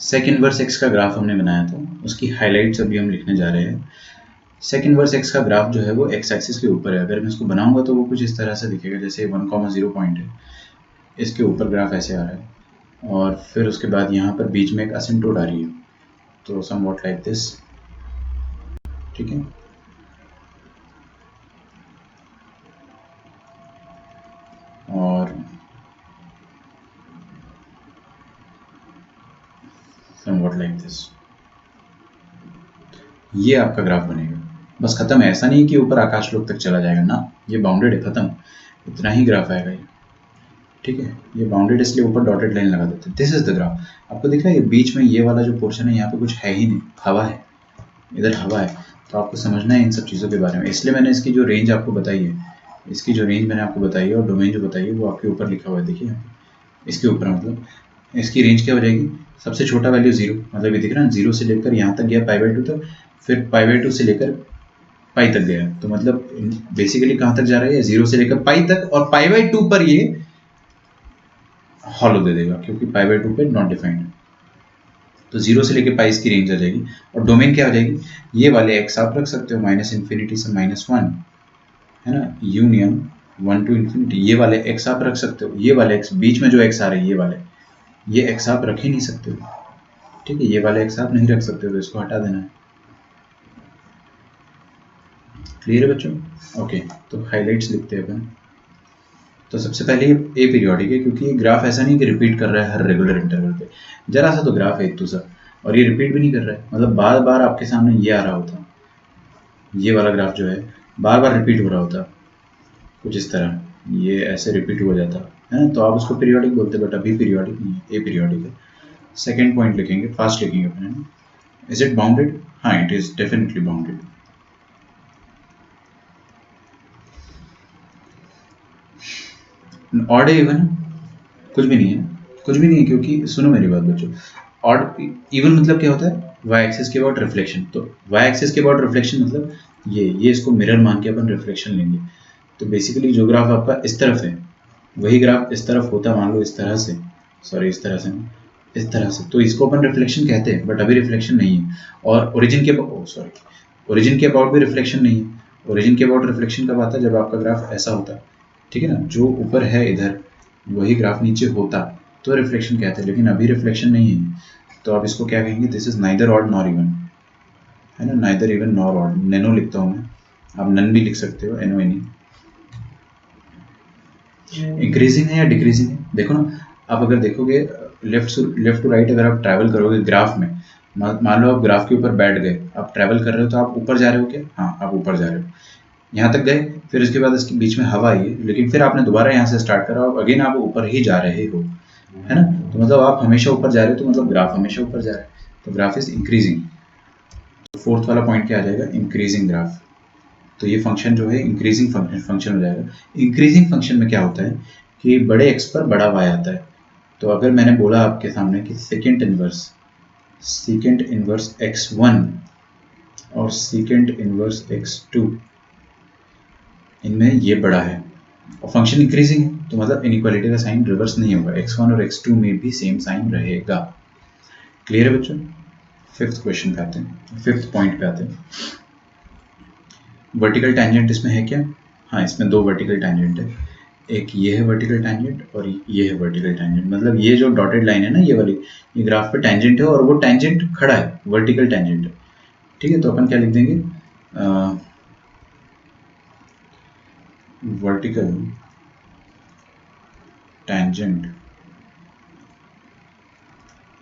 Sec inverse x का graph हमने बनाया था, उसकी हाइलाइट्स अभी हम लिखने जा रहे हैं। सेक इनवर्स एक्स का ग्राफ जो है वो एक्स एक्सिस के ऊपर है। अगर मैं इसको बनाऊंगा तो वो कुछ इस तरह से दिखेगा, जैसे 1,0 पॉइंट है, इसके ऊपर ग्राफ ऐसे आ रहा है और फिर उसके बाद यहाँ पर बीच में एक असिम्प्टोट आ रही है, तो समवॉट लाइक दिस। ठीक है, और समवॉट लाइक दिस, ये आपका ग्राफ बनेगा। बस खत्म है, ऐसा नहीं कि ऊपर आकाश लोक तक चला जाएगा ना, ये बाउंडेड है, खत्म, इतना ही ग्राफ आएगा ये। ठीक है, ये बाउंडेड इसलिए ऊपर डॉटेड लाइन लगा देते हैं। This is the graph. आपको दिख रहा है ये बीच में ये वाला जो पोर्शन है, यहाँ पे कुछ है ही नहीं, हवा है, इधर हवा है। तो आपको समझना है इन सब चीज़ों के बारे में, इसलिए मैंने इसकी जो रेंज आपको बताई है, इसकी जो रेंज मैंने आपको बताई है और डोमेन जो बताई है वो आपके ऊपर लिखा हुआ है, देखिए यहाँ पे इसके ऊपर, मतलब इसकी रेंज क्या हो जाएगी, सबसे छोटा वैल्यू 0, मतलब ये दिख रहा है 0 से लेकर यहाँ तक गया π/2 तक, फिर π/2 से लेकर पाई तक गया, तो मतलब बेसिकली कहाँ तक जा रहा है, 0 से लेकर पाई तक, और π/2 पर ये हॉलो दे देगा क्योंकि π/2 पे नॉट डिफाइंड है। तो 0 से लेकर पाई इसकी रेंज आ जाएगी, और डोमेन क्या हो जाएगी, ये वाले एक्स आप रख सकते हो -∞ से -1, है ना, यूनियन 1 to ∞, ये वाले एक्स आप रख सकते हो, ये वाले एक्स बीच में जो एक्स आ रहे हैं ये वाले, ये एक्स आप रख ही नहीं सकते हो। ठीक है, ये वाले एक्स आप नहीं रख सकते हो, तो इसको हटा देना है। क्लियर है बच्चों? ओके, तो हाइलाइट्स लिखते हैं अपन। तो सबसे पहले ये ए पीरियोडिक है, क्योंकि ये ग्राफ ऐसा नहीं कि रिपीट कर रहा है हर रेगुलर इंटरवल पे, जरा सा तो ग्राफ है एक दूसरा, और ये रिपीट भी नहीं कर रहा है, मतलब बार बार आपके सामने ये आ रहा होता, ये वाला ग्राफ जो है बार बार रिपीट हो रहा होता, कुछ इस तरह, ये ऐसे रिपीट हो जाता है, तो आप उसको पीरियोडिक बोलते, बट अभी पीरियोडिक नहीं है, ए पीरियोडिक है। सेकेंड पॉइंट लिखेंगे, फास्ट लिखेंगे अपने, इज इट बाउंडेड? हाँ, it is definitely bounded. Odd है, इवन कुछ भी नहीं है, कुछ भी नहीं है, क्योंकि सुनो मेरी बात बच्चों, ऑड इवन मतलब क्या होता है, वाई एक्सिस के अबाउट रिफ्लेक्शन, तो वाई एक्सिस के अबाउट रिफ्लेक्शन मतलब ये इसको मिरर मान के अपन रिफ्लेक्शन लेंगे। तो बेसिकली जो ग्राफ आपका इस तरफ है वही ग्राफ इस तरफ होता, मान लो इस तरह से, सॉरी इस तरह से नहीं, इस तरह से, तो इसको अपन रिफ्लेक्शन कहते हैं, बट अभी रिफ्लेक्शन नहीं है। और ओरिजिन के सॉरी ओरिजिन के अबाउट भी रिफ्लेक्शन नहीं है। ओरिजिन के अबाउट रिफ्लेक्शन कब आता है, जब आपका ग्राफ ऐसा होता है, ठीक है ना, जो ऊपर है इधर वही ग्राफ नीचे होता, तो रिफ्लेक्शन कहते हैं, लेकिन अभी रिफ्लेक्शन नहीं है, तो आप इसको क्या कहेंगे, this is neither odd nor even, है ना, neither even nor odd, nano लिखता हूँ मैं, आप नन भी लिख सकते हो, एनो एनी। इंक्रीजिंग है या डिक्रीजिंग है, देखो ना, आप अगर देखोगे लेफ्ट टू राइट अगर आप ट्रैवल करोगे ग्राफ में, मान लो आप ग्राफ के ऊपर बैठ गए, आप ट्रैवल कर रहे हो, तो आप ऊपर जा रहे हो क्या, हाँ आप ऊपर जा रहे हो, यहाँ तक गए, फिर उसके बाद इसके बीच में हवा आई है, लेकिन फिर आपने दोबारा यहाँ से स्टार्ट करा और अगेन आप ऊपर ही जा रहे हो, है ना, तो मतलब आप हमेशा ऊपर जा रहे हो, तो मतलब ग्राफ हमेशा ऊपर जा रहा है, तो ग्राफ इज इंक्रीजिंग। तो फोर्थ वाला पॉइंट क्या आ जाएगा, इंक्रीजिंग ग्राफ। तो ये फंक्शन जो है इंक्रीजिंग फंक्शन हो जाएगा। इंक्रीजिंग फंक्शन में क्या होता है कि बड़े एक्स पर बड़ा वाई आता है। तो अगर मैंने बोला आपके सामने कि सेकेंड इनवर्स x1 और सेकेंड इनवर्स x2, इनमें ये बड़ा है और फंक्शन इंक्रीजिंग है, तो मतलब इनइक्वालिटी का साइन रिवर्स नहीं होगा, x1 और x2 में भी सेम साइन रहेगा। क्लियर है बच्चों? फिफ्थ क्वेश्चन पे आते हैं, फिफ्थ पॉइंट पे आते हैं। वर्टिकल टैंजेंट इसमें है क्या? हाँ, इसमें दो वर्टिकल टैंजेंट है, एक ये है वर्टिकल टैंजेंट और ये है वर्टिकल टैंजेंट, मतलब ये जो डॉटेड लाइन है ना ये वाली, ये ग्राफ पे टैंजेंट है और वो टैंजेंट खड़ा है, वर्टिकल टैंजेंट है। ठीक है, तो अपन क्या लिख देंगे, vertical tangent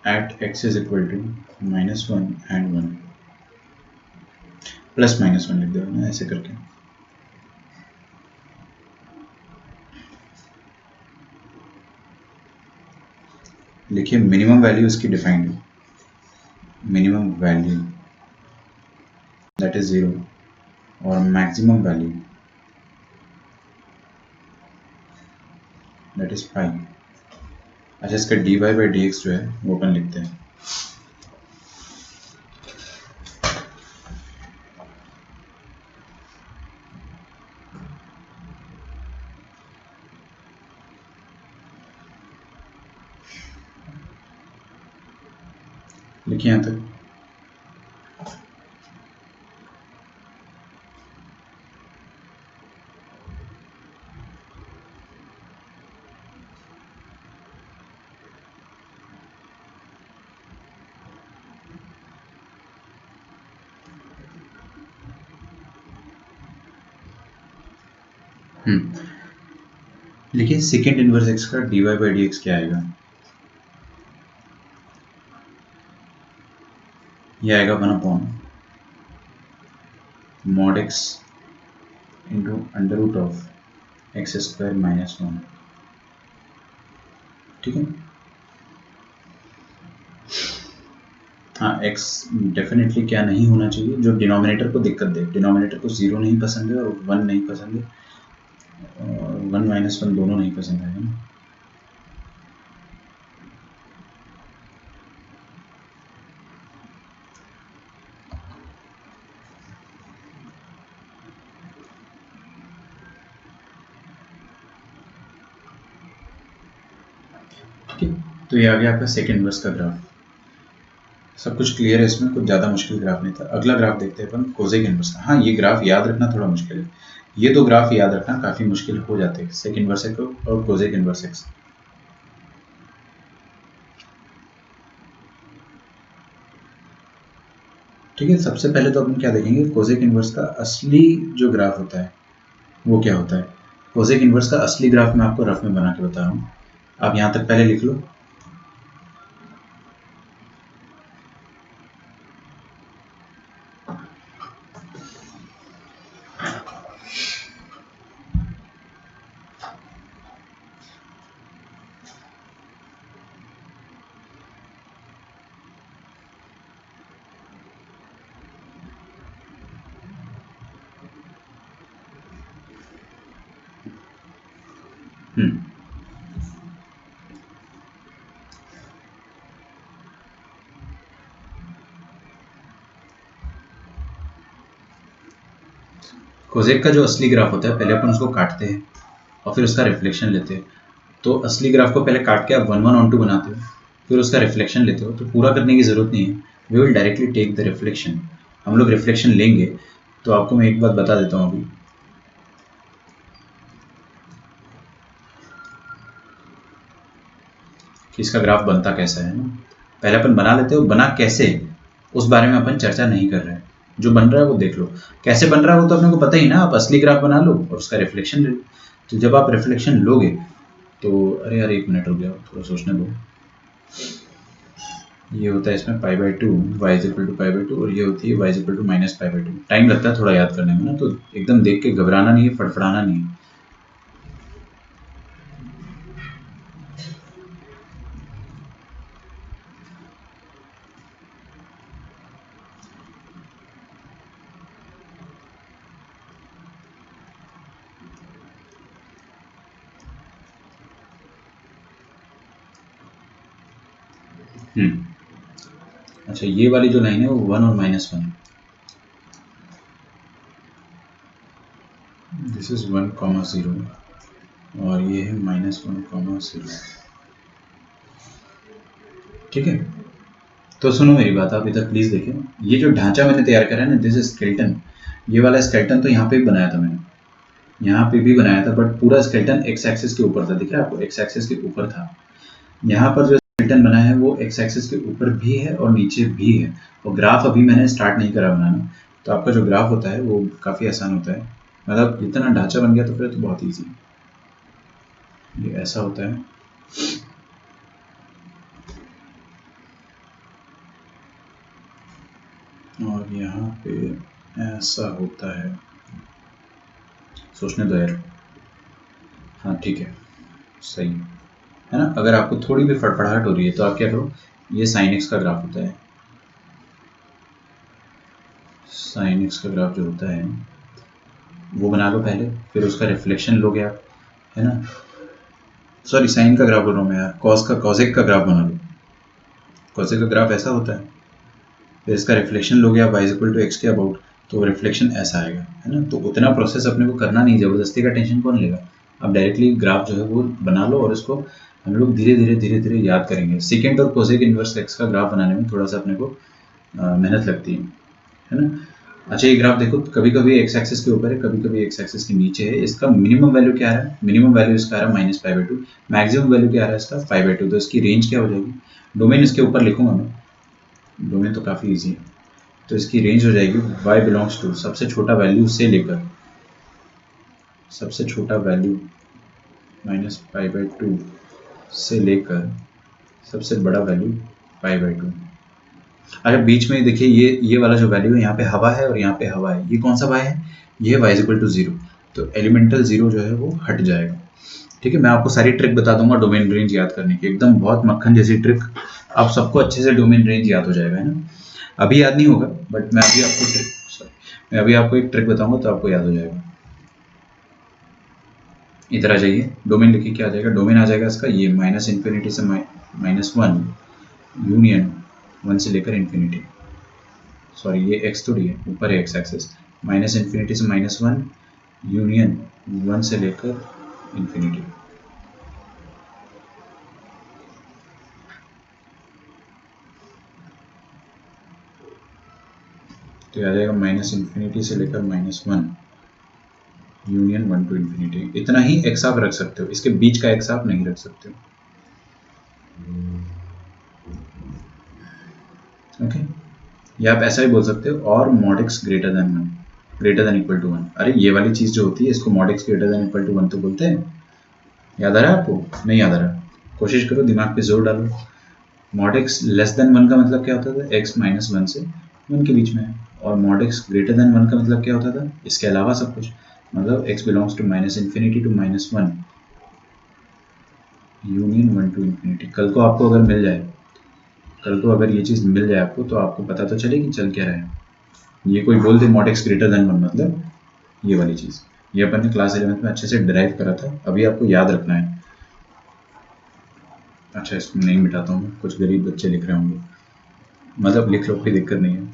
at x is equal to -1 and 1, +-1 लिख दो ना ऐसे करके। लिखिए मिनिमम वैल्यू इसकी डिफाइंड है, मिनिमम वैल्यू दैट इज 0 और maximum value that is pi. अच्छा, इसका dy/dx जो है वो अपन लिखते हैं, लिखिए यहाँ तक। लिखिए सेकेंड इनवर्स एक्स का dy बाई डी एक्स क्या आएगा? ये आएगा 1/mod x into under root of x square minus 1। ठीक है। हाँ, x डेफिनेटली क्या नहीं होना चाहिए, जो डिनोमिनेटर को दिक्कत दे। डिनोमिनेटर को 0 नहीं पसंद है और 1 नहीं पसंद है, और 1 माइनस 1 दोनों नहीं पसंद है ना। तो ये आ गया आपका सेकेंड इनवर्स का ग्राफ। सब कुछ क्लियर है इसमें, कुछ ज़्यादा मुश्किल ग्राफ नहीं था। अगला ग्राफ देखते हैं अपन कोसेक इनवर्स का। हाँ, ये ग्राफ याद रखना थोड़ा मुश्किल है। ये दो ग्राफ याद रखना काफ़ी मुश्किल हो जाते हैं, सेक इनवर्स एक्स और कोसेक इनवर्स एक्स। ठीक है, सबसे पहले तो अपन क्या देखेंगे, कोसेक इनवर्स का असली जो ग्राफ होता है वो क्या होता है। कोसेक इनवर्स का असली ग्राफ मैं आपको रफ में बना के बता रहा हूँ, आप यहाँ तक पहले लिख लो। कोसेक का जो असली ग्राफ होता है, पहले अपन उसको काटते हैं और फिर उसका रिफ्लेक्शन लेते हैं। तो असली ग्राफ को पहले काट के आप 1 1 ऑन 2 बनाते हो, फिर उसका रिफ्लेक्शन लेते हो। तो पूरा करने की ज़रूरत नहीं है, we will directly take the reflection. हम लोग रिफ्लेक्शन लेंगे। तो आपको मैं एक बात बता देता हूँ अभी, कि इसका ग्राफ बनता कैसा है ना। पहले अपन बना लेते हो, बना कैसे उस बारे में अपन चर्चा नहीं कर रहे हैं। जो बन रहा है वो देख लो, कैसे बन रहा है वो तो अपने को पता ही ना। आप असली ग्राफ बना लो और उसका रिफ्लेक्शन ले लो। तो जब आप रिफ्लेक्शन लोगे तो, अरे यार एक मिनट हो गया, थोड़ा सोचने दो। ये होता है इसमें π/2 y इज इक्वल टू π/2, और ये होती है y is equal to minus π/2। Time लगता है थोड़ा याद करने में ना, तो एकदम देख के घबराना नहीं है, फड़फड़ाना नहीं है। अच्छा, ये वाली जो लाइन है वो 1 और -1 है। दिस इज 1,0 और ये है -1,0। ठीक है, तो सुनो मेरी बात, आप इधर प्लीज देखें। ये जो ढांचा मैंने तैयार करा है ना, दिस इज स्केलेटन। ये वाला स्केलेटन तो यहाँ पे भी बनाया था मैंने, यहाँ पे भी बनाया था, बट पूरा स्केलेटन एक्स एक्सिस के ऊपर था। दिख रहा है आपको, एक्स एक्सिस के ऊपर था। यहाँ पर जो स्केलेटन बना है वो एक्स एक्सिस के ऊपर भी है और नीचे भी है। और ग्राफ अभी मैंने स्टार्ट नहीं करा बनाना, तो आपका जो ग्राफ होता है वो काफ़ी आसान होता है। मतलब इतना ढांचा बन गया तो फिर तो बहुत ईजी। ये ऐसा होता है, और यहाँ पे ऐसा होता है। सोचने दो यार। हाँ ठीक है, सही है ना। अगर आपको थोड़ी भी फड़फड़ाहट हो रही है तो आप क्या करो, ये साइन एक्स का ग्राफ होता है। साइन एक्स का ग्राफ जो होता है वो बना लो पहले, फिर उसका रिफ्लेक्शन लोगे आप, है ना। सॉरी, साइन का ग्राफ बोल रहा हूँ मैं यार, कॉसेक का ग्राफ बना लो। कॉसेक का ग्राफ ऐसा होता है, फिर इसका रिफ्लेक्शन लोगे आप y इक्वल टू एक्स के अबाउट, तो रिफ्लेक्शन ऐसा आएगा, है ना। तो उतना प्रोसेस अपने को करना नहीं, ज़बरदस्ती का टेंशन कौन लेगा। आप डायरेक्टली ग्राफ जो है वो बना लो और इसको हम लोग धीरे धीरे याद करेंगे। सेकेंड और कोसेक इनवर्स एक्स का ग्राफ बनाने में थोड़ा सा अपने को मेहनत लगती है ना। अच्छा ये ग्राफ देखो, कभी कभी एक्स एक्सिस के ऊपर है, कभी कभी एक्स एक्सिस के नीचे है। इसका मिनिमम वैल्यू क्या है? मिनिमम वैल्यू इसका आ रहा है -π/2, मैक्सिमम वैल्यू क्या आ रहा है इसका? π/2। तो इसकी रेंज क्या हो जाएगी? डोमेन इसके ऊपर लिखूंगा मैं, डोमेन तो काफ़ी ईजी है। तो इसकी रेंज हो जाएगी y बिलोंग्स टू सबसे छोटा वैल्यू से लेकर सबसे छोटा वैल्यू -π/2 से लेकर सबसे बड़ा वैल्यू π/2। अच्छा बीच में देखिए ये वाला जो वैल्यू है, यहाँ पे हवा है और यहाँ पे हवा है, ये कौन सा y है? ये y = 0। तो एलिमेंटल 0 जो है वो हट जाएगा। ठीक है, मैं आपको सारी ट्रिक बता दूंगा डोमेन रेंज याद करने की, एकदम बहुत मक्खन जैसी ट्रिक। आप सबको अच्छे से डोमेन रेंज याद हो जाएगा, है ना। अभी याद नहीं होगा, बट मैं अभी आपको एक ट्रिक बताऊंगा तो आपको याद हो जाएगा। इधर आ जाइए, डोमेन लिखिए, क्या आ जाएगा? डोमेन आ जाएगा इसका ये -∞ से -1 यूनियन 1 से लेकर इन्फिनिटी। सॉरी ये एक्स थोड़ी है, ऊपर है एक्स एक्सिस। -∞ से -1 यूनियन 1 से लेकर इन्फिनिटी। तो आ जाएगा -∞ से लेकर -1 यूनियन 1 to इन्फिनिटी। इतना ही एक्स आप रख सकते हो, इसके बीच का एक्स आप नहीं रख सकते हो। ओके, या आप ऐसा ही बोल सकते हो, और mod x greater than equal to 1। अरे ये वाली चीज जो होती है इसको mod x greater than equal to 1 तो बोलते हैं। याद आ रहा है आपको? नहीं याद आ रहा? कोशिश करो, दिमाग पे जोर डालो। mod x लेस देन 1 का मतलब क्या होता था? x -1 से 1 के बीच में है। और mod x ग्रेटर देन 1 का मतलब क्या होता था? इसके अलावा सब कुछ, मतलब x belongs to -∞ to -1 union 1 to infinity. कल को आपको अगर मिल जाए, कल को अगर ये चीज़ मिल जाए आपको, तो आपको पता तो चले कि चल क्या रहा है। ये कोई बोल दे mod x ग्रेटर देन 1 मतलब ये वाली चीज़, ये अपन ने क्लास 11th में अच्छे से डिराइव करा था, अभी आपको याद रखना है। अच्छा इसको नहीं मिटाता हूँ, कुछ गरीब बच्चे लिख रहे होंगे, मतलब लिख लो, कोई दिक्कत नहीं है।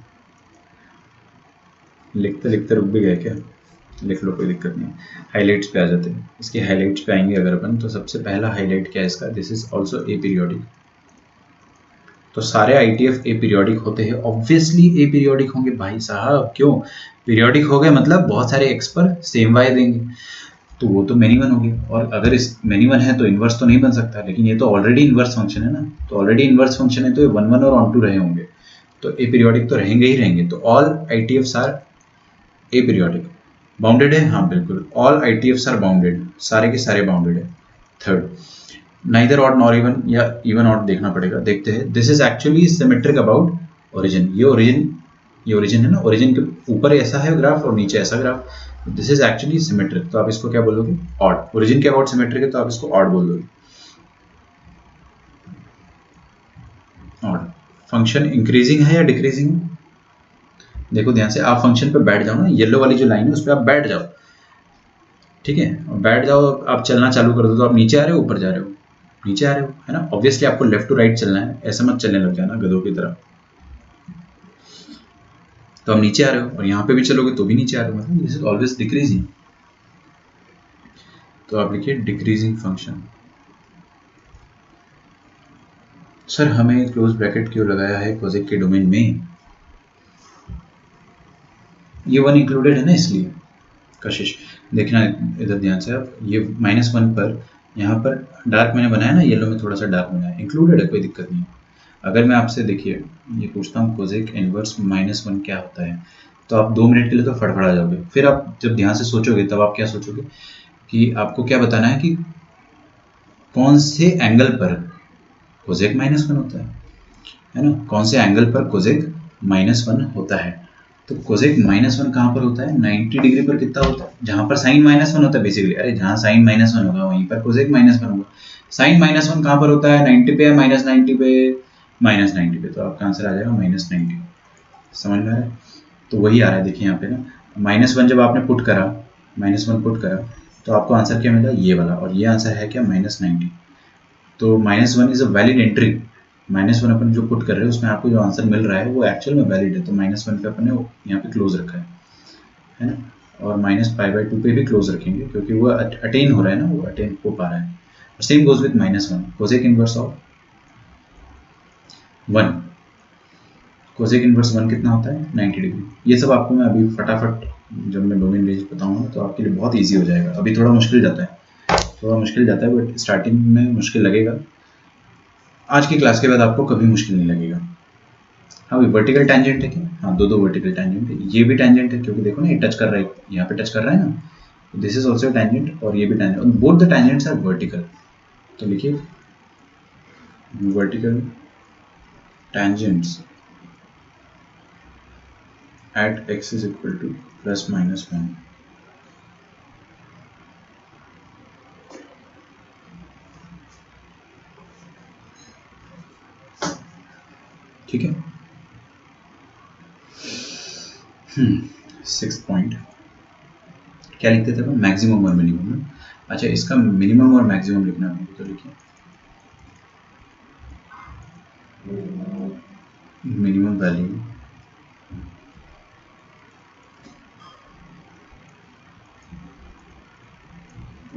लिखते लिखते रुक भी गए क्या? लिख लो, कोई दिक्कत नहीं है। हाईलाइट्स पे आ जाते हैं, इसके हाईलाइट्स पे आएंगे अगर अपन, तो सबसे पहला हाईलाइट क्या है इसका? This is also a periodic. तो सारे ITF ए पीरियोडिक होते हैं, ऑब्वियसली ए पीरियोडिक होंगे भाई साहब। क्यों पीरियोडिक हो गए? मतलब बहुत सारे एक्स पर सेम वाई देंगे, तो वो तो मेनी वन होगी। और अगर इस मेनी वन है तो इन्वर्स तो नहीं बन सकता, लेकिन ये तो ऑलरेडी इन्वर्स फंक्शन है ना, तो ऑलरेडी इन्वर्स फंक्शन है तो ये 1 1 और ऑन टू रहे होंगे, तो ए पीरियोडिक तो रहेंगे ही रहेंगे। तो all ITFs are aperiodic. Bounded है? हाँ बिल्कुल, ऑल ITFs आर बाउंडेड, सारे के सारे बाउंडेड है। Third, neither odd nor even, या इवन ऑड देखना पड़ेगा, देखते हैं। This is actually symmetric about origin. ये ओरिजिन है ना, ओरिजिन के ऊपर ऐसा है ग्राफ और नीचे ऐसा graph, this is actually symmetric. तो आप इसको क्या बोलोगे? ऑड। ओरिजिन के अबाउट सिमेट्रिक है तो आप इसको ऑड बोल दोगे, ऑड। फंक्शन इंक्रीजिंग है या डिक्रीजिंग है? देखो ध्यान से, आप फंक्शन पे बैठ जाओ ना, येलो वाली जो लाइन है उस पर आप बैठ जाओ, ठीक है, और बैठ जाओ, आप चलना चालू कर दो, तो आप नीचे आ रहे हो ऊपर जा रहे हो? नीचे आ रहे हो, है ना। ऑब्वियसली आपको लेफ्ट टू राइट चलना है, ऐसा मत चलने लग जाना गधों की तरह। तो आप नीचे आ रहे हो, और यहाँ पे भी चलोगे तो भी नीचे आ रहे हो, मतलब दिस इज ऑलवेज डिक्रीजिंग। तो आप लिखिए डिक्रीजिंग फंक्शन। सर हमें क्लोज ब्रैकेट क्यों लगाया है कोसेक के डोमेन में? ये 1 इंक्लूडेड है ना, इसलिए। कशिश देखना इधर ध्यान से आप, ये -1 पर यहाँ पर डार्क मैंने बनाया ना, येलो में थोड़ा सा डार्क बनाया, इंक्लूडेड है, कोई दिक्कत नहीं है। अगर मैं आपसे देखिए ये पूछता हूँ कोसेक इनवर्स -1 क्या होता है, तो आप 2 मिनट के लिए तो फड़फड़ा जाओगे। फिर आप जब ध्यान से सोचोगे तब आप क्या सोचोगे कि आपको क्या बताना है कि कौन से एंगल पर कोसेक -1 होता है ना, कौन से एंगल पर कोसेक -1 होता है। तो कोसेक -1 कहाँ पर होता है? 90 डिग्री पर कितना होता है? जहाँ पर साइन -1 होता है बेसिकली। अरे जहाँ साइन -1 होगा वहीं पर कोसेक -1 होगा। साइन -1 कहाँ पर होता है? 90 पे, -90 पे, -90 पे, तो आपका आंसर आ जाएगा -90। समझ में आ रहा है? तो वही आ रहा है, देखिए यहाँ पे ना, -1 जब आपने पुट करा, -1 पुट करा, तो आपको आंसर क्या मिला? ये वाला। और ये आंसर है क्या? -90। तो -1 इज अ वैलिड एंट्री। -1 अपन जो पुट कर रहे हैं उसमें आपको जो आंसर मिल रहा है वो एक्चुअल में वैलिड है, तो -1 पे अपन ने यहाँ पे क्लोज रखा है ना। और -π/2 पे भी क्लोज रखेंगे, क्योंकि वो अटेन हो रहा है ना, वो अटेन हो पा रहा है। Same goes with -1 cosec inverse of 1, cosec inverse 1 कितना होता है 90 डिग्री। ये सब आपको मैं अभी फटाफट जब मैं डोमेन रेंज बताऊंगा तो आपके लिए बहुत इजी हो जाएगा। अभी थोड़ा मुश्किल जाता है बट स्टार्टिंग में मुश्किल लगेगा। आज की क्लास के बाद आपको कभी मुश्किल नहीं लगेगा। हाँ भाई वर्टिकल टैंजेंट है क्या? हाँ दो वर्टिकल टैंजेंट है, ये भी टैंजेंट है क्योंकि देखो ना ये टच कर रहा है, यहाँ पे टच कर रहा है ना, दिस इज ऑल्सो टैंजेंट और ये भी tangent, both the tangents are vertical. तो लिखिए vertical tangents at x is equal to ±1। ठीक है। 6th पॉइंट क्या लिखते थे हम? मैक्सिमम और मिनिमम। अच्छा इसका मिनिमम और मैक्सिमम लिखना है तो लिखिए मिनिमम वैल्यू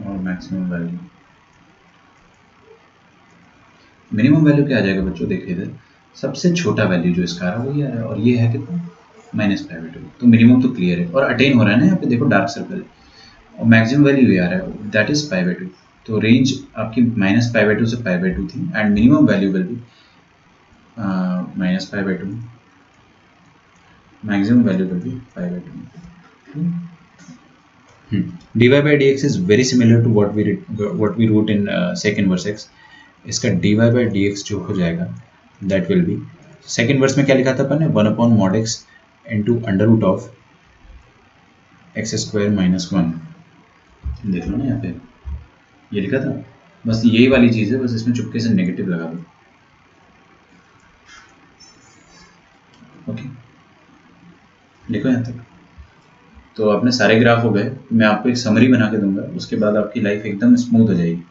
और मैक्सिमम वैल्यू। मिनिमम वैल्यू क्या आ जाएगा बच्चों? देखिए इधर सबसे छोटा वैल्यू जो इसका आ रहा है वही आ रहा है, और ये है कितना -5/2। तो मिनिमम तो क्लियर है और अटेन हो रहा है ना, यहाँ पे देखो डार्क सर्कल, और मैक्सिमम वैल्यू ये आ रहा है दैट इज π/2। तो रेंज आपकी -π/2 से π/2 थी and minimum value will be -π/2, maximum value will be π/2। dy by dx is very similar to what we wrote in sec inverse x। इसका dy by dx जो हो जाएगा that will be, second inverse में क्या लिखा था अपन ने 1/mod x into √of x² - 1। देख लो ना यहाँ पे ये लिखा था, बस यही वाली चीज़ है, बस इसमें चुपके से नेगेटिव लगा दो। ओके देखो यहाँ तक तो अपने सारे ग्राफ हो गए। मैं आपको एक समरी बना के दूंगा, उसके बाद आपकी लाइफ एकदम स्मूथ हो जाएगी,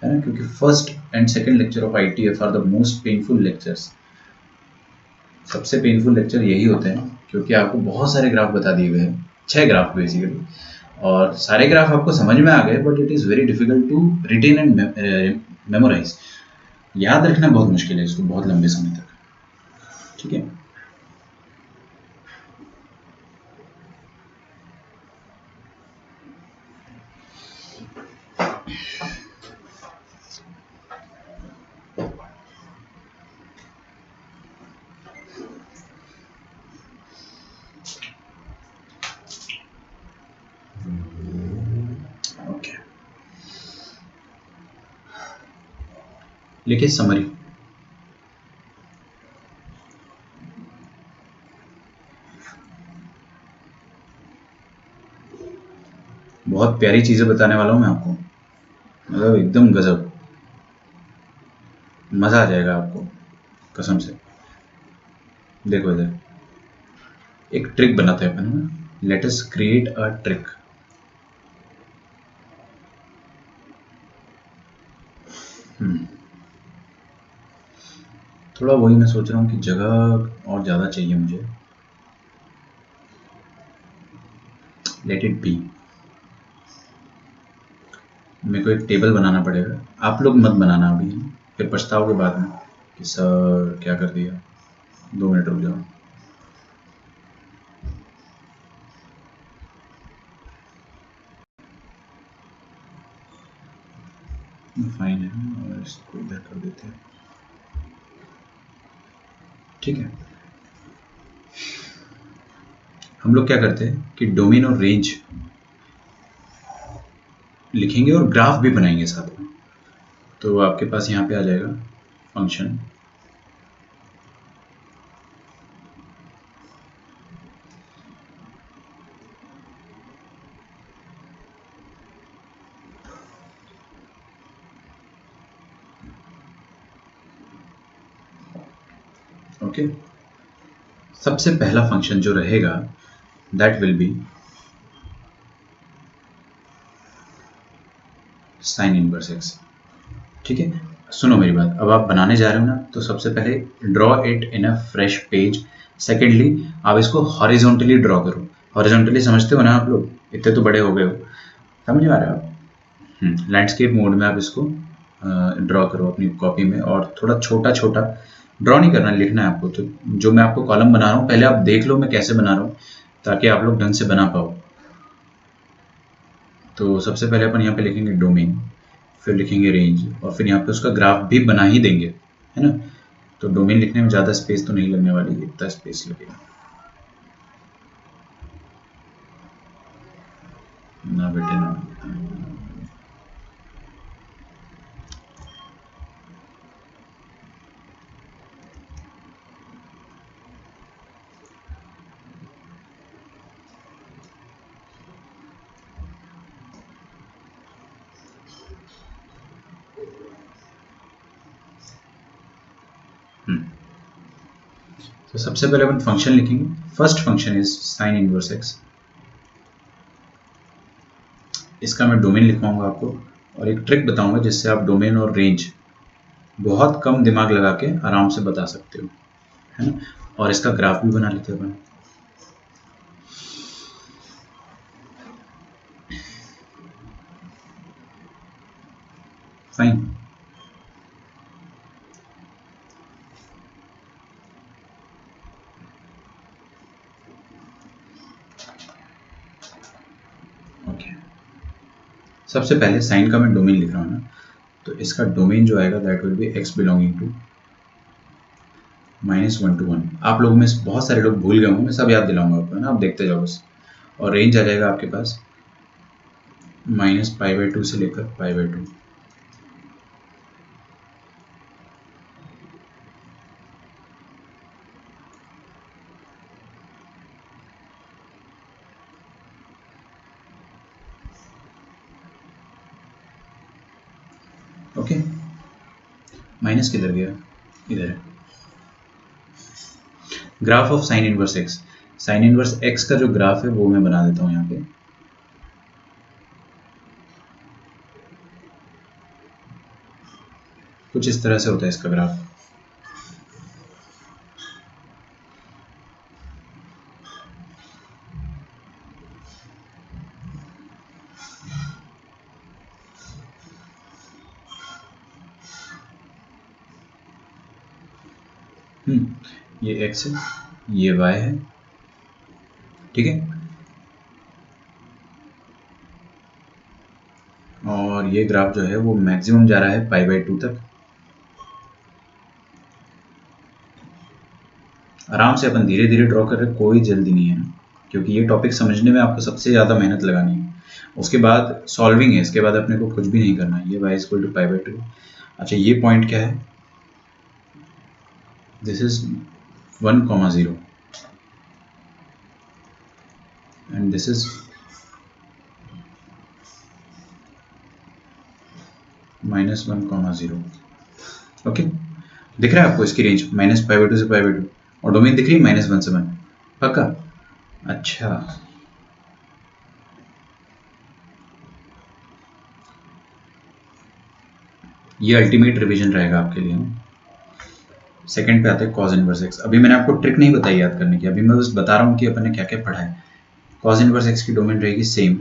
है ना, क्योंकि first and second lecture of ITF are the most painful lectures. सबसे पेनफुल लेक्चर यही होते हैं क्योंकि आपको बहुत सारे ग्राफ बता दिए गए हैं, 6 ग्राफ बेसिकली, और सारे ग्राफ आपको समझ में आ गए but it is very difficult to retain and memorize. याद रखना बहुत मुश्किल है इसको बहुत लंबे समय तक। ठीक है, लिखिए समरी। बहुत प्यारी चीज़ें बताने वाला हूँ मैं आपको, मतलब एकदम गजब, मज़ा आ जाएगा आपको कसम से। देखो इधर एक ट्रिक बनाते हैं अपन, let us create a trick. थोड़ा वही मैं सोच रहा हूँ कि जगह और ज़्यादा चाहिए मुझे। Let it be. मेरे को एक टेबल बनाना पड़ेगा, आप लोग मत बनाना अभी, फिर पछताओगे बाद में कि सर क्या कर दिया। 2 मिनट रुक जाओ। फाइन है और इसको इधर कर देते हैं। ठीक है, हम लोग क्या करते हैं कि डोमेन और रेंज लिखेंगे और ग्राफ भी बनाएंगे साथ में। तो आपके पास यहाँ पे आ जाएगा फंक्शन ओके। सबसे पहला फंक्शन जो रहेगा that will B sine inverse x. ठीक है, सुनो मेरी बात, अब आप बनाने जा रहे हो ना, तो सबसे पहले draw it in a fresh page. Secondly आप इसको हॉरिजॉन्टली ड्रॉ करो। हॉरिजॉन्टली समझते हो ना आप लोग, इतने तो बड़े हो गए हो, समझ में आ रहा है आप? लैंडस्केप मोड में आप इसको ड्रॉ करो अपनी कॉपी में, और थोड़ा छोटा छोटा ड्रॉ नहीं करना, लिखना है आपको। तो जो मैं आपको कॉलम बना रहा हूँ पहले आप देख लो मैं कैसे बना रहा हूँ, ताकि आप लोग ढंग से बना पाओ। तो सबसे पहले अपन यहाँ पे लिखेंगे डोमेन, फिर लिखेंगे रेंज, और फिर यहाँ पे उसका ग्राफ भी बना ही देंगे, है ना। तो डोमेन लिखने में ज़्यादा स्पेस तो नहीं लगने वाली, इतना स्पेस लगेगा ना बेटे ना। तो सबसे पहले अपन फंक्शन लिखेंगे। First function is sine inverse x, इसका मैं डोमेन लिखवाऊंगा आपको, और एक ट्रिक बताऊंगा जिससे आप डोमेन और रेंज बहुत कम दिमाग लगा के आराम से बता सकते हो, है ना। और इसका ग्राफ भी बना लेते हैं अपन। फाइन। ओके, सबसे पहले साइन का मैं डोमेन लिख रहा हूँ ना, तो इसका डोमेन जो आएगा that will be x belonging to -1 to 1। आप लोगों में से बहुत सारे लोग भूल गए होंगे, मैं सब याद दिलाऊंगा आपको, है ना, आप देखते जाओ बस। और रेंज आ जाएगा आपके पास -π/2 से लेकर π/2। ओके, माइनस किधर गया, इधर है। Graph of sine inverse x, sine inverse x का जो ग्राफ है वो मैं बना देता हूँ यहाँ पे। कुछ इस तरह से होता है इसका ग्राफ। ये x है, ये y है, ठीक है। और ये ग्राफ जो है वो मैक्सिमम जा रहा है π/2 तक। आराम से अपन धीरे धीरे ड्रॉ कर रहे, कोई जल्दी नहीं है, क्योंकि ये टॉपिक समझने में आपको सबसे ज़्यादा मेहनत लगानी है। उसके बाद सॉल्विंग है, इसके बाद अपने को कुछ भी नहीं करना है। ये y इक्वल टू π/2। अच्छा, ये पॉइंट क्या है, this is 1,0 and this is -1,0। Okay, दिख रहा है आपको इसकी रेंज -π/2 से π/2, और डोमेन दिख रही है -1 से 1, पक्का। अच्छा, ये अल्टीमेट रिवीजन रहेगा आपके लिए। सेकंड पे आते हैं कॉज इनवर्स एक्स। अभी मैंने आपको ट्रिक नहीं बताई याद करने की, अभी मैं बस बता रहा हूँ कि अपन ने क्या क्या पढ़ा है। कॉज इनवर्स एक्स की डोमेन रहेगी सेम,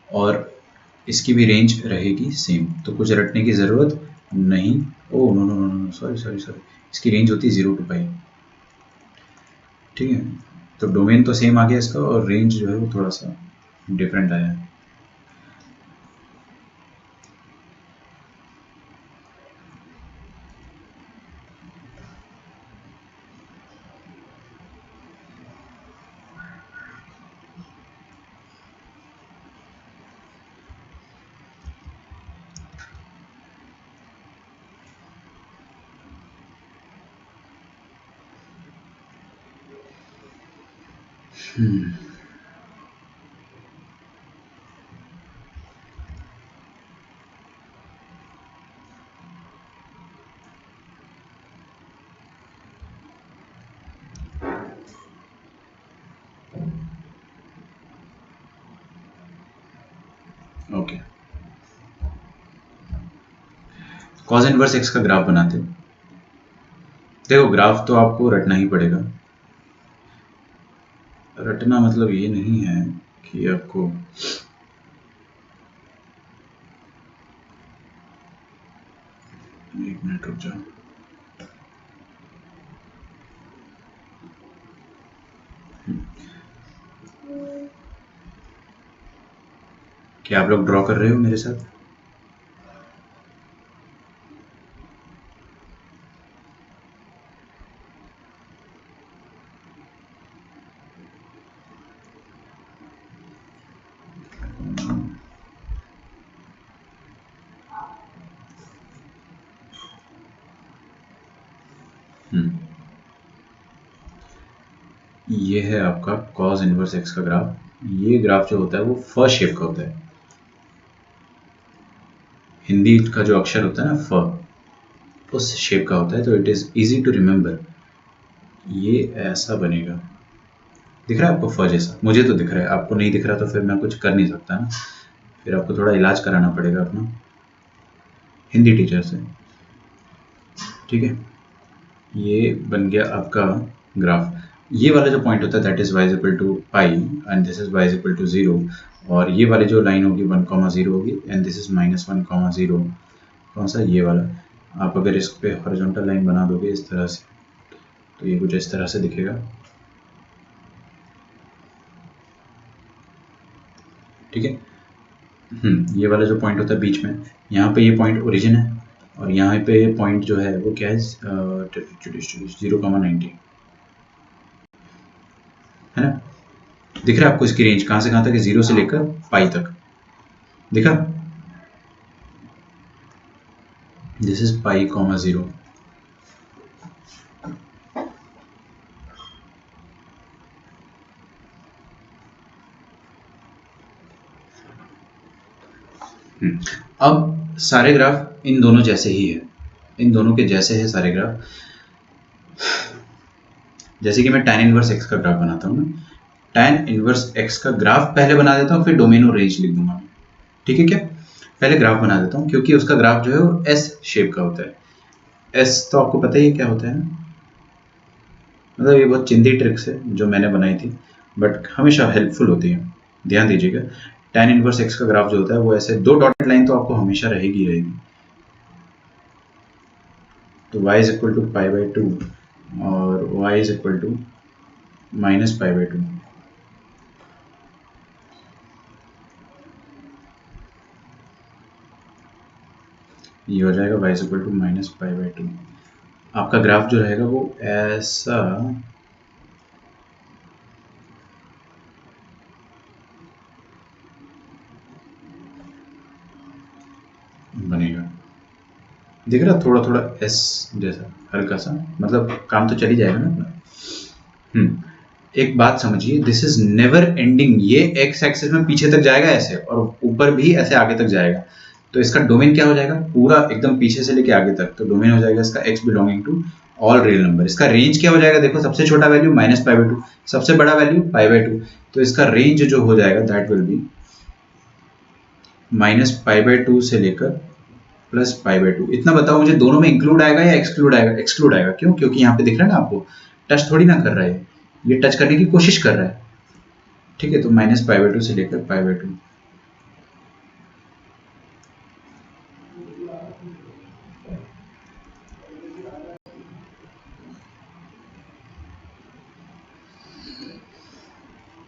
और इसकी भी रेंज रहेगी सेम, तो कुछ रटने की ज़रूरत नहीं। Oh no no no no, sorry sorry sorry, इसकी रेंज होती है 0 to π, ठीक है। तो डोमेन तो सेम आ गया इसका, और रेंज जो है वो थोड़ा सा डिफरेंट आया है। ओके, कॉज इनवर्स एक्स का ग्राफ बनाते हैं। देखो, ग्राफ तो आपको रटना ही पड़ेगा। रटना मतलब ये नहीं है कि आपको मिनट रुक जाओ। क्या आप लोग ड्रॉ कर रहे हो मेरे साथ? ये है आपका cos इनवर्स x का ग्राफ। ये ग्राफ जो होता है वो फ शेप का होता है। हिंदी का जो अक्षर होता है ना फ, उस शेप का होता है। तो it is easy to remember. ये ऐसा बनेगा, दिख रहा है आपको फ जैसा? मुझे तो दिख रहा है, आपको नहीं दिख रहा तो फिर मैं कुछ कर नहीं सकता ना, फिर आपको थोड़ा इलाज कराना पड़ेगा अपना हिंदी टीचर से। ठीक है, ये बन गया आपका ग्राफ। ये वाला जो पॉइंट होता है that is y is equal to pi and this is y is equal to 0, और ये वाली जो लाइन होगी 1,0 होगी एंड दिस इज -1,0। कौन सा? ये वाला। आप अगर इस पे हॉरिजॉन्टल लाइन बना दोगे इस तरह से तो ये कुछ इस तरह से दिखेगा। ठीक है, ये वाला जो पॉइंट होता है बीच में, यहाँ पे ये पॉइंट ओरिजिन है और यहाँ पे पॉइंट जो है वो क्या है 0,90 है ना। दिख रहा है आपको इसकी रेंज कहाँ से कहाँ तक है? 0 से लेकर पाई तक दिखा। This is pi comma 0। अब सारे ग्राफ इन दोनों जैसे ही है, इन दोनों के जैसे है सारे ग्राफ। जैसे कि मैं tan इनवर्स x का ग्राफ बनाता हूँ ना, tan इनवर्स x का ग्राफ पहले बना देता हूँ, फिर डोमेन और रेंज लिख दूंगा। ठीक है क्या? पहले ग्राफ बना देता हूँ क्योंकि उसका ग्राफ जो है वो एस शेप का होता है। एस तो आपको पता ही है क्या होता है ना, मतलब ये बहुत चिंदी ट्रिक्स है जो मैंने बनाई थी बट हमेशा हेल्पफुल होती है, ध्यान दीजिएगा। tan इनवर्स x का ग्राफ जो होता है वो ऐसे दो डॉटेड लाइन तो आपको हमेशा रहेगी रहेगी। तो y is equal to pi by 2 और y is equal to minus pi by 2। ये हो जाएगा y is equal to minus pi by 2। आपका ग्राफ जो रहेगा वो ऐसा बनेगा। दिख रहा थोड़ा थोड़ा एस जैसा हल्का सा, मतलब काम तो चल ही जाएगा ना अपना। एक बात समझिए, दिस इज नेवर एंडिंग। ये एक्स एक्सिस में पीछे तक जाएगा ऐसे और ऊपर भी ऐसे आगे तक जाएगा। तो इसका डोमेन क्या हो जाएगा? पूरा एकदम पीछे से लेके आगे तक। तो डोमेन हो जाएगा इसका x belonging to all real number. इसका रेंज क्या हो जाएगा? देखो, सबसे छोटा वैल्यू माइनस पाई बाई 2, सबसे बड़ा वैल्यू पाई बाई 2। तो इसका रेंज जो हो जाएगा that will B minus pi by 2 से लेकर प्लस पाई बाई 2। इतना बताओ मुझे, दोनों में इंक्लूड आएगा या एक्सक्लूड आएगा? एक्सक्लूड आएगा। क्यों? क्योंकि यहाँ पे दिख रहा है ना आपको, टच थोड़ी ना कर रहा है, ये टच करने की कोशिश कर रहा है। ठीक है, तो माइनस पाई बाई 2 से लेकर pi by 2।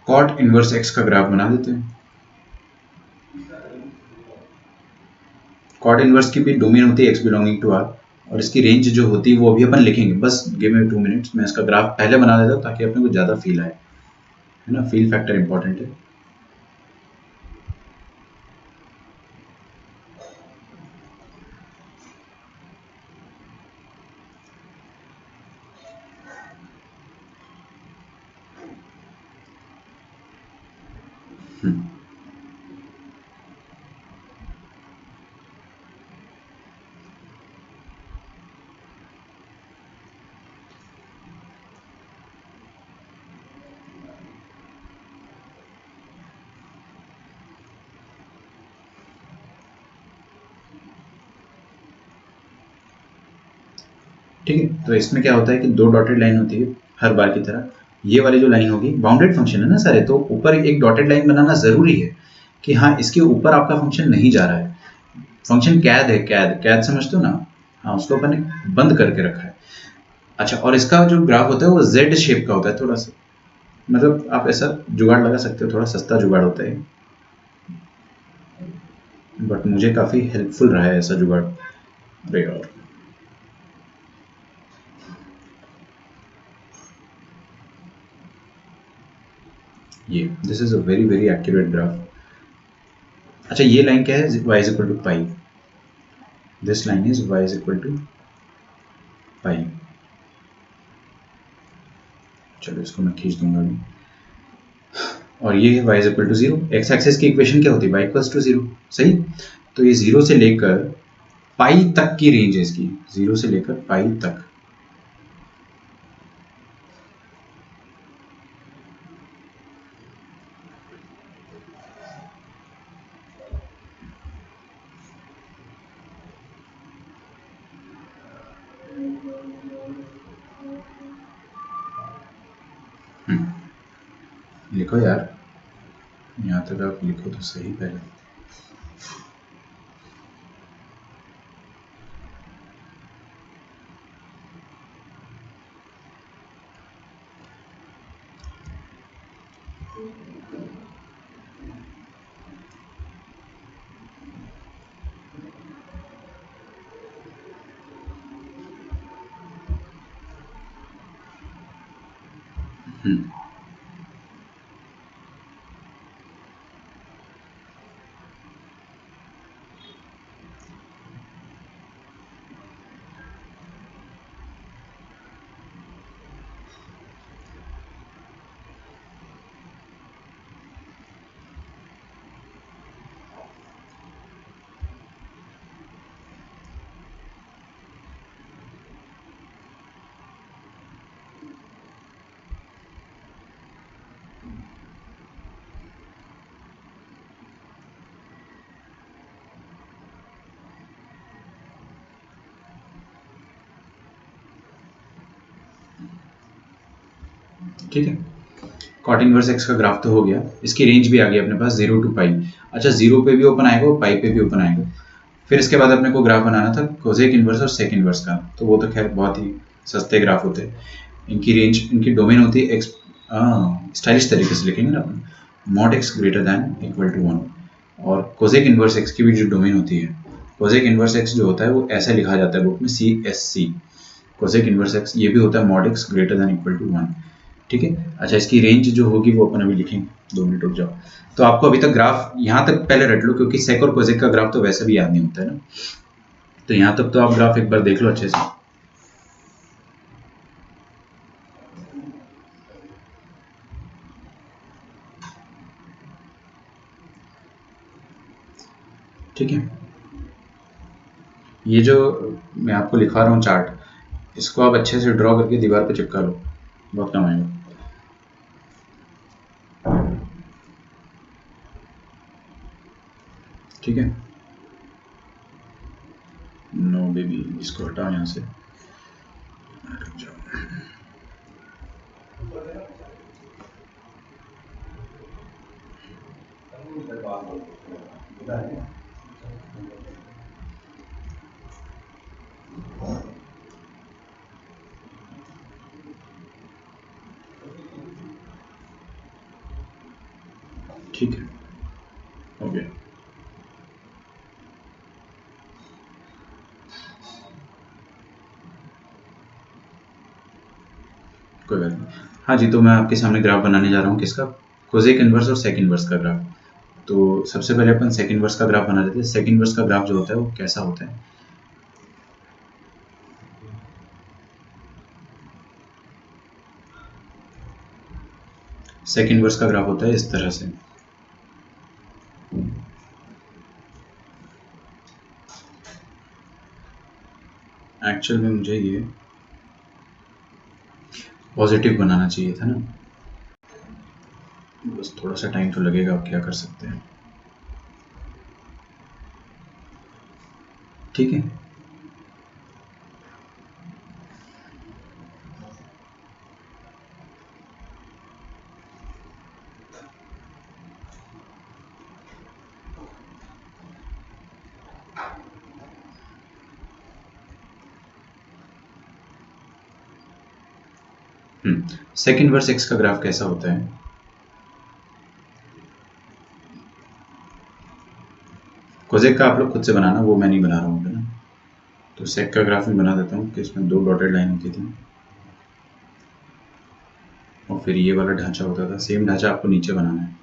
Cot inverse x का ग्राफ बना देते हैं। कॉट इनवर्स की भी डोमेन होती है एक्स बिलोंगिंग टू आर और इसकी रेंज जो होती है वो अभी अपन लिखेंगे। बस गिव मी 2 मिनट्स, मैं इसका ग्राफ पहले बना देता हूँ ताकि अपने को ज़्यादा फील आए, है ना। फील फैक्टर इंपॉर्टेंट है। ठीक है, तो इसमें क्या होता है कि दो डॉटेड लाइन होती है हर बार की तरह। ये वाली जो लाइन होगी, बाउंडेड फंक्शन है ना सारे, तो ऊपर एक डॉटेड लाइन बनाना जरूरी है कि हाँ इसके ऊपर आपका फंक्शन नहीं जा रहा है। फंक्शन कैद है, कैद कैद समझते हो ना, हाँ, उसको अपन ने बंद करके रखा है। अच्छा, और इसका जो ग्राफ होता है वो जेड शेप का होता है थोड़ा सा, मतलब आप ऐसा जुगाड़ लगा सकते हो, थोड़ा सस्ता जुगाड़ होता है, बट मुझे काफ़ी हेल्पफुल रहा है ऐसा जुगाड़। अरे यार, ये this is a very very accurate graph. अच्छा, ये लाइन क्या है? y is equal to pi. This line is y is equal to pi. चलो इसको मैं खींच दूंगा अभी। और ये है y is equal to zero. X axis की इक्वेशन क्या होती है? y equals to zero. सही। तो ये जीरो से लेकर पाई तक की रेंज है इसकी, जीरो से लेकर पाई तक। लिखो यार, यहाँ तक आप लिखो तो सही पहले। ठीक है, कॉट इनवर्स एक्स का ग्राफ तो हो गया, इसकी रेंज भी आ गई अपने पास, जीरो टू पाई। अच्छा, जीरो पे भी ओपन आएगा और पाई पे भी ओपन आएगा। फिर इसके बाद अपने को ग्राफ बनाना था कोसेक इनवर्स और सेक इनवर्स का, तो वो तो खैर बहुत ही सस्ते ग्राफ होते हैं। इनकी रेंज, इनकी डोमेन होती है एक्स, स्टाइलिश तरीके से लिखेंगे ना अपन, mod x greater than equal to one. और कोसेक इनवर्स एक्स की भी जो डोमेन होती है, कोसेक इनवर्स एक्स जो होता है वो ऐसा लिखा जाता है बुक में, C S C. Cosec inverse x ये भी होता है mod x greater than equal to one. ठीक है। अच्छा, इसकी रेंज जो होगी वो अपन अभी लिखेंगे, 2 मिनट रुक जाओ। तो आपको अभी तक ग्राफ यहाँ तक पहले रट लो, क्योंकि सेक और कोसेक का ग्राफ तो वैसे भी याद नहीं होता है ना। तो यहाँ तक तो आप ग्राफ एक बार देख लो अच्छे से। ठीक है, ये जो मैं आपको लिखा रहा हूँ चार्ट, इसको आप अच्छे से ड्रॉ करके दीवार पे चिपका लो, बहुत काम आएगा। ठीक है। नो बेबी, इसको हटाओ यहाँ से। रुक जाओ। ठीक है, हो गया, कोई बात नहीं। हाँ जी, तो मैं आपके सामने ग्राफ बनाने जा रहा हूँ किसका? कोसेक इनवर्स और सेक इनवर्स का ग्राफ। तो सबसे पहले अपन सेक इनवर्स का ग्राफ बना लेते हैं। सेक इनवर्स का ग्राफ जो होता है वो कैसा होता है? सेक इनवर्स का ग्राफ होता है इस तरह से। एक्चुअल में मुझे ये पॉजिटिव बनाना चाहिए था ना, बस थोड़ा सा टाइम तो लगेगा, अब क्या कर सकते हैं। ठीक है। सेक इनवर्स एक्स का ग्राफ कैसा होता है? कोजेक का आप लोग खुद से बनाना, वो मैं नहीं बना रहा हूँ ना। तो सेक का ग्राफ मैं बना देता हूँ कि इसमें 2 डॉटेड लाइन होती थी और फिर ये वाला ढांचा होता था। सेम ढांचा आपको नीचे बनाना है।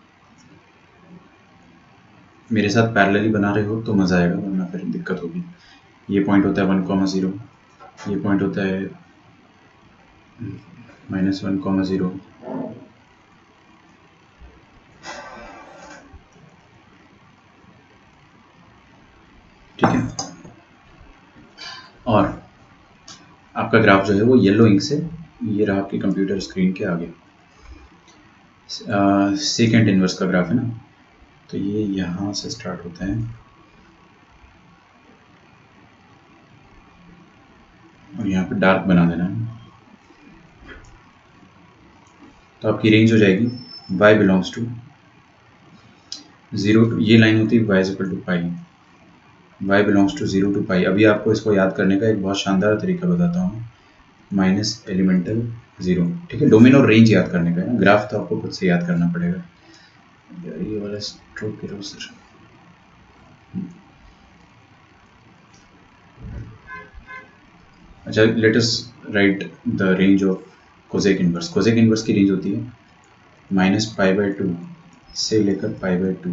मेरे साथ पैरेलली बना रहे हो तो मज़ा आएगा, वरना फिर दिक्कत होगी। ये पॉइंट होता है 1,0, ये पॉइंट होता है -1,0, ठीक है। और आपका ग्राफ जो है वो येलो इंक से, ये रहा आपकी कंप्यूटर स्क्रीन के आगे। सेकेंड इनवर्स का ग्राफ है ना, तो ये यहाँ से स्टार्ट होता है और यहाँ पे डार्क बना देना है। तो आपकी रेंज हो जाएगी y बिलोंग्स टू 0 टू, ये लाइन होती है y is equal to pi, y belongs to 0 to pi. अभी आपको इसको याद करने का एक बहुत शानदार तरीका बताता हूँ, माइनस एलिमेंटल 0, ठीक है। डोमेन और रेंज याद करने का है ना, ग्राफ तो आपको खुद से याद करना पड़ेगा। यार ये वाला स्ट्रोक करो सर। अच्छा, let us right the range of cosec inverse. Cosec inverse की रेंज होती है -π/2 से लेकर π/2।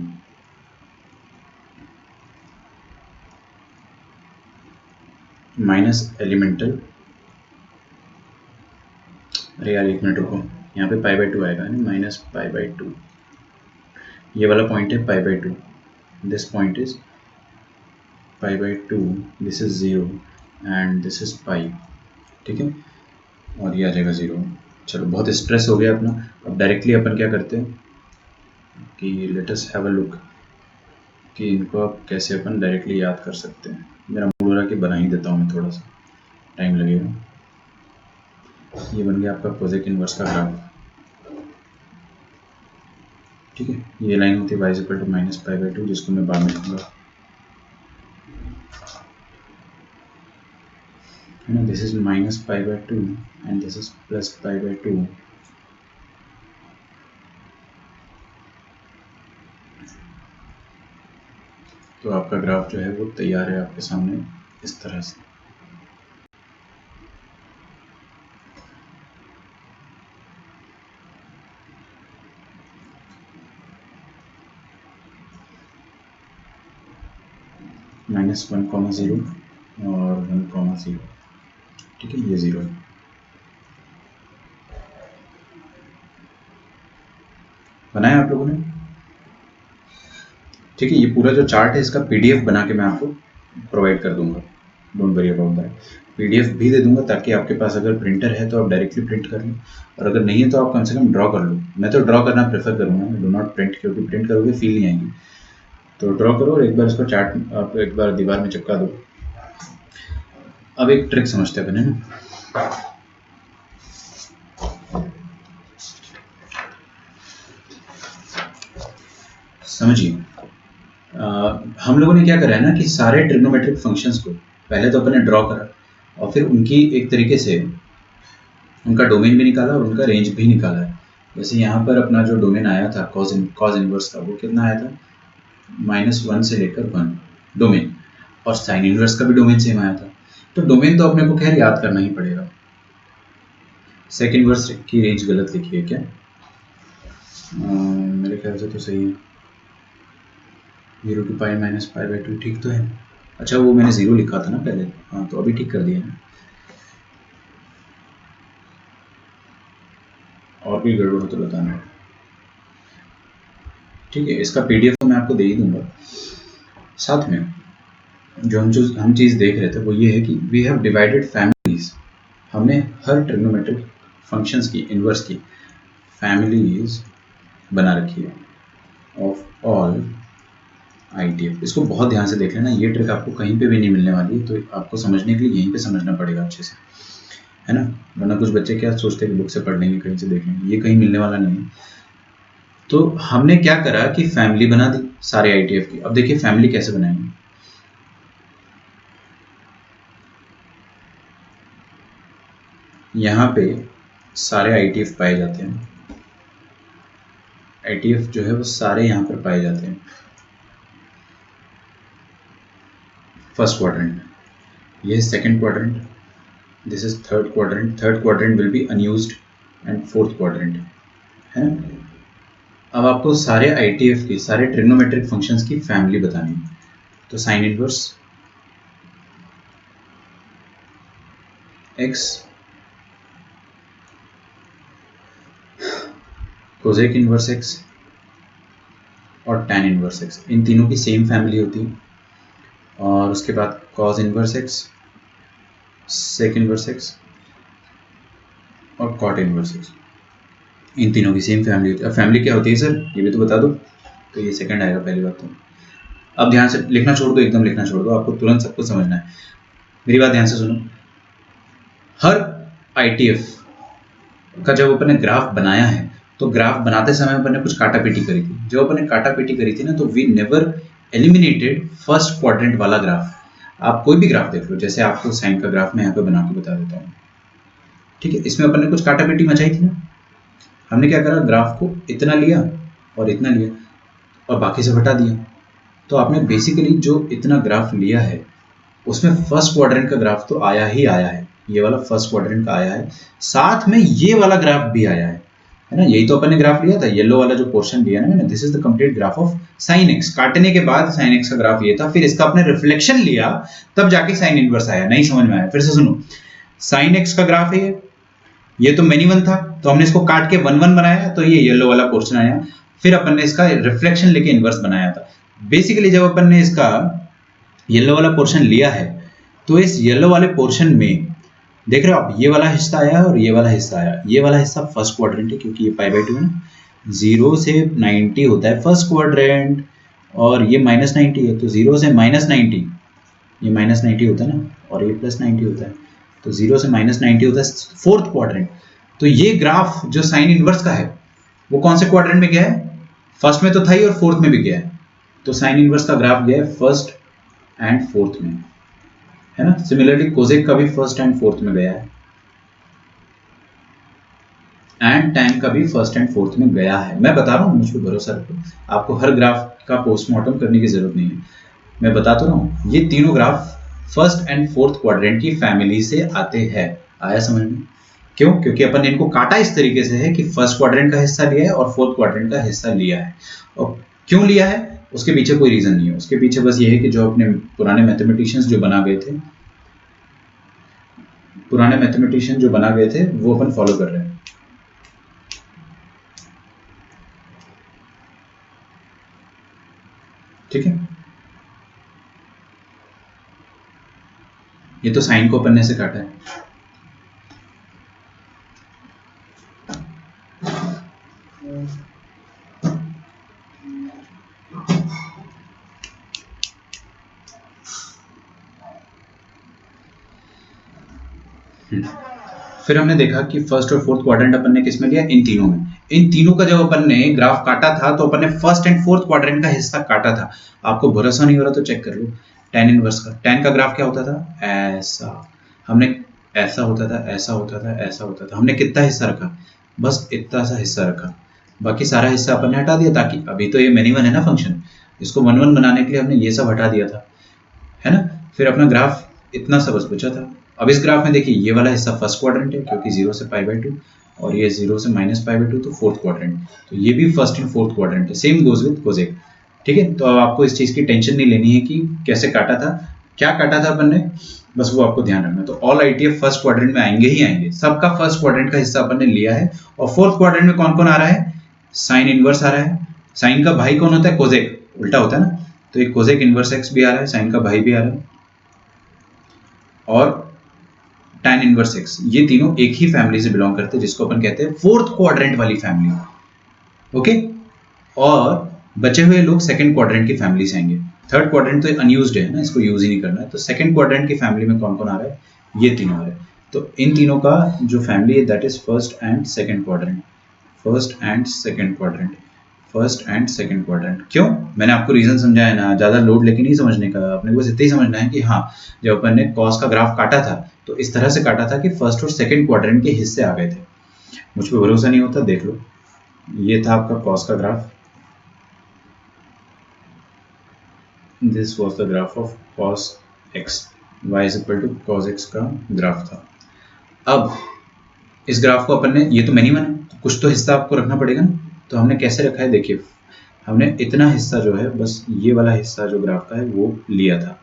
माइनस एलिमेंटल, अरे यार एक मिनट रुको, यहाँ पे π/2 आएगा ना, -π/2। ये वाला पॉइंट है π/2, this point is π/2, this is 0 and this is pi, ठीक है। और ये आ जाएगा 0। चलो बहुत स्ट्रेस हो गया अपना। अब डायरेक्टली अपन क्या करते हैं कि let us have a look कि इनको आप कैसे अपन डायरेक्टली याद कर सकते हैं। मेरा मूड हो रहा है कि बना ही देता हूँ मैं, थोड़ा सा टाइम लगेगा। ये बन गया आपका कोसेक इनवर्स का ग्राफ, ठीक है। ये लाइन होती है y इक्वल टू -π/2, जिसको मैं बाद में लिखूंगा, है ना। This is -π/2 and this is +π/2। तो आपका ग्राफ जो है वो तैयार है आपके सामने इस तरह से। -1,0 और 1,0, ठीक है, ये 0 है। बनाया आप लोगों ने, ठीक है। ये पूरा जो चार्ट है इसका पीडीएफ बना के मैं आपको प्रोवाइड कर दूंगा, don't worry about that. PDF भी दे दूंगा ताकि आपके पास अगर प्रिंटर है तो आप डायरेक्टली प्रिंट कर लो, और अगर नहीं है तो आप कम से कम ड्रॉ कर लो। मैं तो ड्रॉ करना प्रेफर करूँगा, डो नॉट प्रिंट, क्योंकि प्रिंट करोगे फील नहीं आएगी। तो ड्रॉ करो और एक बार इसको चार्ट आप एक बार दीवार में चिपका दो। अब एक ट्रिक समझते हैं अपने ना। समझिए, हम लोगों ने क्या करा है ना कि सारे ट्रिग्नोमेट्रिक फंक्शंस को पहले तो अपने ड्रॉ करा और फिर उनकी एक तरीके से उनका डोमेन भी निकाला और उनका रेंज भी निकाला है। जैसे यहाँ पर अपना जो डोमेन आया था कॉज इनवर्स का, वो कितना आया था, -1 से लेकर 1 डोमेन, और साइन इनवर्स का भी डोमेन सेम आया था। तो डोमेन तो अपने को खैर याद करना ही पड़ेगा। सेक इनवर्स की रेंज गलत लिखी है क्या? मेरे ख्याल से तो सही है, 0 to π -π/2 ठीक तो है। अच्छा वो मैंने 0 लिखा था ना पहले, हाँ तो अभी ठीक कर दिया ना। और भी गड़बड़ हो तो बताना, ठीक है। इसका पीडीएफ तो मैं आपको दे ही दूंगा। साथ में जो हम चीज़ देख रहे थे वो ये है कि वी हैव डिवाइडेड फैमिलीज। हमने हर ट्रिग्नोमेट्रिक फंक्शंस की इनवर्स की फैमिलीज बना रखी है ऑफ ऑल ITF। इसको बहुत ध्यान से देख लेना, ये ट्रिक आपको कहीं पे भी नहीं मिलने वाली, तो आपको समझने के लिए यहीं पे समझना पड़ेगा अच्छे से, है ना। वरना कुछ बच्चे क्या सोचते हैं कि बुक से पढ़ लेंगे, कहीं से देख लेंगे, ये कहीं मिलने वाला नहीं है। तो हमने क्या करा कि फैमिली बना दी सारे ITF की। अब देखिए फैमिली कैसे बनाएंगे। यहाँ पे सारे ITF पाए जाते हैं। ITF जो है वो सारे यहाँ पर पाए जाते हैं फर्स्ट क्वाड्रेंट। ये second quadrant, this is third quadrant. Third quadrant will be unused and fourth quadrant है। अब आपको सारे ITF की, सारे ट्रिग्नोमेट्रिक फंक्शंस की फैमिली बतानी है। तो sign inverse x, cosec inverse x और tan इनवर्स x, इन तीनों की सेम फैमिली होती है। और उसके बाद cos inverse x, sec inverse x और cot इनवर्स x, इन तीनों की सेम फैमिली होती है। अब फैमिली क्या होती है सर, ये भी तो बता दो। तो ये सेकंड आएगा पहली बात तो। अब ध्यान से लिखना छोड़ दो, एकदम लिखना छोड़ दो, आपको तुरंत सब कुछ समझना है। मेरी बात ध्यान से सुनो। हर ITF का जब अपन ने ग्राफ बनाया है तो ग्राफ बनाते समय अपन ने कुछ काटा पीटी करी थी। जब अपन ने काटा पीटी करी थी ना, तो we never eliminated first quadrant वाला ग्राफ। आप कोई भी ग्राफ देख लो, जैसे आपको साइन का ग्राफ मैं यहाँ पे बना के बता देता हूँ, ठीक है। इसमें अपन ने कुछ काटा पीटी मचाई थी ना। हमने क्या करा, ग्राफ को इतना लिया और इतना लिया और बाकी से हटा दिया। तो आपने बेसिकली जो इतना ग्राफ लिया है उसमें फर्स्ट क्वाड्रेंट का ग्राफ तो आया ही आया है, ये वाला फर्स्ट क्वाड्रेंट का आया है, साथ में ये वाला ग्राफ भी आया है ना। यही तो अपन ने ग्राफ लिया था, येलो वाला जो पोर्शन लिया ना, this is the complete graph of sine x. काटने के बाद साइन एक्स का ग्राफ ये था, फिर इसका अपने रिफ्लेक्शन लिया, तब जाके साइन इनवर्स आया। नहीं समझ में आया, फिर से सुनो। साइन एक्स का ग्राफ है ये तो मैनी वन था, तो हमने इसको काट के 1 1 बनाया, तो ये येलो वाला पोर्शन आया। फिर अपन ने इसका रिफ्लेक्शन लेके इनवर्स बनाया था। बेसिकली जब अपन ने इसका येलो वाला पोर्शन लिया है, तो इस येलो वाले पोर्शन में देख रहे हो आप, ये वाला हिस्सा आया और ये वाला हिस्सा आया। ये वाला हिस्सा फर्स्ट क्वाड्रेंट है, क्योंकि ये π/2 है ना। 0 से 90 होता है फर्स्ट क्वाड्रेंट, और ये -90 है, तो 0 से -90, ये -90 होता है ना, और ये +90 होता है, तो 0 से -90 होता है फोर्थ क्वाड्रेंट। तो ये ग्राफ जो साइन इनवर्स का है वो कौन से क्वाड्रेंट में गया है, फर्स्ट में तो था ही और फोर्थ में भी गया है। तो साइन इनवर्स का ग्राफ गया है फर्स्ट एंड फोर्थ में, है ना। सिमिलरली कोसेक का भी फर्स्ट एंड फोर्थ में गया है, एंड टैन का भी फर्स्ट एंड फोर्थ में गया है। मैं बता रहा हूँ, मुझ पर भरोसा रखो, आपको हर ग्राफ का पोस्टमार्टम करने की जरूरत नहीं है। मैं बता तो रहा हूँ, ये तीनों graph first and fourth quadrant की फैमिली से आते हैं। आया समझ में? क्यों? क्योंकि अपन ने इनको काटा इस तरीके से है कि फर्स्ट क्वाड्रेंट का हिस्सा लिया है और फोर्थ क्वाड्रेंट का हिस्सा लिया है। और क्यों लिया है उसके पीछे कोई रीजन नहीं है, उसके पीछे बस ये है कि जो अपने पुराने मैथमेटिशियंस जो बना गए थे, पुराने मैथमेटिशियन जो बना गए थे वो अपन फॉलो कर रहे हैं। ठीक है, ये तो साइन को अपन ने से काटा है। फिर हमने देखा कि फर्स्ट और फोर्थ क्वाड्रेंट अपन ने किस में लिया, इन तीनों में। इन तीनों का जब अपन ने ग्राफ काटा था तो अपन ने फर्स्ट एंड फोर्थ क्वाड्रेंट का हिस्सा काटा था। आपको भरोसा नहीं हो रहा तो चेक कर लो tan इनवर्स का। tan का ग्राफ क्या होता था, ऐसा। हमने ऐसा होता था, ऐसा होता था, ऐसा होता था। हमने कितना हिस्सा रखा, बस इतना सा हिस्सा रखा, बाकी सारा हिस्सा अपन ने हटा दिया, ताकि अभी तो ये मैनी वन है ना फंक्शन, इसको 1 1 बनाने के लिए हमने ये सब हटा दिया था, है ना। फिर अपना ग्राफ इतना सा बस बचा था। अब इस ग्राफ में देखिए, ये वाला हिस्सा फर्स्ट क्वाड्रेंट है क्योंकि 0 से π/2, और ये 0 से -π/2, तो फोर्थ क्वाड्रेंट। तो ये भी फर्स्ट एंड फोर्थ क्वाड्रेंट है। Same goes with cosec. ठीक है, तो अब आपको इस चीज़ की टेंशन नहीं लेनी है कि कैसे काटा था, क्या काटा था अपन ने, बस वो आपको ध्यान रखना। तो ऑल ITF फर्स्ट क्वाड्रेंट में आएंगे ही आएंगे, सबका फर्स्ट क्वाड्रेंट का हिस्सा अपन ने लिया है। और फोर्थ क्वाड्रेंट में कौन कौन आ रहा है, साइन इनवर्स आ रहा है। साइन का भाई कौन होता है, कोसेक, उल्टा होता है ना। तो एक कोसेक इनवर्स x भी आ रहा है, साइन का भाई भी आ रहा है, और tan इनवर्स x, ये तीनों एक ही फैमिली से बिलोंग करते हैं, जिसको अपन कहते हैं फोर्थ क्वाड्रेंट वाली फैमिली। ओके, और बचे हुए लोग सेकंड क्वाड्रेंट की फैमिली से आएंगे। थर्ड क्वाड्रेंट तो अनयूज्ड है ना, इसको यूज ही नहीं करना है। तो सेकंड क्वाड्रेंट की फैमिली में कौन कौन आ रहा है, ये तीनों आ रहे हैं। तो इन तीनों का जो फैमिली है that is first and second quadrant, first and second quadrant, first and second quadrant. क्यों? मैंने आपको रीजन समझाया ना, ज्यादा लोड लेके नहीं समझने का, अपने को बस इतना ही समझना है कि हाँ, जब अपन ने कॉस का ग्राफ काटा था तो इस तरह से काटा था कि फर्स्ट और सेकंड क्वाड्रेंट के हिस्से आ गए थे। मुझ पे भरोसा नहीं होता, देख लो, ये था आपका कॉस का graph, this was the graph of cos x, y is equal to cos x का ग्राफ था। अब इस ग्राफ को अपन ने, ये तो मैंने बना, तो कुछ तो हिस्सा आपको रखना पड़ेगा ना, तो हमने कैसे रखा है, देखिए हमने इतना हिस्सा जो है, बस ये वाला हिस्सा जो ग्राफ का है वो लिया था,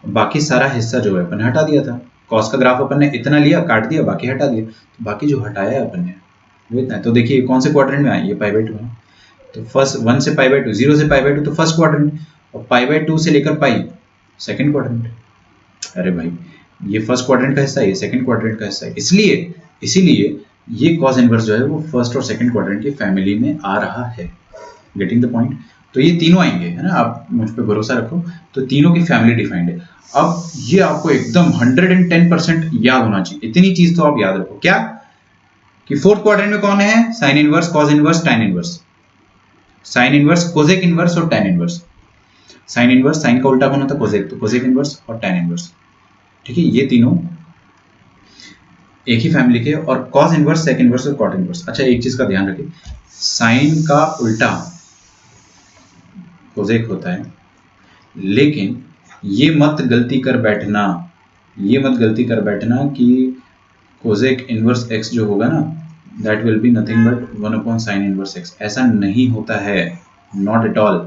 बाकी सारा हिस्सा जो है अपन ने हटा दिया था। कॉस का ग्राफ अपन ने इतना लिया, काट दिया, बाकी हटा दिया, तो बाकी जो हटाया है अपन ने वो इतना है। तो देखिए कौन से क्वाड्रेंट में आए, ये π/2 है, तो फर्स्ट 1 से π/2, 0 से π/2 तो फर्स्ट क्वाड्रेंट, और π/2 से लेकर पाई सेकंड क्वाड्रेंट। अरे भाई ये फर्स्ट क्वाड्रेंट का हिस्सा है, ये सेकंड क्वाड्रेंट का हिस्सा है, इसलिए इसीलिए ये कॉस इनवर्स जो है वो फर्स्ट और सेकंड क्वाड्रेंट की फैमिली में आ रहा है। Getting the point? तो ये तीनों आएंगे, है ना, आप मुझ पे भरोसा रखो, तो तीनों की फैमिली डिफाइंड है। अब ये आपको एकदम 110% याद होना चाहिए, इतनी चीज तो आप याद रखो, क्या कि फोर्थ क्वाड्रेंट में कौन है, sine inverse, cos inverse, tan inverse, sine inverse, cosec inverse और tan inverse. Sine inverse, sine का उल्टा कौन होता है, कोसेक, तो कोसेक इनवर्स और टैन इनवर्स, ठीक है, ये तीनों एक ही फैमिली के, और कॉस इनवर्स, सेक इनवर्स और कॉट इनवर्स। अच्छा एक चीज का ध्यान रखिए, साइन का उल्टा कोसेक होता है, लेकिन ये मत गलती कर बैठना, ये मत गलती कर बैठना कि कोसेक इनवर्स एक्स जो होगा ना, that will be nothing but 1/sin inverse x, ऐसा नहीं होता है, not at all,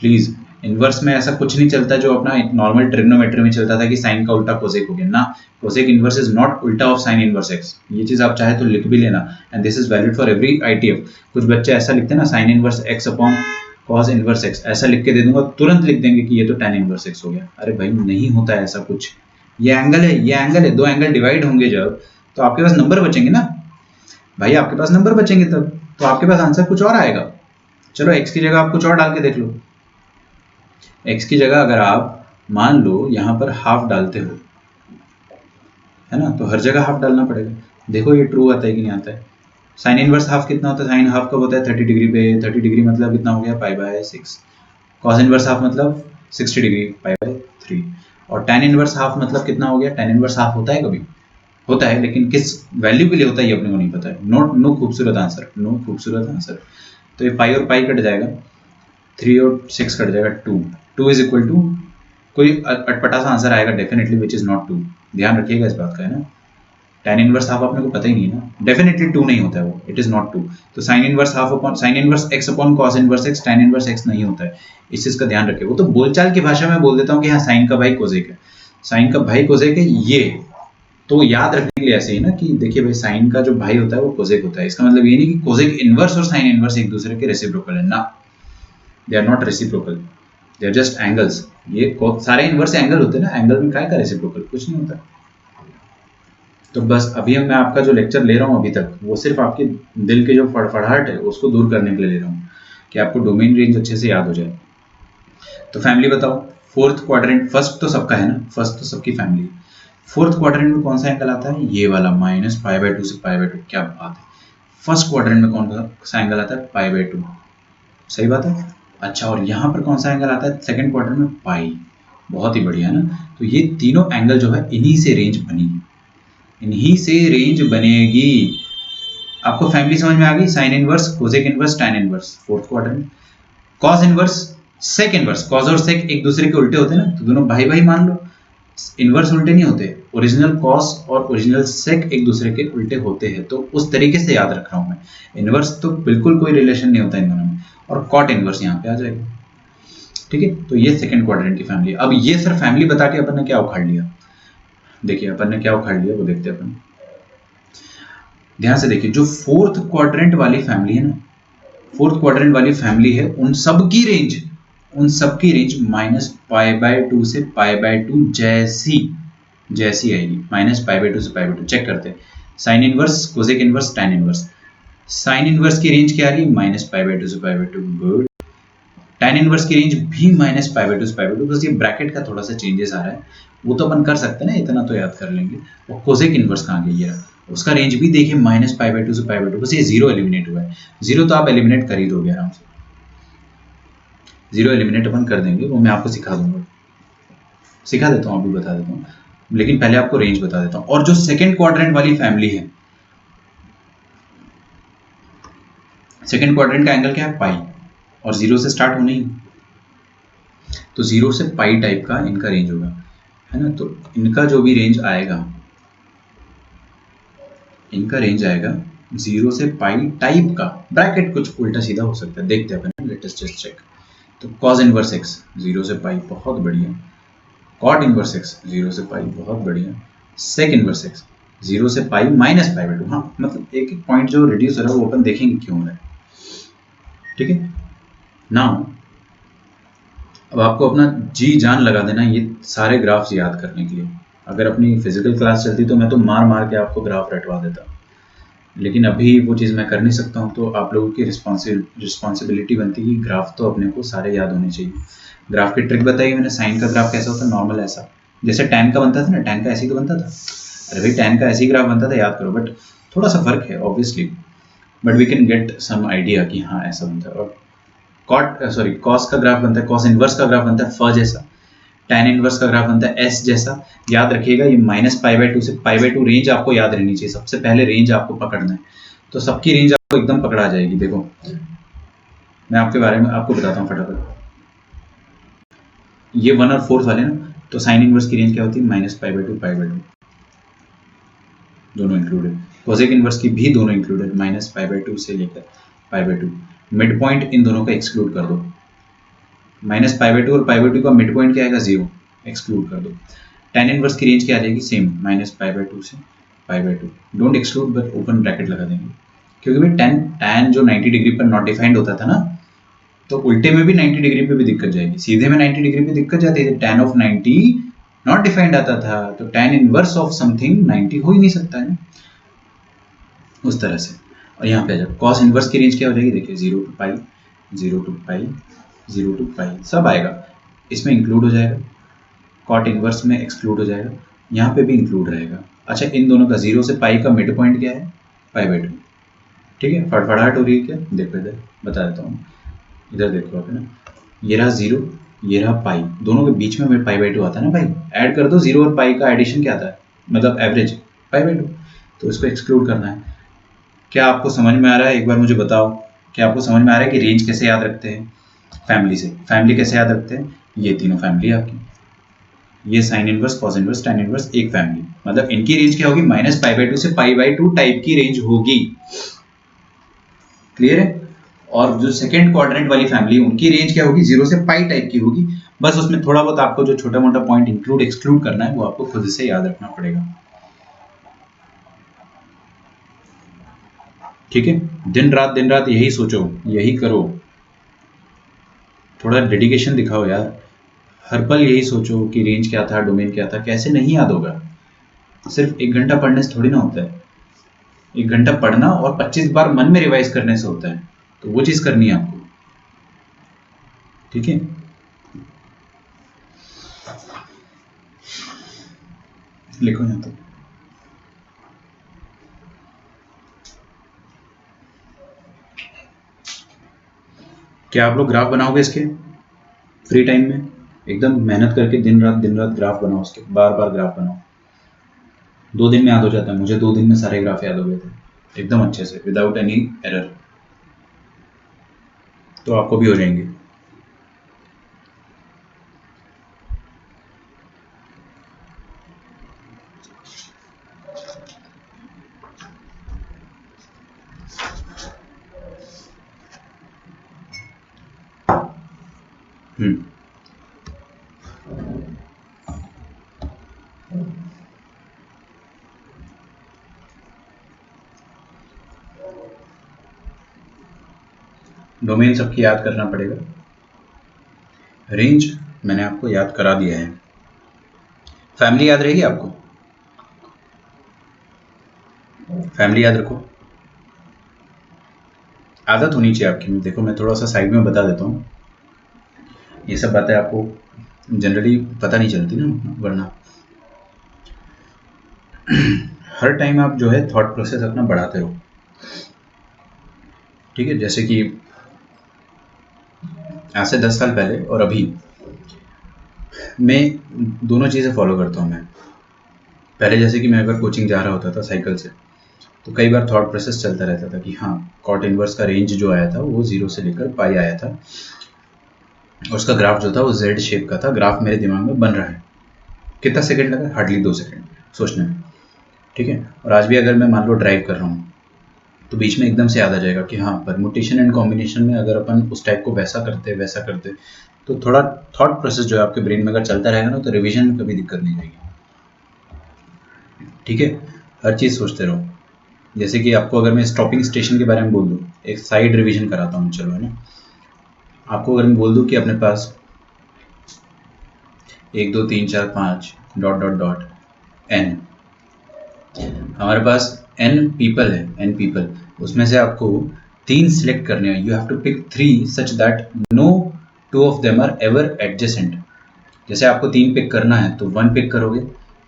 please. Inverse में ऐसा कुछ नहीं चलता जो अपना नॉर्मल ट्रिग्नोमेट्री में चलता था कि साइन का उल्टा कोसेक हो गया ना, कोसेक इनवर्स इज नॉट उल्टा ऑफ साइन इनवर्स एक्स, ये चीज आप चाहे तो लिख भी लेना, and this is valid for every ITF. कुछ बच्चे ऐसा लिखते हैं ना, sine inverse x upon cos inverse x, ऐसा लिख के दे दूंगा, तुरंत लिख देंगे कि ये तो tan इनवर्स एक्स हो गया। अरे भाई नहीं होता है ऐसा कुछ, ये एंगल है, ये एंगल है, दो एंगल डिवाइड होंगे जब, तो आपके पास नंबर बचेंगे ना भाई, आपके पास नंबर बचेंगे तब, तो आपके पास आंसर कुछ और आएगा। चलो एक्स की जगह आप कुछ और डाल के देख लो, एक्स की जगह अगर आप मान लो यहाँ पर हाफ डालते हो, है ना, तो हर जगह हाफ डालना पड़ेगा। देखो ये ट्रू आता है कि नहीं आता है। साइन इनवर्स हाफ कितना होता है, साइन हाफ कब होता है, 30 डिग्री पे, 30 डिग्री मतलब कितना हो गया, π/6। कॉस इनवर्स हाफ मतलब 60 डिग्री, π/3। और tan इनवर्स हाफ मतलब कितना हो गया, tan इनवर्स हाफ होता है कभी, होता है, लेकिन किस वैल्यू के लिए होता है ये अपने को नहीं पता है। नो खूबसूरत आंसर, नो खूबसूरत आंसर। तो ये पाई और पाई कट जाएगा, 3 और 6 कट जाएगा, 2 इज इक्वल टू, कोई अटपटा सा आंसर आएगा डेफिनेटली विच इज नॉट 2, ध्यान रखिएगा इस बात का, है ना। tan इनवर्स हाफ अपने को पता ही नहीं है ना, डेफिनेटली 2 नहीं होता है वो, इट इज नॉट 2। तो sine inverse half upon sine inverse x upon cos inverse x, tan inverse x नहीं होता है, इस चीज का ध्यान रखिए। वो तो बोलचाल की भाषा में बोल देता हूँ कि हाँ साइन का भाई कोसेक है, साइन का भाई कोसेक है, ये तो याद रखने के लिए ऐसे ही ना कि देखिए भाई साइन का जो भाई होता है वो कोसेक होता है, इसका मतलब ये नहीं कि कोसेक इनवर्स और साइन इनवर्स एक दूसरे के रेसिप्रोकल है ना, they are not reciprocal, they are just angles. ये सारे इनवर्स एंगल होते हैं ना, एंगल में काय का रेसिप्रोकल, कुछ नहीं होता। तो बस अभी मैं आपका जो लेक्चर ले रहा हूँ अभी तक, वो सिर्फ आपके दिल के जो फड़फड़ाहट है उसको दूर करने के लिए ले रहा हूँ, कि आपको डोमेन रेंज अच्छे से याद हो जाए। तो फैमिली बताओ, फोर्थ क्वाड्रेंट, फर्स्ट तो सबका है ना, फर्स्ट तो सबकी फैमिली। फोर्थ क्वाड्रेंट में कौन सा एंगल आता है, ये वाला, -π/2 से π/2, क्या बात है। फर्स्ट क्वाड्रेंट में कौन सा एंगल आता है, π/2, सही बात है। अच्छा, और यहाँ पर कौन सा एंगल आता है सेकंड क्वाड्रेंट में, पाई, बहुत ही बढ़िया ना। तो ये तीनों एंगल जो है इन्हीं से रेंज बनी, इन्हीं से रेंज बनेगी। आपको फैमिली समझ में आ गई, sine inverse, cosec inverse, tan inverse, fourth quadrant. Cos inverse, sec inverse, cos और सेक एक दूसरे के उल्टे होते हैं ना, तो दोनों भाई भाई मान लो, इनवर्स उल्टे नहीं होते, ओरिजिनल कॉस और ओरिजिनल सेक एक दूसरे के उल्टे होते हैं, तो उस तरीके से याद रख रहा हूं मैं। इनवर्स तो बिल्कुल कोई रिलेशन नहीं होता इन दोनों में, और कॉट इनवर्स यहाँ पे आ जाएगा, ठीक है। तो ये सेकंड क्वाड्रेंट की फैमिली। अब ये सर फैमिली बता के अपन ने क्या उखाड़ लिया, देखिए अपन ने क्या उखाड़ लिया वो देखते हैं अपन, ध्यान से देखिए। जो फोर्थ क्वाड्रेंट वाली फैमिली है ना, फोर्थ क्वाड्रेंट वाली फैमिली है, उन सब की रेंज -π/2 से π/2 जैसी आएगी, -π/2 से π/2। चेक करते हैं, sign inverse, cosec inverse, tan inverse. Sine inverse की रेंज क्या आ रही है, -π/2 से π/2, गुड। टैन इनवर्स की रेंज भी -π/2 से π/2, बस ये ब्रैकेट का थोड़ा सा चेंजेस आ रहा है, वो तो अपन कर सकते हैं ना, इतना तो याद कर लेंगे। और कोसेक इनवर्स कहाँ गई है, उसका रेंज भी देखिए -π/2 से π/2, बस ये जीरो एलिमिनेट हुआ है। जीरो तो आप एलिमिनेट कर ही दोगे आराम से, जीरो एलिमिनेट अपन कर देंगे, वो मैं आपको सिखा दूंगा, सिखा देता हूँ, अभी बता देता हूँ, लेकिन पहले आपको रेंज बता देता हूँ। और जो सेकंड क्वाड्रेंट वाली फैमिली है, सेकेंड क्वाड्रेंट का एंगल क्या है, पाई, और 0 से स्टार्ट होने ही, तो 0 से पाई टाइप का इनका रेंज होगा, है ना। तो इनका जो भी रेंज आएगा, इनका रेंज आएगा 0 से पाई टाइप का, ब्रैकेट कुछ उल्टा सीधा हो सकता है, देखते हैं अपन, लेटेस्ट जस्ट चेक। तो cos इनवर्स x 0 से पाई, बहुत बढ़िया। cot इनवर्स x 0 से पाई, बहुत बढ़िया। sec इनवर्स x 0 से पाई माइनस पाई बाई 2। हाँ, मतलब एक एक पॉइंट जो रिड्यूस हो रहा है वो अपन देखेंगे क्यों हो रहा है, ठीक है। नाउ अब आपको अपना जी जान लगा देना ये सारे ग्राफ्स याद करने के लिए। अगर अपनी फिजिकल क्लास चलती तो मैं तो मार मार के आपको ग्राफ रटवा देता, लेकिन अभी वो चीज़ मैं कर नहीं सकता हूँ। तो आप लोगों की रिस्पॉन्सिबिलिटी बनती है कि ग्राफ तो अपने को सारे याद होने चाहिए। ग्राफ की ट्रिक बताई मैंने, साइन का ग्राफ कैसा होता है, नॉर्मल ऐसा, जैसे टैन का बनता था ना, टैन का ऐसे ही तो बनता था। अरे भाई टैन का ऐसे ही ग्राफ बनता था, याद करो, बट थोड़ा सा फर्क है obviously, but we can get some idea कि हाँ ऐसा बनता है। और कॉस का ग्राफ बनता है, कॉस इनवर्स का ग्राफ बनता है फ जैसा, टैन इनवर्स का ग्राफ बनता है एस जैसा। याद रखिएगा ये माइनस पाई बाई 2 से पाई बाई 2 रेंज आपको याद रहनी चाहिए, सबसे पहले रेंज आपको पकड़ना है, तो सबकी रेंज आपको एकदम पकड़ा जाएगी। देखो मैं आपके बारे में आपको बताता हूँ फटाफट, ये 1 और 4 वाले ना, तो साइन इनवर्स की रेंज क्या होती है, minus pi by 2 pi by 2, दोनों इंक्लूडेड। कोसेक इनवर्स की भी दोनों इंक्लूडेड, माइनस पाई बाई 2 से लेकर pi by 2। Mid point in दोनों का एक्सक्लूड कर दो, माइनस पाई बाई 2 और पाई बाई 2 का मिड पॉइंट क्या आएगा, 0, एक्सक्लूड कर दो। tan इनवर्स की रेंज क्या आ जाएगी, सेम, माइनस पाई बाई 2 से पाई by 2, don't exclude but open bracket लगा देंगे, क्योंकि भाई tan जो 90 डिग्री पर नॉट डिफाइंड होता था ना, तो उल्टे में भी 90 डिग्री पे भी दिक्कत जाएगी, सीधे में 90 डिग्री पे दिक्कत जाती है, tan ऑफ 90 नॉट डिफाइंड आता था, तो tan इनवर्स ऑफ समथिंग 90 हो ही नहीं सकता है, उस तरह से। और यहाँ पे जब cos इनवर्स की रेंज क्या हो जाएगी, देखिए 0 to pi, 0 to pi, 0 to pi, सब आएगा, इसमें इंक्लूड हो जाएगा, कॉट इनवर्स में एक्सक्लूड हो जाएगा, यहाँ पे भी इंक्लूड रहेगा। अच्छा इन दोनों का 0 से पाई का मिड पॉइंट क्या है, पाई बाई 2, ठीक है। फटफड़ाहट हो रही है क्या, देखो इधर बता देता हूँ, इधर देखो आप, है ना, ये रहा 0, ये रहा पाई, दोनों के बीच में पाई बाई 2 आता है ना भाई, ऐड कर दो, 0 और पाई का एडिशन क्या आता है, मतलब एवरेज पाई बाई 2, तो इसको एक्सक्लूड करना है। क्या आपको समझ में आ रहा है, एक बार मुझे बताओ, क्या आपको समझ में आ रहा है कि रेंज कैसे याद रखते हैं, फैमिली से, फैमिली कैसे याद रखते हैं, ये तीनों फैमिली आपकी, ये sign inverse, cos inverse, tan inverse, एक फैमिली, मतलब इनकी रेंज क्या होगी, माइनस पाई बाई 2 से पाई बाई 2 टाइप की रेंज होगी, क्लियर है। और जो सेकंड क्वाड्रेंट वाली फैमिली, उनकी रेंज क्या होगी, 0 से पाई टाइप की होगी, बस उसमें थोड़ा बहुत आपको जो छोटा मोटा पॉइंट इंक्लूड एक्सक्लूड करना है वो आपको खुद से याद रखना पड़ेगा, ठीक है। दिन रात यही सोचो, यही करो, थोड़ा डेडिकेशन दिखाओ यार, हर पल यही सोचो कि रेंज क्या था, डोमेन क्या था, कैसे नहीं याद होगा, सिर्फ 1 घंटा पढ़ने से थोड़ी ना होता है, 1 घंटा पढ़ना और 25 बार मन में रिवाइज करने से होता है, तो वो चीज करनी है आपको, ठीक है। लिखो यहाँ तो, क्या आप लोग ग्राफ बनाओगे इसके फ्री टाइम में, एकदम मेहनत करके दिन रात ग्राफ बनाओ, उसके बार बार ग्राफ बनाओ, 2 दिन में याद हो जाता है, मुझे 2 दिन में सारे ग्राफ याद हो गए थे एकदम अच्छे से, विदाउट एनी एरर, तो आपको भी हो जाएंगे। डोमेन सबकी याद करना पड़ेगा, रेंज मैंने आपको याद करा दिया है, फैमिली याद रहेगी आपको, फैमिली याद रखो, आदत होनी चाहिए आपकी। देखो मैं थोड़ा सा साइड में बता देता हूँ, ये सब बातें आपको जनरली पता नहीं चलती ना, वरना हर टाइम आप जो है थॉट प्रोसेस अपना बढ़ाते रहो, ठीक है। जैसे कि आज से 10 साल पहले और अभी, मैं दोनों चीज़ें फॉलो करता हूँ मैं। पहले जैसे कि मैं अगर कोचिंग जा रहा होता था साइकिल से, तो कई बार थॉट प्रोसेस चलता रहता था कि हाँ कॉट इनवर्स का रेंज जो आया था वो 0 से लेकर पाई आया था और उसका ग्राफ जो था वो जेड शेप का था। ग्राफ मेरे दिमाग में बन रहा है। कितना सेकंड लगा? हार्डली 2 सेकंड सोचने में, ठीक है। और आज भी अगर मैं मान लो ड्राइव कर रहा हूँ तो बीच में एकदम से याद आ जाएगा कि हाँ परमुटेशन एंड कॉम्बिनेशन में अगर अपन उस टाइप को वैसा करते तो थोड़ा थॉट प्रोसेस जो है आपके ब्रेन में अगर चलता रहेगा ना तो रिवीजन में कभी दिक्कत नहीं आएगी, ठीक है। हर चीज़ सोचते रहो। जैसे कि आपको अगर मैं स्टॉपिंग स्टेशन के बारे में बोल दूँ, एक साइड रिवीजन कराता हूँ, चलो है ना। आपको अगर मैं बोल दूँ कि अपने पास 1 2 3 4 5 डॉट डॉट डॉट n, हमारे पास n पीपल है, n पीपल, उसमें से आपको 3 सिलेक्ट करने हैं। You have to pick 3 such that no 2 of them are ever adjacent. जैसे आपको 3 पिक करना है तो 1 पिक करोगे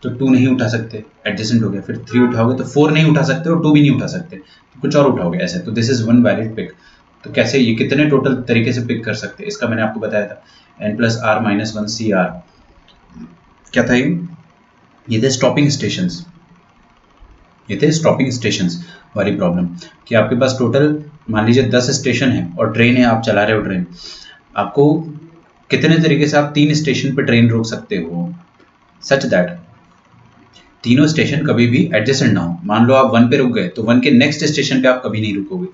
तो 2 नहीं उठा सकते, एडजेसेंट हो गया। फिर 3 उठाओगे तो 4 नहीं उठा सकते और 2 भी नहीं उठा सकते, तो कुछ और उठाओगे ऐसे। तो this is one valid pick. तो कैसे ये कितने टोटल तरीके से पिक कर सकते हैं इसका मैंने आपको बताया था, n plus r minus 1 C r. क्या था ये थे स्टॉपिंग स्टेशंस। ये थे स्टॉपिंग स्टेशंस वाली प्रॉब्लम कि आपके पास टोटल मान लीजिए 10 स्टेशन है और ट्रेन है, आप चला रहे हो ट्रेन। आपको कितने तरीके से आप 3 स्टेशन पे ट्रेन रोक सकते हो सच दैट तीनों स्टेशन कभी भी एडजेसेंट ना हो। मान लो आप 1 पे रुक गए तो 1 के नेक्स्ट स्टेशन पे आप कभी नहीं रुकोगे।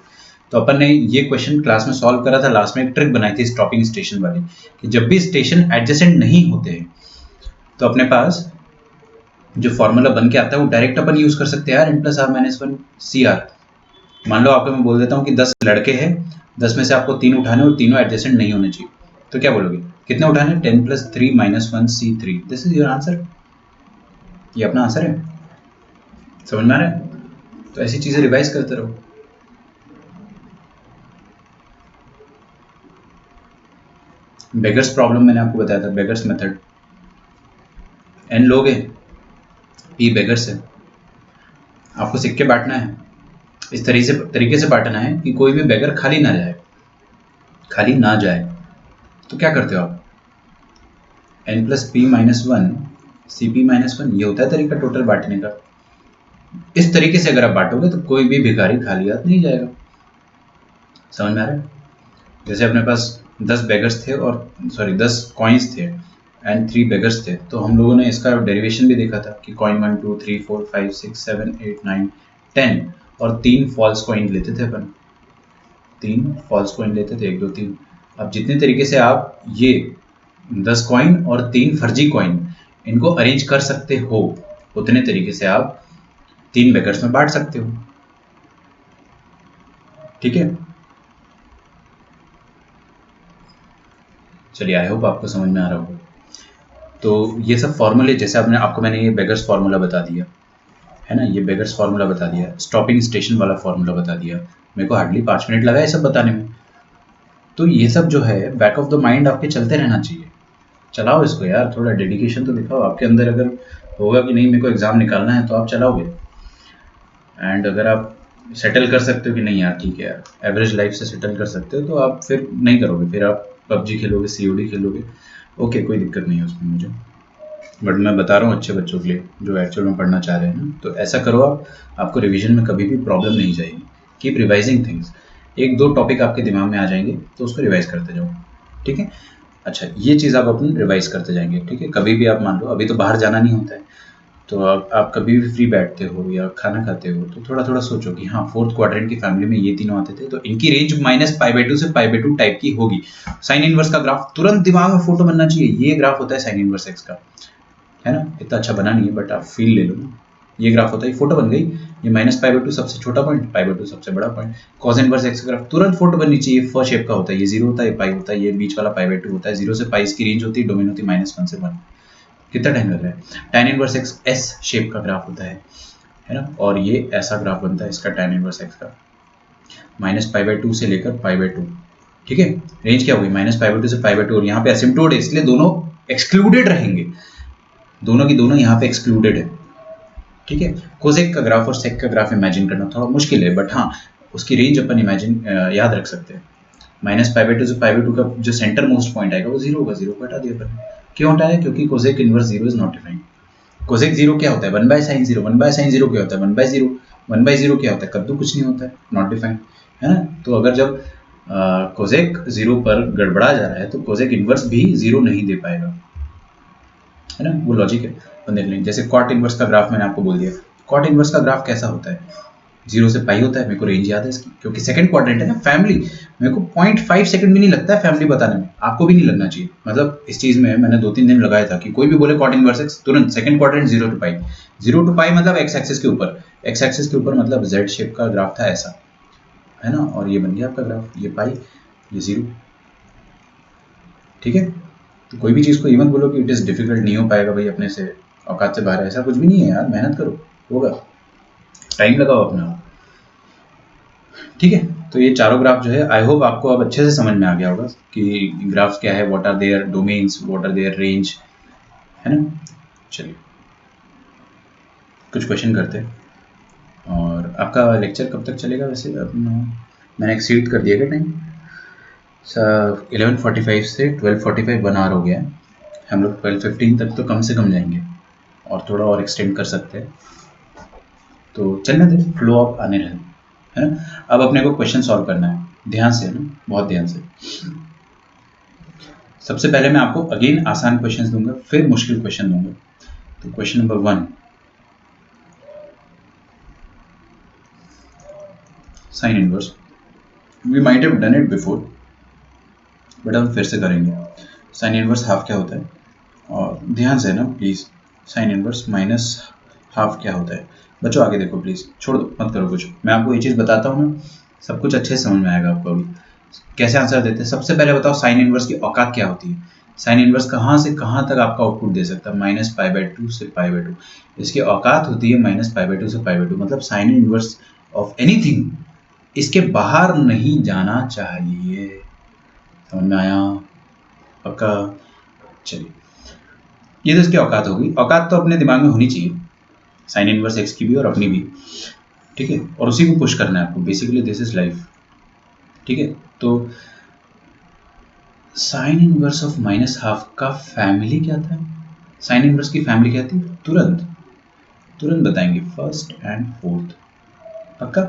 तो अपन ने ये क्वेश्चन क्लास में सॉल्व करा था, लास्ट में एक ट्रिक बनाई थी स्टॉपिंग स्टेशन वाली कि जब भी स्टेशन एडजेसेंट नहीं होते हैं तो अपने पास जो फॉर्मूला बन के आता है वो डायरेक्ट अपन यूज कर सकते हैं यार, n plus r minus 1 C r. मान लो आपको मैं बोल देता हूँ कि 10 लड़के हैं, 10 में से आपको 3 उठाने और तीनों एडजेसेंट नहीं होने चाहिए, तो क्या बोलोगे? कितने उठाने? 10 plus 3 minus 1 C 3। This is your answer. ये अपना आंसर है। समझ में आ रहा है? तो ऐसी चीजें रिवाइज करते रहो। बेगर्स प्रॉब्लम मैंने आपको बताया था, बेगर्स मेथड। n लोग हैं, p बेगर्स है। आपको सिक्के बांटना है, इस तरीके से बांटना है कि कोई भी बेगर खाली ना जाए। तो क्या करते हो आप? n plus p minus 1 C p minus 1, ये होता है तरीका टोटल बांटने का। इस तरीके से अगर आप बांटोगे तो कोई भी भिखारी खाली हाथ नहीं जाएगा। समझ में आ रहा है? जैसे अपने पास 10 बेगर्स थे और 10 कॉइन्स थे एंड 3 बेगर्स थे, तो हम लोगों ने इसका डेरिवेशन भी देखा था कि कॉइन 1 2 3 4 5 6 7 8 9 10 और 3 फॉल्स कॉइन लेते थे अपन। 3 फॉल्स कॉइन लेते थे, 1 2 3। अब जितने तरीके से आप ये 10 कॉइन और 3 फर्जी कॉइन इनको अरेंज कर सकते हो उतने तरीके से आप 3 बेगर्स में बांट सकते हो, ठीक है। चलिए, आई होप आपको समझ में आ रहा होगा। तो ये सब फॉर्मूले, जैसे आपको मैंने ये बेगर्स फार्मूला बता दिया है ना, ये बेगर्स फार्मूला बता दिया, स्टॉपिंग स्टेशन वाला फार्मूला बता दिया। मेरे को हार्डली 5 मिनट लगा ये सब बताने में। तो ये सब जो है बैक ऑफ द माइंड आपके चलते रहना चाहिए। चलाओ इसको यार, थोड़ा डेडिकेशन तो दिखाओ आपके अंदर। अगर होगा कि नहीं मेरे को एग्जाम निकालना है तो आप चलाओगे। एंड अगर आप सेटल कर सकते हो कि नहीं यार ठीक है यार, एवरेज लाइफ से सेटल कर सकते हो, तो आप फिर नहीं करोगे, फिर आप पबजी खेलोगे, COD खेलोगे। ओके, कोई दिक्कत नहीं है उसमें मुझे, बट मैं बता रहा हूँ अच्छे बच्चों के लिए जो एक्चुअल में पढ़ना चाह रहे हैं ना। तो ऐसा करो आप, आपको रिवीजन में कभी भी प्रॉब्लम नहीं जाएगी। Keep revising things. 1-2 टॉपिक आपके दिमाग में आ जाएंगे तो उसको रिवाइज करते जाओ, ठीक है। अच्छा, ये चीज़ आप अपनी रिवाइज करते जाएंगे, ठीक है। कभी भी आप मान लो अभी तो बाहर जाना नहीं होता है, तो आप कभी भी फ्री बैठते हो या खाना खाते हो तो थोड़ा थोड़ा सोचो कि हाँ 4th क्वाड्रेंट की फैमिली में ये तीनों आते थे, तो इनकी रेंज -π/2 से π/2 टाइप की होगी। साइन इनवर्स का ग्राफ तुरंत दिमाग में फोटो बनना चाहिए। ये ग्राफ होता है साइन इनवर्स एक्स का, है ना। इतना अच्छा बना नहीं है बट आप फील ले लो ना। ये ग्राफ होता है, फोटो बन गई। ये -π/2 सबसे छोटा पॉइंट, π/2 सबसे बड़ा पॉइंट। कॉस इनवर्स एक्स का ग्राफ तुरंत फोटो बननी चाहिए। फर्स्ट शेप का होता है, ये 0 होता है, ये पाई होता है, ये बीच वाला π/2 होता है। 0 से पाई इसकी रेंज होती है, डोमेन होती है -1 से 1। कितना टाइम लग रहा है? tan inverse x S shape का ग्राफ होता है ना। और ये ऐसा ग्राफ बनता है इसका tan इनवर्स एक्स का, -π/2 से लेकर π/2, ठीक है। रेंज क्या होगी? -π/2 से π/2, और यहाँ पे एसिम्प्टोट है इसलिए दोनों एक्सक्लूडेड रहेंगे। दोनों की दोनों यहाँ पे एक्सक्लूडेड है, ठीक है। कोसेक का ग्राफ और सेक का ग्राफ इमेजिन करना थोड़ा मुश्किल है, बट हाँ उसकी रेंज अपन इमेजिन याद रख सकते हैं। -π/2 से π/2 का जो सेंटर मोस्ट पॉइंट आएगा वो 0 होगा। 0 को हटा दिया अपन। क्यों हटाया? क्योंकि cosec inverse 0 is not defined. Cosec 0 क्या होता है? 1/sin 0। 1/sin 0 क्या होता है? 1/0। 1/0 क्या होता है? कद्दू कुछ नहीं होता है, नॉट डिफाइंड, है ना। तो अगर जब कोसेक 0 पर गड़बड़ा जा रहा है तो कोसेक इन्वर्स भी 0 नहीं दे पाएगा, है ना। वो लॉजिक है, अपन देख लेंगे। जैसे कॉट इन्वर्स का ग्राफ मैंने आपको बोल दिया, कॉट इन्वर्स का ग्राफ कैसा होता है? 0 से पाई होता है, मेरे को रेंज याद है इसकी, क्योंकि सेकंड क्वाड्रेंट है ना। फैमिली मेरे को 0.5 सेकंड भी नहीं लगता है फैमिली बताने में, आपको भी नहीं लगना चाहिए। मतलब इस चीज़ में मैंने 2-3 दिन लगाया था कि कोई भी बोले कॉट इनवर्स एक्स, तुरंत second quadrant 0 to pi, 0 to पाई मतलब एक्स एक्सिस के ऊपर, एक्स एक्सिस के ऊपर मतलब जेड शेप का ग्राफ था ऐसा, है ना। और ये बन गया आपका ग्राफ, ये पाई, ये 0, ठीक है। तो कोई भी चीज़ को इवन बोलो कि इट इज़ डिफिकल्ट, नहीं हो पाएगा भाई, अपने से औकात से बाहर है, ऐसा कुछ भी नहीं है यार। मेहनत करो, होगा, टाइम लगाओ अपना, ठीक है। तो ये चारों ग्राफ जो है, आई होप आपको अब अच्छे से समझ में आ गया होगा कि ग्राफ्स क्या है, what are their domains, what are their range, है ना। चलिए कुछ क्वेश्चन करते हैं। और आपका लेक्चर कब तक चलेगा वैसे? अपना मैंने एक्सीड कर दिया क्या टाइम? 11:45 से 12:45 1 आवर हो गया है। हम लोग 12:15 तक तो कम से कम जाएंगे, और थोड़ा और एक्सटेंड कर सकते हैं। तो चलने दें, फ्लो अप आने रहे, है ना। अब अपने को क्वेश्चन सॉल्व करना है, ध्यान से, है ना, बहुत ध्यान से। सबसे पहले मैं आपको अगेन आसान क्वेश्चंस दूंगा, फिर मुश्किल क्वेश्चन दूंगा। तो question number 1, sine inverse. We might have done it before, but हम फिर से करेंगे। साइन इनवर्स हाफ क्या होता है? और ध्यान से ना please, sine inverse minus half क्या होता है? बच्चों आगे देखो प्लीज़, छोड़ दो, मत करो कुछ। मैं आपको ये चीज़ बताता हूँ ना, सब कुछ अच्छे से समझ में आएगा आपको। अभी कैसे आंसर देते हैं? सबसे पहले बताओ साइन इनवर्स की औकात क्या होती है? साइन इनवर्स कहाँ से कहाँ तक आपका आउटपुट दे सकता है? -π/2 से π/2। इसकी औकात होती है -π/2 से π/2, मतलब साइन इनवर्स ऑफ एनीथिंग इसके बाहर नहीं जाना चाहिए। समझ में आया? पक्का? चलिए, ये तो इसकी औकात होगी। औकात तो अपने दिमाग में होनी चाहिए, साइन इनवर्स एक्स की भी और अपनी भी, ठीक है। और उसी को पुश करना है आपको, बेसिकली दिस इज लाइफ, ठीक है। तो sign inverse of minus half का फैमिली क्या था? साइन इनवर्स की फैमिली क्या थी? तुरंत तुरंत बताएंगे, फर्स्ट एंड फोर्थ, पक्का।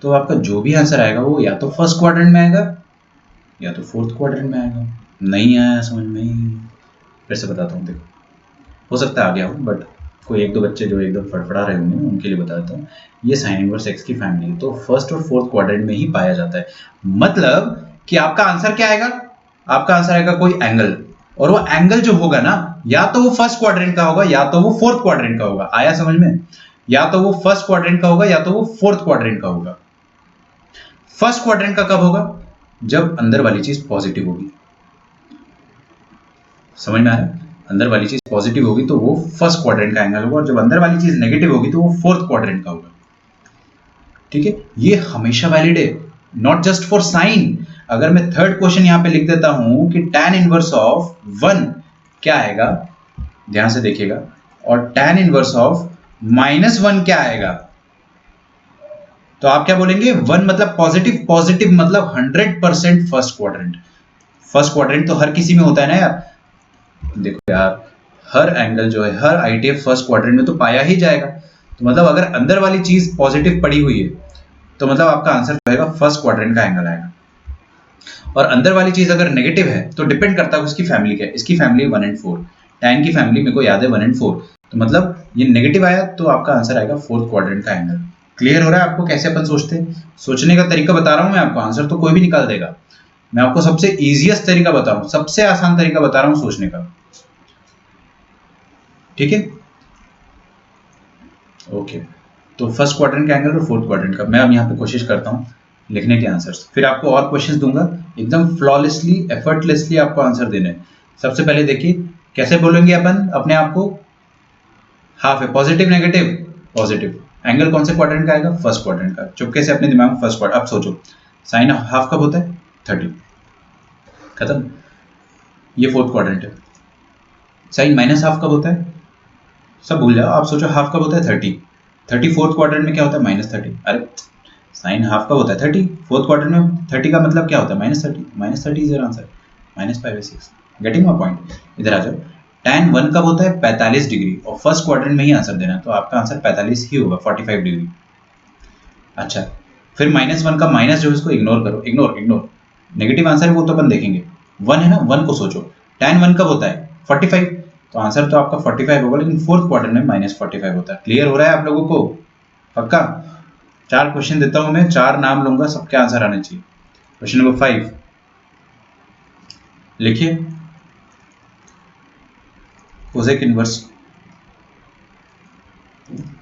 तो आपका जो भी आंसर आएगा वो या तो फर्स्ट क्वाड्रेंट में आएगा या तो फोर्थ क्वाड्रेंट में आएगा। नहीं आया समझ में? फिर से बताता हूँ, देखो, हो सकता है आ गया हो, बट कोई एक दो बच्चे जो एकदम फड़फड़ा रहे होंगे उनके लिए बता देता हूँ। ये साइन इनवर्स एक्स की फैमिली है, तो फर्स्ट और फोर्थ क्वाड्रेंट में ही पाया जाता है। मतलब कि आपका आंसर क्या आएगा? आपका आंसर आएगा कोई एंगल, और वो एंगल जो होगा ना, या तो वो फर्स्ट क्वाड्रेंट का होगा या तो वो फोर्थ क्वाड्रेंट का होगा। आया समझ में? या तो वो फर्स्ट क्वाड्रेंट का होगा या तो वो फोर्थ क्वाड्रेंट का होगा। फर्स्ट क्वाड्रेंट का कब होगा? जब अंदर वाली चीज पॉजिटिव होगी। समझ में आ रहा है? अंदर वाली चीज पॉजिटिव होगी तो वो फर्स्ट क्वाड्रेंट का एंगल होगा, और जब अंदर वाली चीज नेगेटिव होगी तो वो फोर्थ क्वाड्रेंट का होगा, ठीक है। ये हमेशा वैलिड है, नॉट जस्ट फॉर साइन। अगर मैं थर्ड क्वेश्चन यहां पे लिख देता हूं कि tan इनवर्स ऑफ 1 क्या आएगा, ध्यान से देखिएगा, और tan इनवर्स ऑफ -1 क्या आएगा, तो आप क्या बोलेंगे? 1 मतलब पॉजिटिव, पॉजिटिव मतलब 100% फर्स्ट क्वाड्रेंट। फर्स्ट क्वाड्रेंट तो हर किसी में होता है ना यार। देखो यार, हर एंगल जो है, हर आईटीएफ फर्स्ट क्वाड्रेंट में तो पाया ही जाएगा। तो मतलब अगर अंदर वाली चीज पॉजिटिव पड़ी हुई है तो मतलब आपका आंसर जो है फर्स्ट क्वाड्रेंट का एंगल आएगा। और अंदर वाली चीज अगर नेगेटिव है तो डिपेंड करता है उसकी फैमिली क्या है। इसकी फैमिली 1 and 4, tan की फैमिली मेरे को याद है 1 and 4, तो मतलब ये नेगेटिव आया तो आपका आंसर आएगा फोर्थ क्वाड्रेंट का एंगल। क्लियर हो रहा है आपको कैसे अपन सोचते हैं? सोचने का तरीका बता रहा हूं मैं आपको, आंसर तो कोई भी निकाल देगा। मैं आपको सबसे इजिएस्ट तरीका बता रहा हूं, सबसे आसान तरीका बता रहा हूं सोचने का, ठीक है। ओके, तो फर्स्ट क्वाड्रेंट का एंगल और फोर्थ क्वाड्रेंट का मैं अब यहाँ पे कोशिश करता हूँ लिखने के आंसर्स, फिर आपको और क्वेश्चंस दूंगा, एकदम फ्लॉलेसली, एफर्टलेसली आपको आंसर देने हैं। सबसे पहले देखिए कैसे बोलेंगे अपन अपने आप को, हाफ है, पॉजिटिव नेगेटिव, पॉजिटिव, एंगल कौन से क्वाड्रेंट का आएगा? फर्स्ट क्वाड्रेंट का। चुपके से अपने दिमाग में फर्स्ट क्वाड्रेंट, अब सोचो साइन हाफ कब होता है? 30, खत्म, ये फोर्थ क्वाड्रेंट है। साइन माइनस हाफ कब होता है? सब भूल जाओ, आप सोचो हाफ कब होता है? 30 फोर्थ क्वाड्रेंट में क्या होता है? -30। अरे साइन हाफ कब होता है? 30 फोर्थ क्वाड्रेंट में। 30 का मतलब क्या होता है? -30 is your answer, -π/6। Getting my point? इधर आ जाओ, tan 1 कब होता है? 45 डिग्री, और फर्स्ट क्वाड्रेंट में ही आंसर देना है, तो आपका आंसर 45 ही होगा, 45 डिग्री। अच्छा, फिर -1 का माइनस जो है इसको इग्नोर करो, इग्नोर नेगेटिव आंसर है वो तो अपन देखेंगे। 1 है ना, 1 को सोचो, tan 1 कब होता है 45, तो आंसर तो आपका 45 होगा, लेकिन फोर्थ क्वाड्रेंट में -45 होता है। क्लियर हो रहा है आप लोगों को? पक्का? 4 क्वेश्चन देता हूं मैं, 4 नाम लूंगा, सबके आंसर आने चाहिए। क्वेश्चन नंबर 5 लिखिए, कोसेक इनवर्स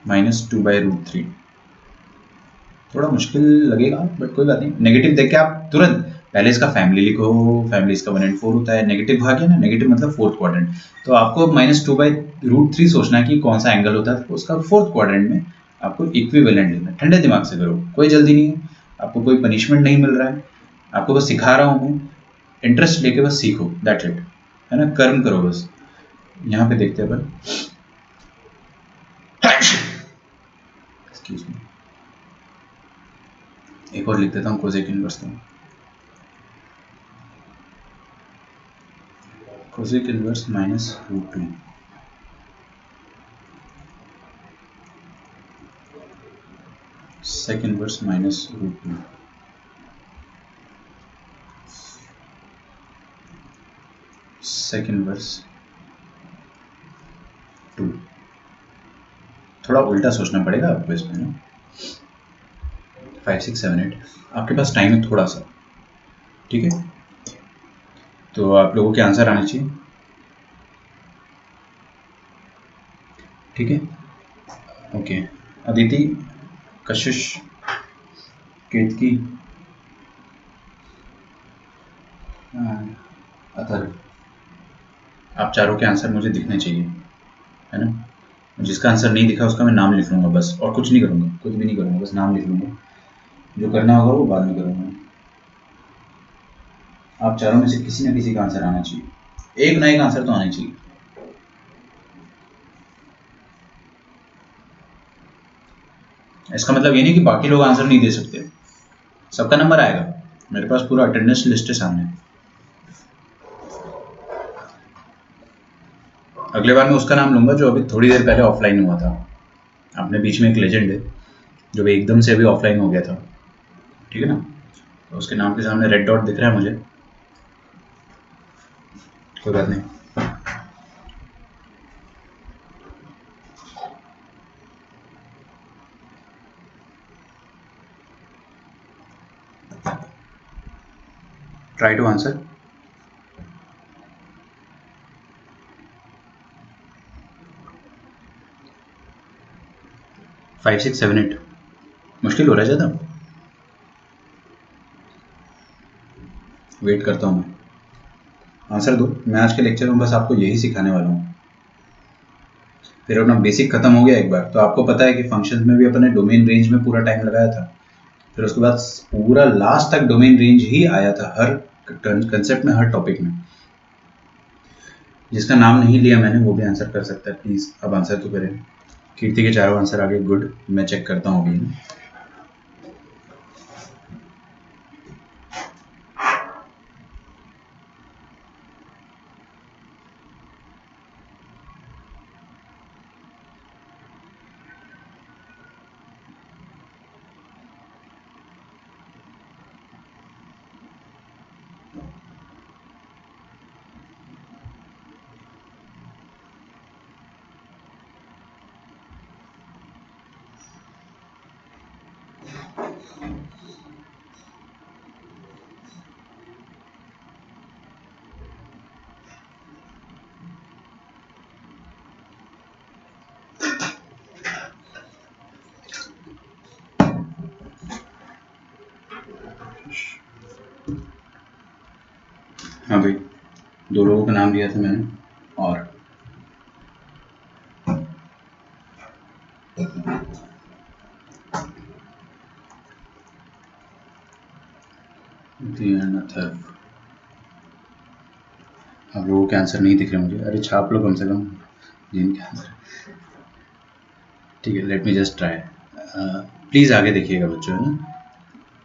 -2/√3। थोड़ा मुश्किल लगेगा बट कोई बात नहीं। नेगेटिव देख के आप तुरंत पहले इसका फैमिली लिखो, फैमिली इसका 1/4 होता है, नेगेटिव भाग है ना, नेगेटिव मतलब फोर्थ क्वाड्रेंट, तो आपको -2/√3 सोचना है कि कौन सा एंगल होता है, तो उसका फोर्थ क्वाड्रेंट में आपको इक्विवेलेंट लेना है। ठंडे दिमाग से करो, कोई जल्दी नहीं है, आपको कोई पनिशमेंट नहीं मिल रहा है, आपको बस सिखा रहा हूँ मैं, इंटरेस्ट लेके बस सीखो, दैट्स इट, है ना, कर्म करो बस। यहाँ पे देखते हैं अपन, एक्सक्यूज मी, एक और लिख देता हूँ कोसेक इनवर्स का। Cosec inverse -√2, sec inverse -√2, sec inverse 2। थोड़ा उल्टा सोचना पड़ेगा आपको इसमें ना। 5, 6, 7, 8 आपके पास टाइम है थोड़ा सा, ठीक है, तो आप लोगों के आंसर आने चाहिए, ठीक है। ओके, अदिति, कशिश, केतकी, अथर्व, आप चारों के आंसर मुझे दिखने चाहिए, है ना। जिसका आंसर नहीं दिखा उसका मैं नाम लिख लूँगा बस, और कुछ नहीं करूँगा, कुछ भी नहीं करूँगा, बस नाम लिख लूँगा, जो करना होगा वो बाद में करूँगा। आप चारों में से किसी न किसी का आंसर आना चाहिए, एक ना एक आंसर तो आना चाहिए। इसका मतलब ये नहीं कि बाकी लोग आंसर नहीं दे सकते, सबका नंबर आएगा, मेरे पास पूरा अटेंडेंस लिस्ट है सामने। अगले बार मैं उसका नाम लूंगा जो अभी थोड़ी देर पहले ऑफलाइन हुआ था, अपने बीच में एक लेजेंड है जो भी एकदम से अभी ऑफलाइन हो गया था, ठीक है ना, तो उसके नाम के सामने रेड डॉट दिख रहा है मुझे, कोई बात नहीं। Try to answer. फाइव, 6, 7, 8 मुश्किल हो रहा है ज़्यादा, वेट करता हूँ मैं, आंसर दो। मैं आज के लेक्चर में बस आपको यही सिखाने वाला हूँ, फिर अपना बेसिक खत्म हो गया एक बार, तो आपको पता है कि फंक्शन में भी अपने डोमेन रेंज में पूरा टाइम लगाया था, फिर उसके बाद पूरा लास्ट तक डोमेन रेंज ही आया था हर कंसेप्ट में, हर टॉपिक में। जिसका नाम नहीं लिया मैंने वो भी आंसर कर सकता है, प्लीज़ अब आंसर तो करें। कीर्ति के चारों आंसर आ गए, गुड, मैं चेक करता हूँ अभी। हाँ भाई, दो लोगों का नाम लिया था मैंने, और आप लोगों के आंसर नहीं दिख रहे मुझे, अरे छाप लो कम से कम जिनके आंसर, ठीक है, let me just try. Please आगे देखिएगा बच्चों, है ना,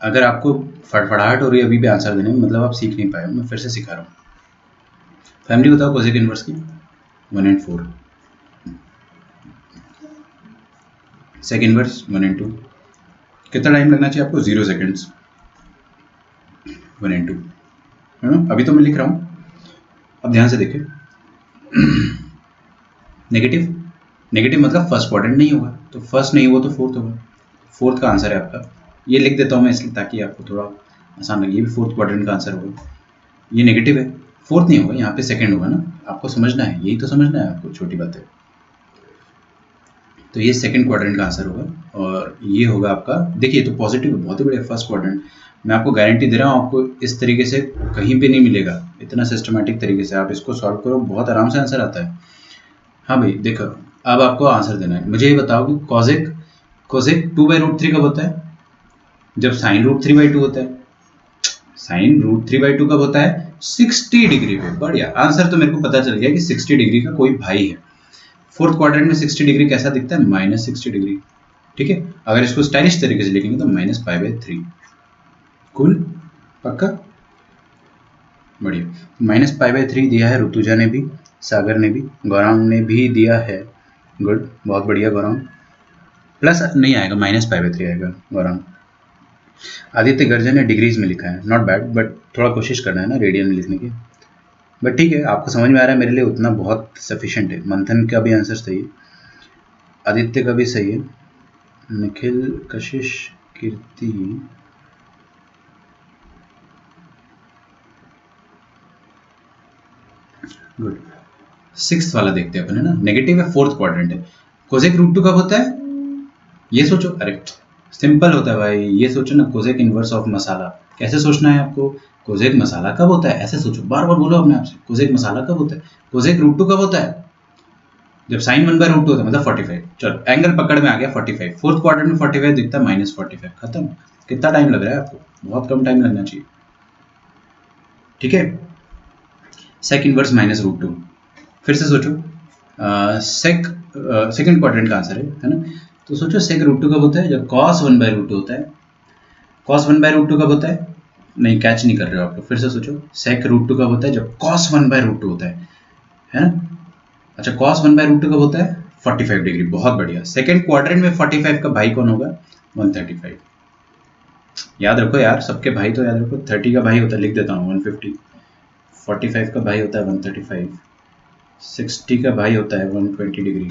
अगर आपको फड़फड़ाहट हो रही है अभी भी आंसर देने में, मतलब आप सीख नहीं पाए, मैं फिर से सिखा रहा हूँ। फैमिली बताओ कोसेक इनवर्स की, 1/4, सेक इनवर्स 1/2, कितना टाइम लगना चाहिए आपको? 0 सेकेंड्स, 1 and 2, है ना? अभी तो मैं लिख रहा हूँ, अब ध्यान से देखें। नेगेटिव, नेगेटिव मतलब फर्स्ट क्वाड्रेंट नहीं होगा, तो फर्स्ट नहीं हुआ तो फोर्थ होगा। फोर्थ का आंसर है आपका, ये लिख देता हूँ मैं इसलिए ताकि आपको थोड़ा आसान लगे, ये भी फोर्थ क्वाड्रेंट का आंसर होगा। ये नेगेटिव है, फोर्थ नहीं होगा, यहाँ पे सेकंड होगा ना, आपको समझना है, यही तो समझना है आपको, छोटी बात है। तो ये सेकंड क्वाड्रेंट का आंसर होगा और ये होगा आपका, देखिए तो पॉजिटिव है, बहुत ही बढ़िया फर्स्ट क्वाड्रेंट। मैं आपको गारंटी दे रहा हूँ, आपको इस तरीके से कहीं पे नहीं मिलेगा, इतना सिस्टमेटिक तरीके से आप इसको सॉल्व करो, बहुत आराम से आंसर आता है। हाँ भाई देखो, अब आपको आंसर देना है, मुझे ये बताओ कि कॉजेक कोसेक 2/√3 कब होता है? जब साइन रूट 3/2 होता है। साइन रूट 3/2 कब होता है? 60 डिग्री पे। बढ़िया आंसर, तो मेरे को पता चल गया कि 60 डिग्री का कोई भाई है। फोर्थ क्वाड्रेंट में 60 डिग्री कैसा दिखता है? -60 डिग्री। ठीक है, अगर इसको स्टाइलिश तरीके से लिखेंगे तो -π/3। कूल, पक्का, बढ़िया। -π/3 दिया है ऋतुजा ने भी, सागर ने भी, गौरांग ने भी दिया है। गुड, बहुत बढ़िया गौरांग। प्लस नहीं आएगा, -π/3 आएगा गौरांग। आदित्य गर्जन ने डिग्रीज में लिखा है, नॉट बैड, बट थोड़ा कोशिश करना है ना रेडियन में लिखने की, बट ठीक है, आपको समझ में आ रहा है, मेरे लिए उतना बहुत सफिशिएंट है। मंथन का भी आंसर सही है, आदित्य का भी सही है, निखिल, कशिश, कीर्ति, गुड। सिक्स्थ वाला देखते हैं अपन, है ना, नेगेटिव है, फोर्थ क्वाड्रेंट है। कोसेक रूट 2 कब होता है? ये सोचो, अरे सिंपल होता है भाई, ये सोचो ना, कोसेक इनवर्स ऑफ मसाला। कैसे सोचना है आपको? कोसेक मसाला कब होता है, ऐसे सोचो, बार बार बोलो अपने आप से, कोसेक मसाला कब होता है? कोसेक रूट 2 कब होता है? जब साइन 1/√2 होता है, मतलब 45। चलो एंगल पकड़ में आ गया 45, फोर्थ क्वार्टर में 45 दिखता है, -45, खत्म। कितना टाइम लग रहा है आपको? बहुत कम टाइम लगना चाहिए। ठीक है, सेक इनवर्स -√2, फिर से सोचो, सेक सेकंड क्वाड्रेंट का आंसर है ना, तो सोचो सेक √2 कब होता है? जब cos 1/√2 होता है। cos 1/√2 कब होता है? नहीं, कैच नहीं कर रहे हो आप लोग, फिर से सोचो, सेक √2 कब होता है? जब cos 1/√2 होता है ना? अच्छा, cos 1/√2 कब होता है? 45 डिग्री, बहुत बढ़िया। सेकंड क्वाड्रेंट में 45 का भाई कौन होगा? 135। याद रखो यार, सबके भाई तो याद रखो, 30 का भाई होता है, लिख देता हूँ 150, 45 का भाई होता है 135, 60 का भाई होता है 120 डिग्री,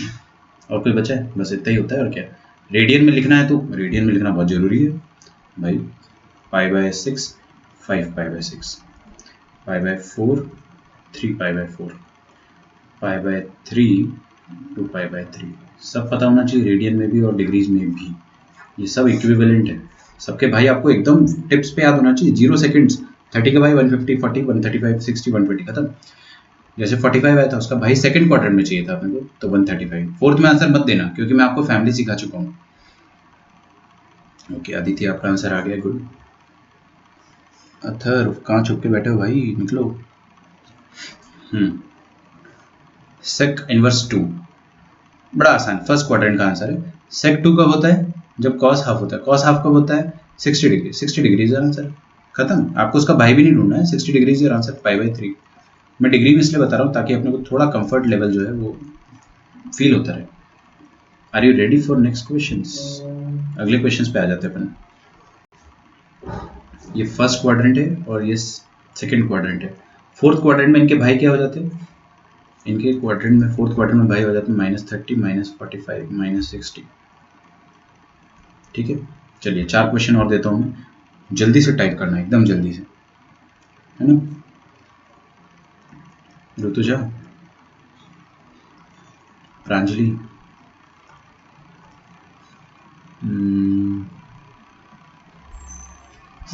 और कोई बचा है? बस इतना ही होता है, और क्या। रेडियन में लिखना है तो रेडियन में लिखना बहुत जरूरी है भाई। π/6, 5π/6, π/4, 3π/4, π/3, 2π/3, सब पता होना चाहिए, रेडियन में भी और डिग्रीज में भी, ये सब इक्विवेलेंट है। सबके भाई आपको एकदम टिप्स पे याद होना चाहिए, 0 सेकंड्स। 30 का भाई 150, 40, 135, 60, 120, खत्म। जैसे 45 आया था, उसका भाई सेकंड क्वार्टर में चाहिए था अपने को, तो 135। फोर्थ में आंसर मत देना, क्योंकि मैं आपको फैमिली सिखा चुका हूँ। ओके आदित्य, आपका आंसर आ गया, गुड। अथर, कहाँ छुप के बैठे हो भाई, निकलो। सेक इनवर्स 2, बड़ा आसान, फर्स्ट क्वाड्रेंट का आंसर है। सेक 2 कब होता है? जब कॉस हाफ होता है। कॉस हाफ कब होता है? 60 डिग्री, 60 डिग्री इज आंसर, खत्म। आपको उसका भाई भी नहीं ढूंढना है, 60 डिग्री इज आंसर, π/3। मैं डिग्री में इसलिए बता रहा हूँ ताकि अपने को थोड़ा कंफर्ट लेवल जो है वो फील होता रहे। Are you ready for next questions? अगले क्वेश्चंस पे आ जाते हैं अपन। ये फर्स्ट क्वाड्रेंट है और ये सेकंड क्वाड्रेंट है। फोर्थ क्वाड्रेंट में इनके भाई क्या हो जाते हैं? इनके क्वाड्रेंट में, फोर्थ क्वाड्रेंट में भाई हो जाते हैं -30, -45, -60। ठीक है, चलिए 4 क्वेश्चन और देता हूँ मैं, जल्दी से टाइप करना, एकदम जल्दी से, है ना। ऋतुजा, प्रांजलि,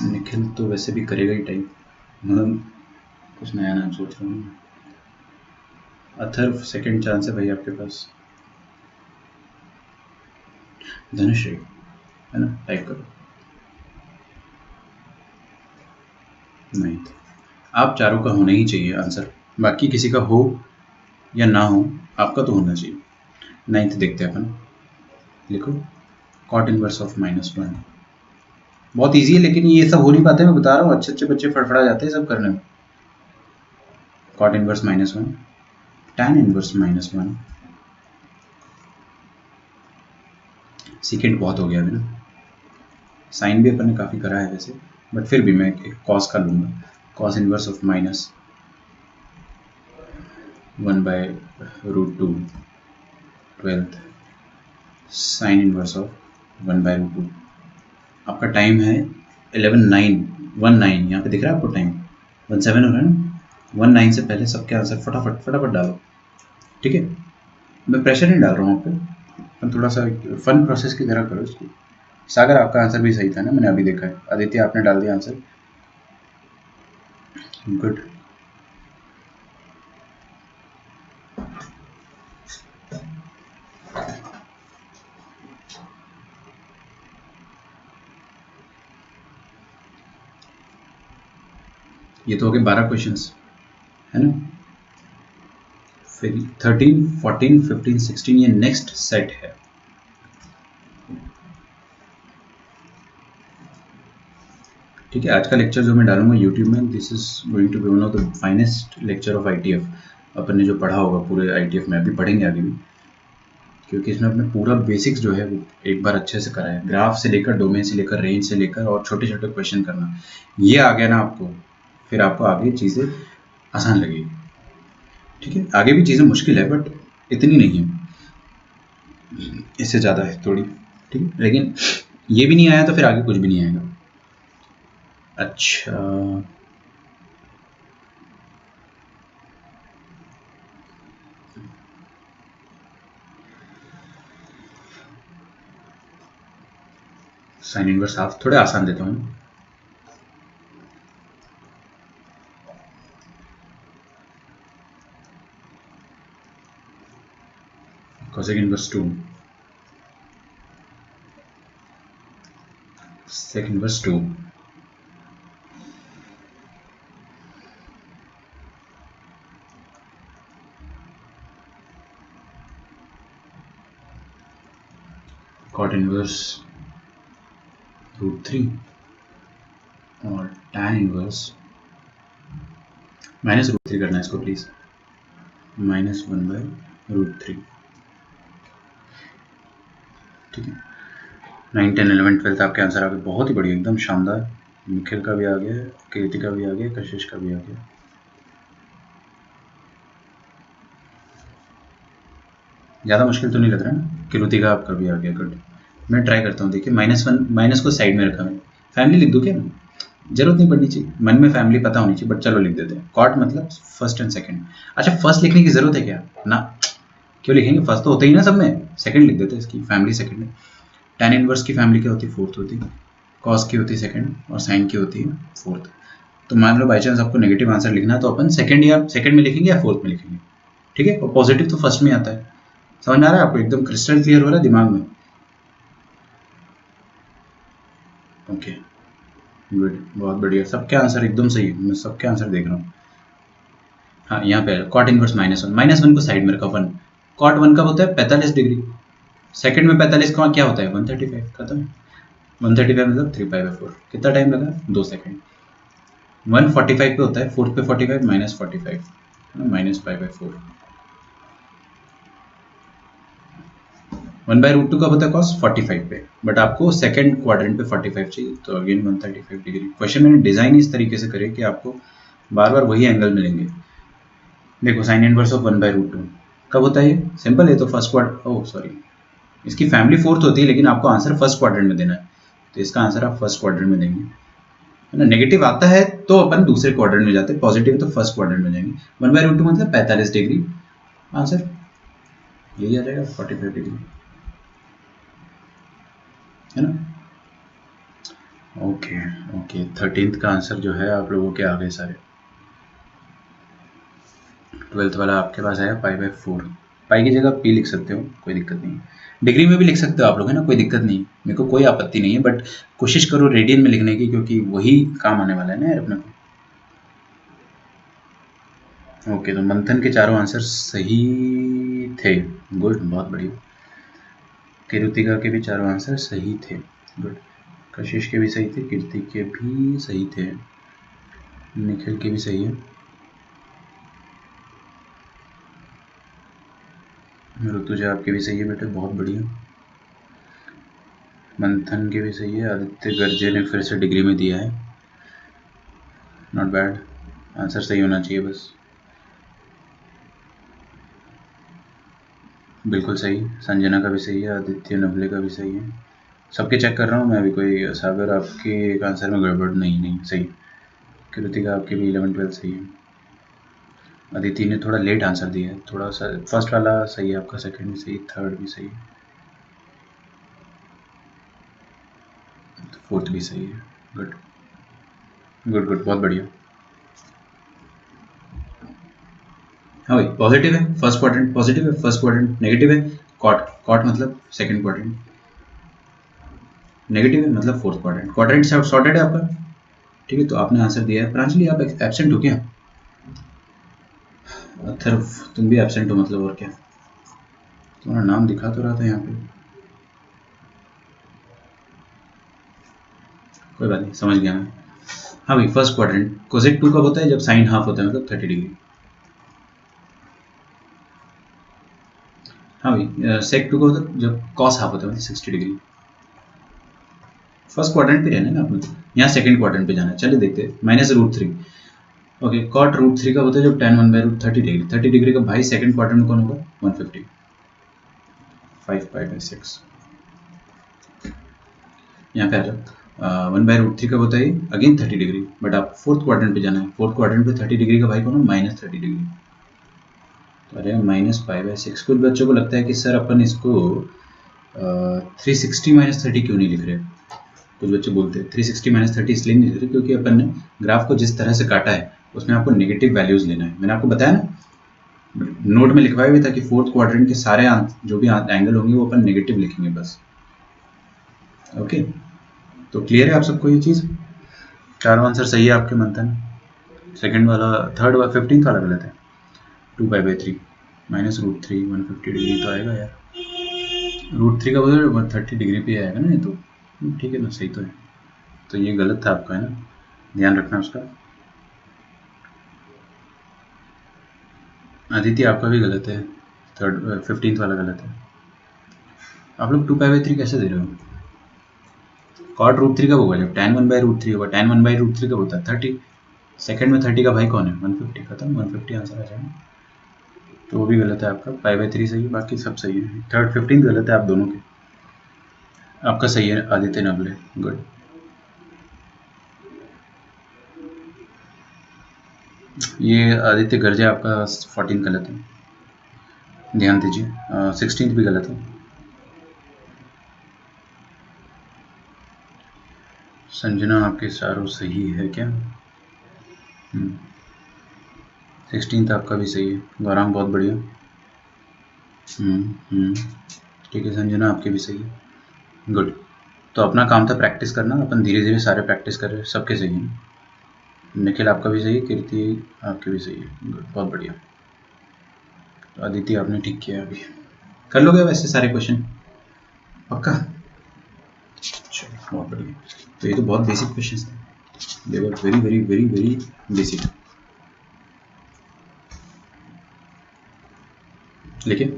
निखिल तो वैसे भी करेगा ही टाइप, मतलब कुछ नया नाम सोच रहा हूँ। अथर्व, सेकंड चांस है भाई आपके पास। धनुश्री, है ना, टाइप करो। नहीं, आप चारों का होना ही चाहिए आंसर, बाकी किसी का हो या ना हो, आपका तो होना चाहिए। 9th देखते हैं अपन, लिखो, कॉट इनवर्स ऑफ -1। बहुत इजी है, लेकिन ये सब हो नहीं पाते, मैं बता रहा हूँ, अच्छे अच्छे बच्चे फड़फड़ा जाते हैं सब करने में। Cot inverse -1, tan inverse -1, secant बहुत हो गया अभी ना, साइन भी अपन ने काफ़ी करा है वैसे, बट फिर भी मैं एक कॉस का लूँगा, cos inverse of minus 1/√2 12th sign inverse of 1/√2। आपका टाइम है 11:19 यहाँ पे दिख रहा है आपको टाइम 17 हो रहा है ना, 19 से पहले सबके आंसर फटाफट फटाफट डालो, ठीक है। मैं प्रेशर नहीं डाल रहा हूँ आप पे, थोड़ा सा फन प्रोसेस की तरह करो इसको। सागर आपका आंसर भी सही था ना, मैंने अभी देखा है। आदित्य आपने डाल दिया आंसर, गुड। ये तो हो गए 12 क्वेश्चंस, है ना। फिर 13, 14, 15, 16 ये नेक्स्ट सेट है। ठीक है, आज का लेक्चर जो मैं डालूंगा यूट्यूब में, this is going to be one of the finest lecture of ITF. अपन ने जो पढ़ा होगा पूरे आईटीएफ में, अभी पढ़ेंगे आगे भी, क्योंकि इसमें अपने पूरा बेसिक्स जो है वो एक बार अच्छे से करा है। ग्राफ से लेकर, डोमेन से लेकर, रेंज से लेकर, और छोटे छोटे क्वेश्चन करना, ये आ गया ना आपको, फिर आपको आगे चीज़ें आसान लगेगी। ठीक है, आगे भी चीज़ें मुश्किल है बट इतनी नहीं है, इससे ज़्यादा है थोड़ी, ठीक है। लेकिन ये भी नहीं आया तो फिर आगे कुछ भी नहीं आएगा। अच्छा, साइन इनवर्स हाफ थोड़े आसान देता हूँ। cosec inverse 2, sec inverse 2, cot inverse √3 और tan inverse -√3 करना है इसको प्लीज, -1/√3। ठीक है, 9, 10, 11, 12 आपके आंसर आ गए, बहुत ही बढ़िया, एकदम शानदार। निखिल का भी आ गया, कीर्ति का भी आ गया, कशिश का भी आ गया। ज़्यादा मुश्किल तो नहीं लग रहा ना, किरुति का आपका भी आ गया, गुड। मैं ट्राई करता हूँ, देखिए -1 माइनस को साइड में रखा है, फैमिली लिख दूँ क्या मैं? जरूरत नहीं पड़नी चाहिए, मन में फैमिली पता होनी चाहिए, बट चलो लिख देते हैं। कॉट मतलब फर्स्ट एंड सेकंड। अच्छा, फर्स्ट लिखने की जरूरत है क्या? ना, क्यों लिखेंगे, फर्स्ट तो होता ही ना सब में, सेकंड लिख देते हैं, इसकी फैमिली सेकंड है। tan इनवर्स की फैमिली क्या होती है? फोर्थ होती है। कॉस की होती है सेकंड, और साइन की होती है फोर्थ। तो मान लो बाई चांस आपको नेगेटिव आंसर लिखना है तो अपन सेकंड या सेकंड में लिखेंगे या फोर्थ में लिखेंगे, ठीक है। और पॉजिटिव तो फर्स्ट में आता है। समझ में आ रहा है आपको? एकदम क्रिस्टल क्लियर हो रहा है दिमाग में? ओके, गुड, बहुत बढ़िया, सबके आंसर एकदम सही है, मैं सबके आंसर देख रहा हूँ। हाँ, यहाँ पे कॉट इनवर्स -1 को साइड में रखा, 1। कॉट 1 कब होता है? 45 डिग्री। सेकंड में 45 का क्या होता है? 135, खत्म। 135 मतलब 3π/4। कितना टाइम लगा? 2 सेकंड। 145 पे होता है, फोर्थ पे 45 -45 -π/4। 1/√2 कब होता है? कॉस 45 पे, बट आपको सेकंड क्वाड्रेंट पे 45 चाहिए, तो अगेन 135 डिग्री। क्वेश्चन मैंने डिजाइन इस तरीके से करे कि आपको बार बार वही एंगल मिलेंगे। देखो, साइन इनवर्स ऑफ 1/√2 कब होता है? ये सिंपल है, तो फर्स्ट क्वाड्रेंट, ओह सॉरी, इसकी फैमिली फोर्थ होती है, लेकिन आपको आंसर फर्स्ट क्वाड्रेंट में देना है, तो इसका आंसर आप फर्स्ट क्वाड्रेंट में देंगे, है ना। नेगेटिव आता है तो अपन दूसरे क्वाड्रेंट में जाते हैं, पॉजिटिव तो फर्स्ट क्वाड्रेंट में जाएंगे। 1/√2 मतलब 45 डिग्री, आंसर यही आ जाएगा, 45 डिग्री, है ना। ओके ओके, 13th का आंसर जो है आप लोगों के आ गए सारे। 12th वाला आपके पास आया π/4। पाई की जगह पी लिख सकते हो, कोई दिक्कत नहीं। डिग्री में भी लिख सकते हो आप लोग, है ना, कोई दिक्कत नहीं, मेरे को कोई आपत्ति नहीं है, बट कोशिश करो रेडियन में लिखने की, क्योंकि वही काम आने वाला है ना यार अपने को। ओके, तो मंथन के चारों आंसर सही थे, गुड, बहुत बढ़िया। किरुतिका के भी चारों आंसर सही थे, गुड। कशिश के भी सही थे, कीर्ति के भी सही थे, निखिल के भी सही है, ऋतुजा आपके भी सही है बेटे, बहुत बढ़िया। मंथन की भी सही है। आदित्य गर्जे ने फिर से डिग्री में दिया है, नॉट बैड। आंसर सही होना चाहिए बस। बिल्कुल सही। संजना का भी सही है, आदित्य नवले का भी सही है। सबके चेक कर रहा हूँ मैं अभी, कोई सागर आपके एक आंसर में गड़बड़ नहीं सही। कृतिका आपके भी 11-12 सही है। अदिति ने थोड़ा लेट आंसर दिया है, थोड़ा सा। फर्स्ट वाला सही है आपका, सेकंड भी सही, थर्ड भी सही, फोर्थ भी सही है। गुड गुड गुड, बहुत बढ़िया। हाँ भाई, पॉजिटिव है फर्स्ट क्वाड्रेंट, पॉजिटिव है फर्स्ट क्वाड्रेंट, नेगेटिव है कॉट, कॉट मतलब सेकंड क्वाड्रेंट, नेगेटिव है मतलब फोर्थ क्वाड्रेंट। क्वाड्रेंट सॉर्टेड है आपका, ठीक है। तो आपने आंसर दिया है। प्रांजलि आप एब्सेंट हो क्या? अथर्व तुम भी एब्सेंट हो मतलब, और क्या? तुम्हारा नाम दिखा तो रहा था यहाँ पे। कोई बात नहीं, समझ गया मैं। हाँ भाई, फर्स्ट क्वाड्रेंट कोसेक 2 कब होता है? जब साइन हाफ होता है, मतलब 30 डिग्री। हाँ भाई, सेक 2 का होता है जब कॉस हाफ होता है, मतलब 60 डिग्री। फर्स्ट क्वाड्रेंट पे रहना है ना आपने, यहाँ सेकंड क्वाड्रेंट पे जाना है। चलिए देखते हैं, -√3। ओके, कॉट √3 का होता है जब tan 1/√30 डिग्री। 30 डिग्री का भाई सेकंड क्वाड्रेंट में कौन होगा? 150, 5π/6। यहाँ पे आ जाओ। 1/√3 का होता है अगेन 30 डिग्री, बट आप फोर्थ क्वाड्रेंट पे जाना है। फोर्थ क्वाड्रेंट पे 30 डिग्री का भाई कौन है? -30 डिग्री। तो अरे -π/6। कुछ बच्चों को लगता है कि सर अपन इसको 360 - 30 क्यों नहीं लिख रहे? कुछ बच्चे बोलते हैं 360 - 30 इसलिए नहीं लिख रहे क्योंकि अपन ने ग्राफ को जिस तरह से काटा है उसमें आपको नेगेटिव वैल्यूज लेना है। मैंने आपको बताया ना, नोट में लिखवाया भी था कि फोर्थ क्वाड्रेंट के सारे जो भी एंगल होंगे वो अपन नेगेटिव लिखेंगे बस। ओके, तो क्लियर है आप सबको ये चीज़? चारों आंसर सही है आपके मंथन। सेकंड वाला, थर्ड वाला, 15th वाला गलत है। 2π/3 -√3 150 डिग्री तो आएगा यार। √3 का बदल 130 डिग्री पे आएगा ना ये तो। ठीक है ना, सही तो है। तो ये गलत था आपका, है ना, ध्यान रखना उसका। आदित्य आपका भी गलत है, थर्ड 15th वाला गलत है। आप लोग 2π/3 कैसे दे रहे हो? कॉट √3 कब होगा? जब tan 1/√3 होगा। tan 1/√3 कब होता है? 30। सेकंड में 30 का भाई कौन है? 150। खत्म, 150 आंसर आ जाएगा। तो वो भी गलत है आपका। π/3 सही है, बाकी सब सही है। थर्ड 15 गलत है आप दोनों के। आपका सही है आदित्य नवले, गुड। ये आदित्य गर्जे आपका 14 गलत है, ध्यान दीजिए। 16 भी गलत है। संजना आपके सारों सही है क्या? 16 आपका भी सही है। गौरांग बहुत बढ़िया। ठीक है, संजना आपके भी सही है, गुड। तो अपना काम था प्रैक्टिस करना, अपन धीरे धीरे सारे प्रैक्टिस कर रहे हैं, सबके सही है। निखिल आपका भी सही है, कीर्ति आपकी भी सही है, गुड, बहुत बढ़िया। तो अदिति आपने ठीक किया। अभी कर लोगे वैसे सारे क्वेश्चन पक्का? चलो बहुत बढ़िया। तो ये तो बहुत बेसिक क्वेश्चन थे, they were very very very very basic. लेकिन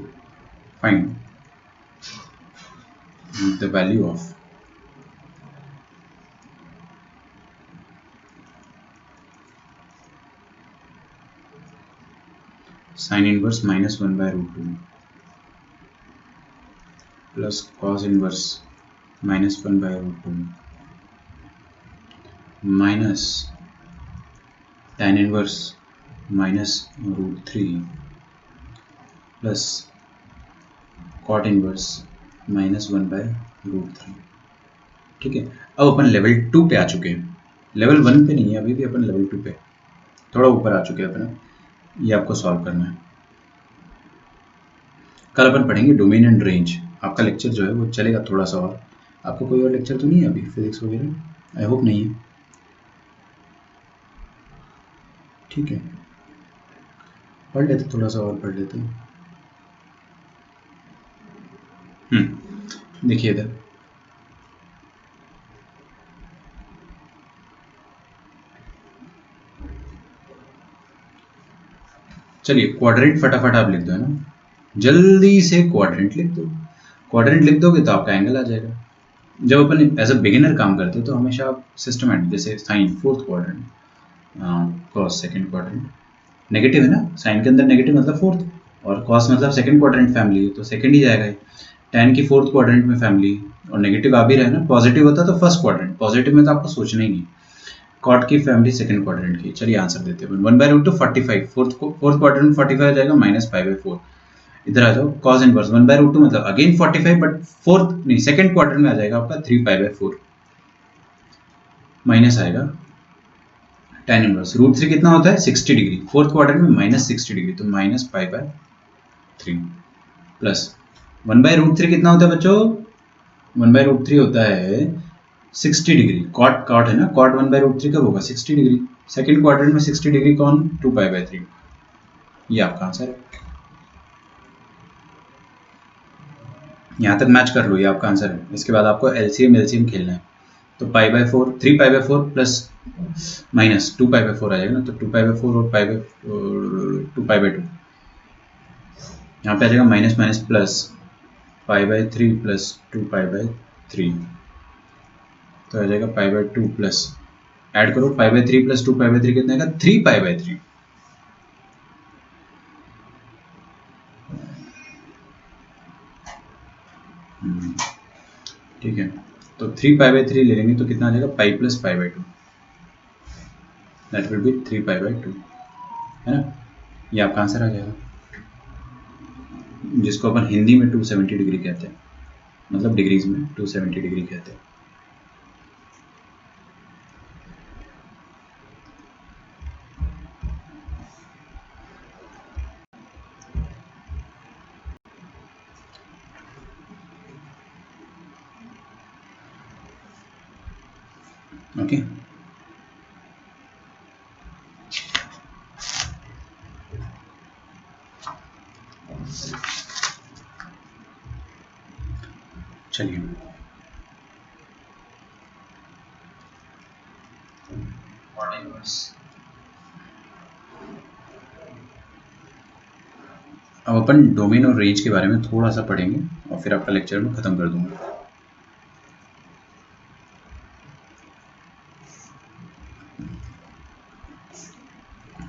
find the value of sin inverse -1/√2 plus cos inverse -1/√2 minus tan inverse -√3 plus cot inverse -1/√3। ठीक है, अब अपन लेवल 2 पे आ चुके हैं, लेवल 1 पे नहीं है अभी भी, अपन लेवल 2 पे थोड़ा ऊपर आ चुके हैं अपन। ये आपको सॉल्व करना है। कल अपन पढ़ेंगे डोमेन एंड रेंज। आपका लेक्चर जो है वो चलेगा थोड़ा सा और। आपको कोई और लेक्चर तो नहीं है अभी फिजिक्स वगैरह? आई होप नहीं है। ठीक है, पढ़ लेते, थोड़ा सा और पढ़ लेते। देखिए इधर, चलिए क्वाड्रेंट फटाफट आप लिख दो, है ना, जल्दी से क्वाड्रेंट लिख दो। क्वाड्रेंट लिख दोगे तो आपका एंगल आ जाएगा। जब अपन एज अ बिगिनर काम करते हैं तो हमेशा आप सिस्टमैटिक, जैसे sine fourth quadrant, cos second quadrant, negative है ना, साइन के अंदर नेगेटिव मतलब फोर्थ, और कॉस मतलब सेकंड क्वाड्रेंट फैमिली है तो सेकंड ही जाएगा। टैन की फोर्थ क्वाड्रेंट में फैमिली, और नेगेटिव आ भी रहा है ना, पॉजिटिव होता तो फर्स्ट क्वाड्रेंट, पॉजिटिव में तो आपको सोचना ही नहीं। कॉट की फैमिली सेकंड क्वाड्रेंट की। चलिए आंसर देते हैं। 1/√2 45, फोर्थ क्वाड्रेंट में 45 आ जाएगा, -5/4। इधर आ जाओ, कॉस इनवर्स 1/√2 मतलब अगेन 45, बट फोर्थ नहीं सेकंड क्वाड्रेंट में आ जाएगा आपका 3π/4, माइनस आएगा tan इनवर्स √3 कितना होता है 60 डिग्री, फोर्थ क्वाड्रेंट में -60 डिग्री तो -π/3 प्लस 1/√3 कितना होता है बच्चों, 1/√3 होता है 60 डिग्री, कॉट है ना, कॉट 1/√3 कब होगा 60 डिग्री, सेकंड क्वाड्रेंट में 60 डिग्री कौन 2π/3, ये आपका आंसर है। यहाँ तक मैच कर लो, ये आपका आंसर है। इसके बाद आपको एलसीएम खेलना है, तो π/4 3π/4 प्लस माइनस 2π/4 आ जाएगा ना, तो 2π/4 और 2π/2 यहाँ पे आ जाएगा माइनस माइनस प्लस π/3 प्लस 2π/3, तो आ जाएगा π/2 प्लस, ऐड करो π/3 प्लस 2π/3 कितना आएगा 3π/3। ठीक है, तो 3π/3 ले लेंगे तो कितना आ जाएगा pi plus π/2, that will be 3π/2, है ना, ये आपका आंसर आ जाएगा, जिसको अपन हिंदी में 270 डिग्री कहते हैं, मतलब डिग्रीज में 270 डिग्री कहते हैं। ओके चलिए, अब अपन डोमेन और रेंज के बारे में थोड़ा सा पढ़ेंगे और फिर आपका लेक्चर में ख़त्म कर दूंगा।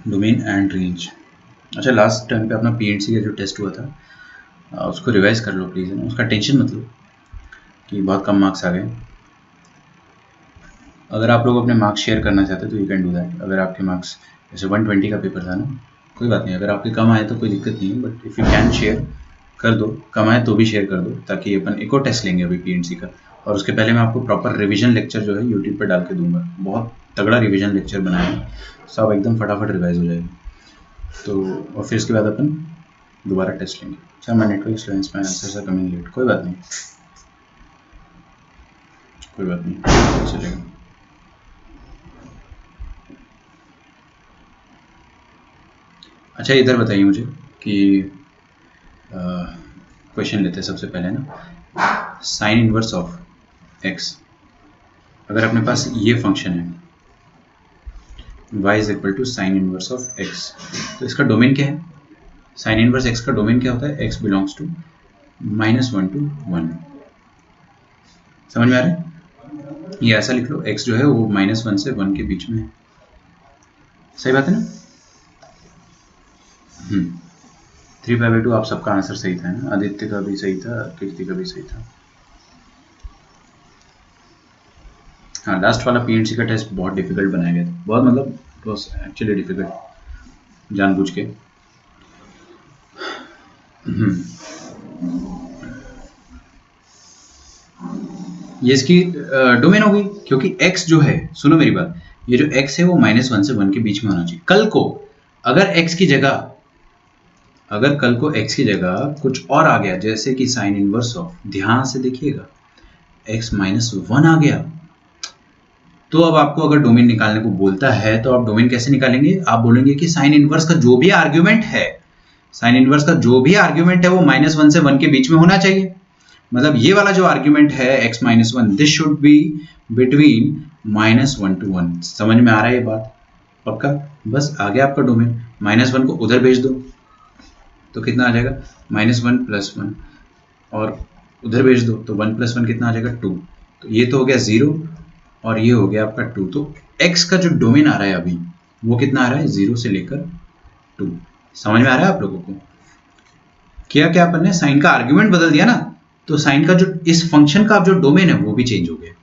Domain and range. अच्छा, लास्ट टाइम पे अपना पीएनसी का जो टेस्ट हुआ था उसको रिवाइज कर लो प्लीज़, है ना, उसका टेंशन मत लो कि बहुत कम मार्क्स आ गए। अगर आप लोग अपने मार्क्स शेयर करना चाहते हो तो यू कैन डू दैट। अगर आपके मार्क्स जैसे 120 का पेपर था ना, कोई बात नहीं, अगर आपके कम आए तो कोई दिक्कत नहीं है, but if you can share कर दो, कम आए तो भी शेयर कर दो, ताकि अपन एक और टेस्ट लेंगे अभी पीएनसी का, और उसके पहले मैं आपको प्रॉपर रिवीजन लेक्चर जो है यूट्यूब पर डाल के दूंगा। बहुत तगड़ा रिवीजन लेक्चर बनाया है, सब एकदम फटाफट रिवाइज हो जाएगा। तो और फिर इसके बाद अपन दोबारा टेस्ट लेंगे। सर मैं नेटवर्क स्टूडेंट्स में आंसर कमिंग लेट, कोई बात नहीं, कोई बात नहीं, चलेगा। अच्छा, इधर बताइए मुझे कि क्वेश्चन लेते हैं सबसे पहले ना, साइन इनवर्स ऑफ एक्स। अगर अपने पास ये फंक्शन है y is equal to sine inverse of x, तो इसका डोमेन क्या है, साइन इनवर्स x का डोमेन क्या होता है, x बिलोंग्स टू -1 to 1। समझ में आ रहा है, ये ऐसा लिख लो, x जो है वो -1 से 1 के बीच में है। सही बात है ना। 3π/2 आप सबका आंसर सही था ना, आदित्य का भी सही था, कीर्ति का भी सही था। हाँ, लास्ट वाला पीएनसी का टेस्ट बहुत डिफिकल्ट बनाया गया था, बहुत मतलब इट वाज एक्चुअली डिफिकल्ट, जानबूझ के। ये इसकी डोमेन हो गई, क्योंकि x जो है, सुनो मेरी बात, ये जो x है वो -1 से 1 के बीच में होना चाहिए। कल को अगर x की जगह, अगर कल को x की जगह कुछ और आ गया, जैसे कि साइन इनवर्स ऑफ, ध्यान से देखिएगा, x -1 आ गया, तो अब आपको अगर डोमेन निकालने को बोलता है तो आप डोमेन कैसे निकालेंगे, आप बोलेंगे कि साइन इनवर्स का जो भी आर्ग्यूमेंट है, साइन इनवर्स का जो भी आर्ग्यूमेंट है वो -1 से 1 के बीच में होना चाहिए। मतलब ये वाला जो आर्ग्यूमेंट है x -1, this should be between -1 to 1। समझ में आ रहा है ये बात, पक्का। बस आ गया आपका डोमेन, -1 को उधर भेज दो तो कितना आ जाएगा -1 + 1, और उधर भेज दो तो 1 + 1 कितना आ जाएगा 2। तो ये तो हो गया 0 और ये हो गया आपका 2। तो x का जो डोमेन आ रहा है अभी वो कितना आ रहा है, 0 से लेकर 2। समझ में आ रहा है आप लोगों को? किया क्या अपन ने, साइन का आर्ग्यूमेंट बदल दिया ना, तो साइन का जो इस फंक्शन का जो डोमेन है वो भी चेंज हो गया।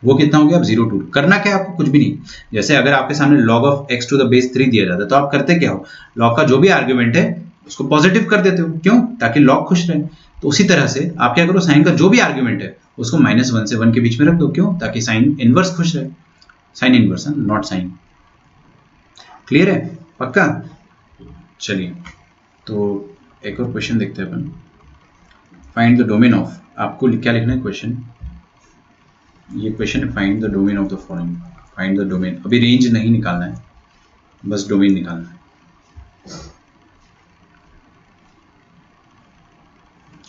वो कितना हो गया, अब 0 2। करना क्या है आपको, कुछ भी नहीं। जैसे अगर आपके सामने log of x to the base 3 दिया जाता है तो आप करते क्या हो, log का जो भी आर्ग्यूमेंट है उसको पॉजिटिव कर देते हो। क्यों? ताकि log खुश रहे। तो उसी तरह से आप क्या करो, साइन का जो भी आर्ग्यूमेंट है उसको -1 से 1 के बीच में रख दो। क्यों? ताकि साइन इनवर्स खुश रहे। Sine inverse, not sine. Clear है? पक्का? चलिए, तो एक और क्वेश्चन देखते हैं अपन। फाइंड द डोमेन ऑफ, आपको क्या लिखना है क्वेश्चन, ये क्वेश्चन है, find the domain of the following. Find the domain, अभी रेंज नहीं निकालना है, बस डोमेन निकालना है।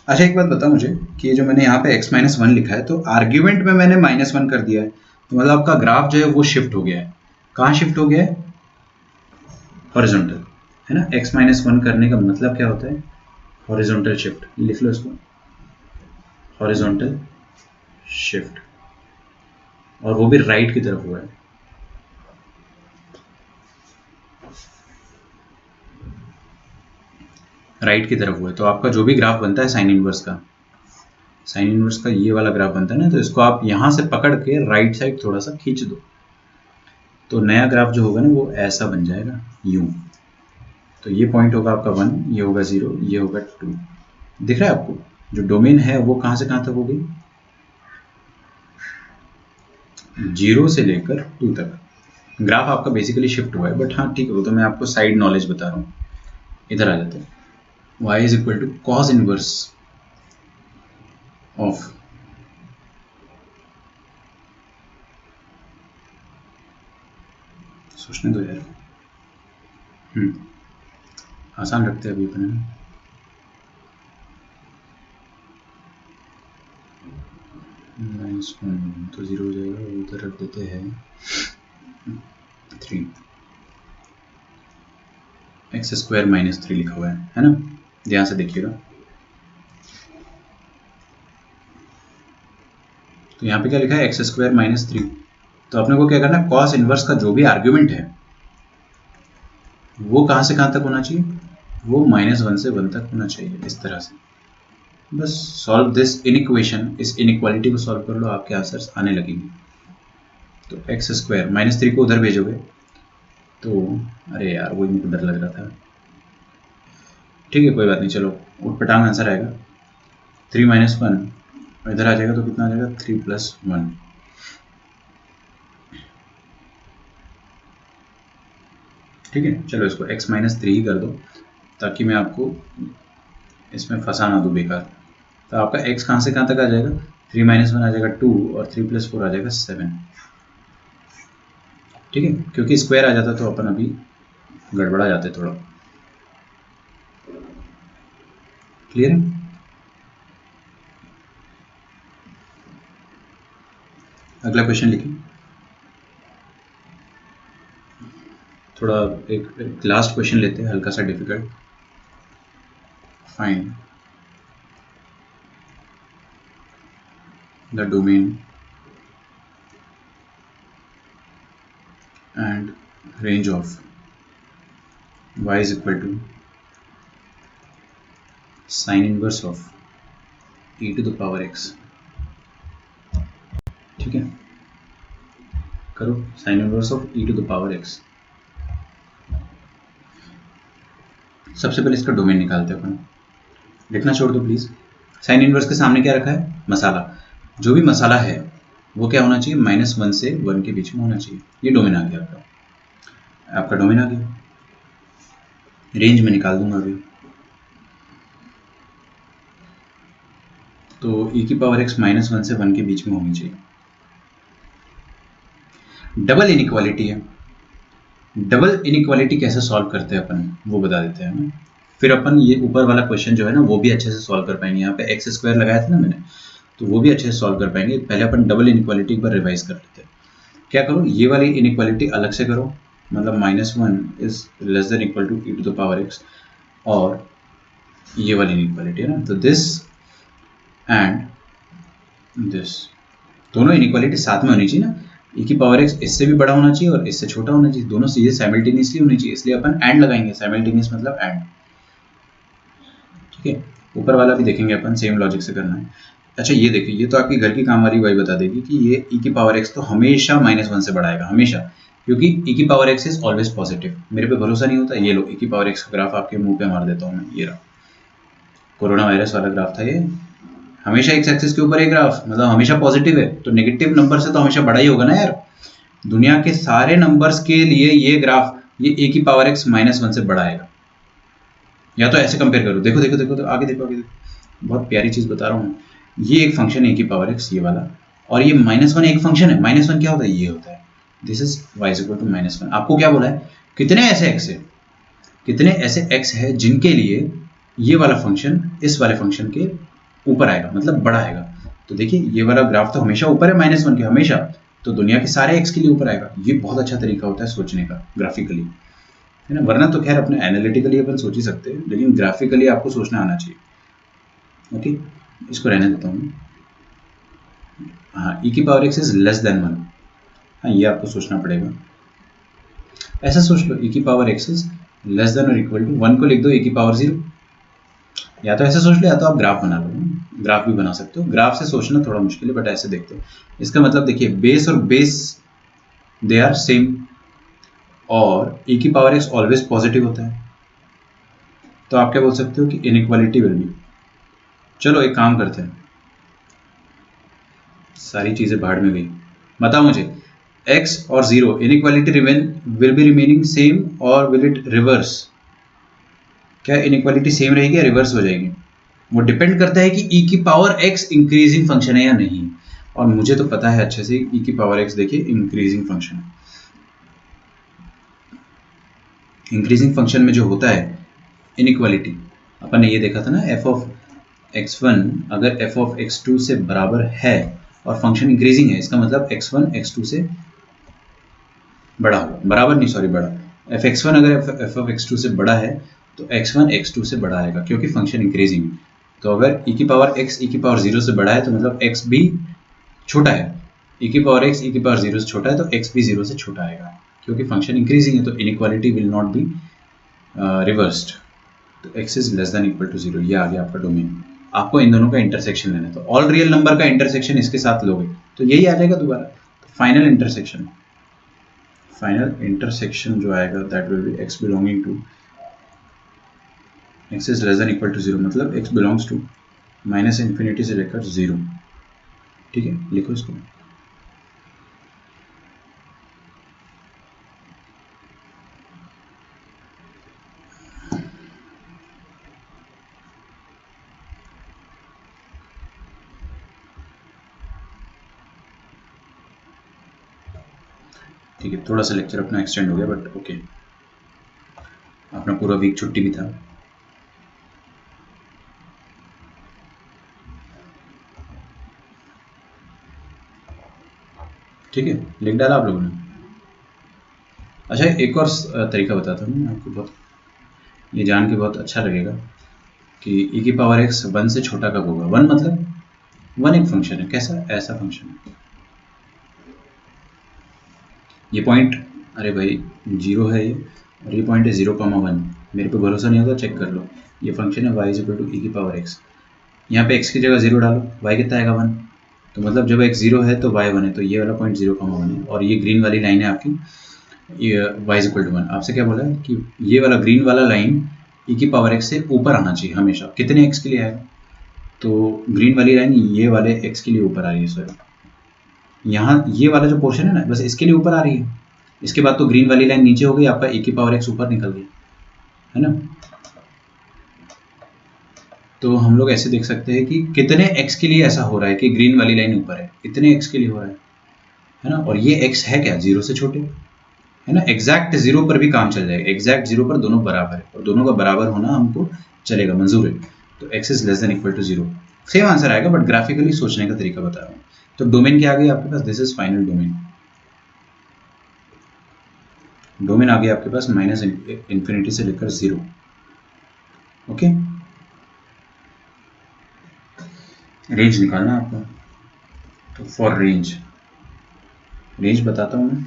अच्छा एक बात बता मुझे कि ये जो मैंने यहाँ पे x-1 लिखा है तो आर्ग्यूमेंट में मैंने -1 कर दिया है, तो मतलब आपका ग्राफ जो है वो शिफ्ट हो गया है। कहाँ शिफ्ट हो गया है? हॉरिजॉन्टल, है ना। x-1 करने का मतलब क्या होता है, हॉरिजॉन्टल शिफ्ट। लिख लो इसको, हॉरिजॉन्टल शिफ्ट, और वो भी राइट की तरफ हुआ है। राइट की तरफ हुआ है, तो आपका जो भी ग्राफ बनता है साइन इनवर्स का, साइन इनवर्स का ये वाला ग्राफ बनता है ना, तो इसको आप यहाँ से पकड़ के राइट साइड थोड़ा सा खींच दो, तो नया ग्राफ जो होगा ना वो ऐसा बन जाएगा, यूं। तो ये पॉइंट होगा आपका 1, ये होगा 0, ये होगा 2। दिख रहा है आपको? जो डोमेन है वो कहाँ से कहाँ तक हो गई, 0 से लेकर 2 तक। ग्राफ आपका बेसिकली शिफ्ट हुआ है, बट हाँ ठीक है, वो तो मैं आपको साइड नॉलेज बता रहा हूँ। इधर आ जाते हैं, y is equal to cos inverse of, सोचने दो यार, आसान रखते हैं अभी अपने, -1 तो 0 हो जाएगा, उधर रख देते हैं 3, x² -3 लिखा हुआ है ना, ध्यान से देखिएगा। तो यहाँ पे क्या लिखा है, x² -3। तो अपने को क्या करना है, कॉस इनवर्स का जो भी आर्ग्यूमेंट है वो कहाँ से कहाँ तक होना चाहिए, वो -1 से 1 तक होना चाहिए, इस तरह से। बस सॉल्व दिस इनइक्वेशन, इस इनइक्वालिटी को सॉल्व कर लो, आपके आंसर्स आने लगेंगे। तो x² -3 को उधर भेजोगे तो, अरे यार वही मुझे डर लग रहा था। ठीक है कोई बात नहीं, चलो उठपटांग आंसर आएगा 3 - 1, इधर आ जाएगा तो कितना आ जाएगा, 3 + 1। ठीक है, चलो इसको x -3 ही कर दो ताकि मैं आपको इसमें फंसा ना दूँ बेकार। तो आपका x कहाँ से कहाँ तक आ जाएगा, 3 - 1 आ जाएगा 2, और 3 + 4 आ जाएगा 7। ठीक है, क्योंकि स्क्वायर आ जाता तो अपन अभी गड़बड़ा जाते थोड़ा। क्लियर है? अगला क्वेश्चन लिखिए, थोड़ा एक लास्ट क्वेश्चन लेते हैं, हल्का सा difficult. Find the domain and range of y is equal to sin inverse of e to the power x। ठीक है, करो sin inverse of e to the power x। सबसे पहले इसका डोमेन निकालते हैं अपन, लिखना छोड़ दो प्लीज। साइन इनवर्स के सामने क्या रखा है, मसाला। जो भी मसाला है वो क्या होना चाहिए, -1 से 1 के बीच में होना चाहिए। ये डोमेन आ गया आपका, आपका डोमेन आ गया। रेंज में निकाल दूंगा अभी, तो e की पावर x -1 से 1 के बीच में होनी चाहिए। डबल इनइक्वालिटी है, डबल इनइक्वालिटी कैसे सॉल्व करते हैं अपन वो बता देते हैं ना, फिर अपन ये ऊपर वाला क्वेश्चन जो है ना वो भी अच्छे से सॉल्व कर पाएंगे। यहाँ पे x² लगाया था ना मैंने, तो वो भी अच्छे से सॉल्व कर पाएंगे। पहले अपन डबल इनइक्वालिटी एक बार रिवाइज कर लेते हैं। क्या करो, ये वाली इनइक्वालिटी अलग से करो, मतलब -1 is less than equal to e to the power x, और ये वाली इनइक्वालिटी है ना, तो दिस एंड दिस दोनों इनइक्वालिटी साथ में होनी चाहिए ना, e की पावर x इससे भी बड़ा होना चाहिए और इससे छोटा होना चाहिए, दोनों चीजें साइमल्टेनियसली होनी चाहिए, इसलिए अपन एंड लगाएंगे, साइमल्टेनियस मतलब एंड। ठीक है, ऊपर वाला भी देखेंगे अपन, सेम लॉजिक से करना है। अच्छा ये देखिए, ये तो आपकी घर की काम वाली वही बता देगी कि ये e की पावर x तो हमेशा -1 से बढ़ाएगा, हमेशा, क्योंकि e की power x is always positive. मेरे पे भरोसा नहीं होता, ये लो e की पावर x का ग्राफ आपके मुंह पे मार देता हूँ मैं, ये रहा कोरोना वायरस वाला ग्राफ था ये, हमेशा x एक्सिस के ऊपर एक ग्राफ, मतलब हमेशा पॉजिटिव है, तो नेगेटिव नंबर से तो हमेशा बड़ा ही होगा ना यार। दुनिया के सारे नंबर्स के लिए ये ग्राफ, ये e की पावर x -1 से बड़ा आएगा। या तो ऐसे कंपेयर करो, देखो देखो देखो, तो आगे देखो, आगे देखो, बहुत प्यारी चीज बता रहा हूँ। ये एक फंक्शन है e की पावर x, ये वाला, और ये -1 एक फंक्शन है। -1 क्या होता है, ये होता है, this is y equal to -1। आपको क्या बोला है, कितने ऐसे x है, कितने ऐसे x है जिनके लिए ये वाला फंक्शन इस वाले फंक्शन के ऊपर आएगा, मतलब बड़ा आएगा। तो देखिए ये वाला ग्राफ तो हमेशा ऊपर है -1 के, हमेशा, तो दुनिया के सारे x के लिए ऊपर आएगा। ये बहुत अच्छा तरीका होता है सोचने का, ग्राफिकली, है ना। वरना तो खैर अपने एनालिटिकली अपन सोच ही सकते हैं, लेकिन ग्राफिकली आपको सोचना आना चाहिए। ओके, इसको रहने देता हूँ। हाँ, e की power x is less then 1, हाँ ये आपको सोचना पड़ेगा। ऐसा सोच लो, e की power x is less then और इक्वल टू 1 को लिख दो e की पावर 0, या तो ऐसे सोच लो, या तो आप ग्राफ बना लो, ग्राफ भी बना सकते हो। ग्राफ से सोचना थोड़ा मुश्किल है, बट ऐसे देखते हैं। इसका मतलब देखिए, बेस और बेस दे आर सेम, और e की पावर x ऑलवेज पॉजिटिव होता है, तो आप क्या बोल सकते हो कि इनइक्वालिटी विल बी, चलो एक काम करते हैं, सारी चीजें भाड़ में गई, बताओ मुझे, x और 0 inequality will be remaining same और विल इट रिवर्स? क्या इनइक्वालिटी सेम रहेगी या रिवर्स हो जाएगी? वो डिपेंड करता है कि e की पावर x इंक्रीजिंग फंक्शन है या नहीं, और मुझे तो पता है अच्छे से e की पावर x देखिए इंक्रीजिंग फंक्शन है। इंक्रीजिंग फंक्शन में जो होता है इनइक्वालिटी, अपन ने ये देखा था ना, f ऑफ x1 अगर f ऑफ x2 से बराबर है और फंक्शन इंक्रीजिंग है, इसका मतलब x1 x2 से बड़ा होगा, बराबर नहीं सॉरी बड़ा, fx1 अगर f ऑफ x2 से बड़ा है तो x1 x2 से बड़ा आएगा, क्योंकि फंक्शन इंक्रीजिंग है। तो अगर e की पावर x e की पावर 0 से बड़ा है तो मतलब x भी छोटा है, e की पावर x e की पावर 0 से छोटा है तो x भी 0 से छोटा आएगा, क्योंकि फंक्शन इंक्रीजिंग है, तो inequality will not be reversed. तो x is less than equal to 0, ये आ गया आपका डोमेन। आपको इन दोनों का इंटरसेक्शन लेना है, तो ऑल रियल नंबर का इंटरसेक्शन इसके साथ लोगे तो यही आ जाएगा दोबारा। तो फाइनल इंटरसेक्शन जो आएगा that will be x belonging to x is less than equal to 0, मतलब x बिलोंग्स टू -∞ से लेकर 0। ठीक है, लिखो इसको। ठीक है, थोड़ा सा लेक्चर अपना एक्सटेंड हो गया, बट ओके, अपना पूरा वीक छुट्टी भी था। ठीक है, लिख डाला आप लोगों ने? अच्छा, एक और तरीका बताता हूँ आपको, बहुत ये जान के बहुत अच्छा लगेगा कि e की पावर x 1 से छोटा कब होगा। 1 मतलब 1 एक फंक्शन है, कैसा, ऐसा फंक्शन है, ये पॉइंट, अरे भाई 0 है ये, और ये पॉइंट है 0,1। मेरे पे भरोसा नहीं होगा, चेक कर लो, ये फंक्शन है y is equal to e की पावर x, यहाँ पे x की जगह 0 डालो, y कितना आएगा 1, तो मतलब जब x 0 है तो y 1 है, तो ये वाला पॉइंट 0,1 है, और ये ग्रीन वाली लाइन है आपकी, ये y इज इक्वल टू 1। आपसे क्या बोला है कि ये वाला ग्रीन वाला लाइन e की पावर x से ऊपर आना चाहिए हमेशा, कितने x के लिए आएगा, तो ग्रीन वाली लाइन ये वाले x के लिए ऊपर आ रही है, सॉरी यहाँ ये वाला जो पोर्शन है ना, बस इसके लिए ऊपर आ रही है, इसके बाद तो ग्रीन वाली लाइन नीचे हो गई, आपका e की पावर x ऊपर निकल गई, है ना। तो हम लोग ऐसे देख सकते हैं कि कितने x के लिए ऐसा हो रहा है कि ग्रीन वाली लाइन ऊपर है, इतने x के लिए हो रहा है ना, और ये x है क्या, 0 से छोटे, है ना। एग्जैक्ट 0 पर भी काम चल जाएगा, एग्जैक्ट 0 पर दोनों बराबर है, और दोनों का बराबर होना हमको चलेगा, मंजूर है, तो x is less than equal to 0, same answer आएगा, बट ग्राफिकली सोचने का तरीका बता रहा हूँ। तो डोमेन क्या आ गया आपके पास, this is final domain, domain आ गया आपके पास -∞ से लेकर 0। ओके, रेंज निकालना है आपको, फॉर रेंज बताता हूँ मैं।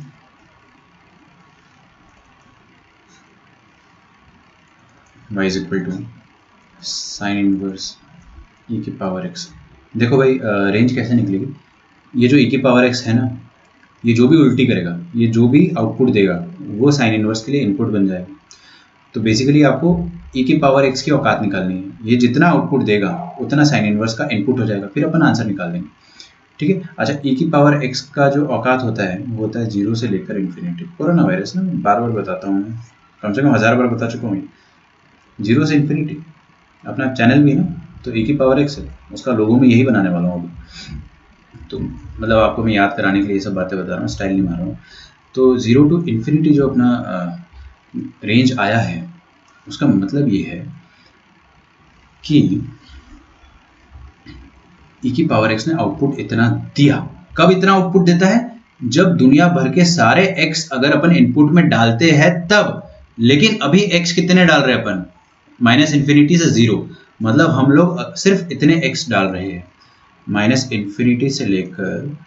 y is equal to sine inverse e की पावर x। देखो भाई रेंज कैसे निकलेगी, ये जो e की पावर x है ना, ये जो भी उल्टी करेगा, ये जो भी आउटपुट देगा वो साइन इनवर्स के लिए इनपुट बन जाएगा। तो बेसिकली आपको e की पावर x की औकात निकालनी है, ये जितना आउटपुट देगा उतना साइन इनवर्स का इनपुट हो जाएगा, फिर अपन आंसर निकाल देंगे। ठीक है। अच्छा, e की पावर x का जो औकात होता है वो होता है 0 से लेकर इन्फिनिटी। कोरोना वायरस ना, बार बार बताता हूँ मैं, कम से कम 1000 बार बता चुका हूँ। 0 से इन्फिनिटी अपना चैनल भी है ना, तो e की पावर x है, उसका लोगो में यही बनाने वाला हूँ अभी। तो मतलब आपको मैं याद कराने के लिए ये सब बातें बता रहा हूँ, स्टाइल नहीं मार रहा हूँ। तो 0 टू इन्फिनिटी जो अपना रेंज आया है, उसका मतलब ये है कि e की पावर x ने आउटपुट इतना दिया। कब इतना आउटपुट देता है? जब दुनिया भर के सारे x अगर अपन इनपुट में डालते हैं तब। लेकिन अभी x कितने डाल रहे हैं अपन? माइनस इन्फिनिटी से 0, मतलब हम लोग सिर्फ इतने x डाल रहे हैं, माइनस इन्फिनिटी से लेकर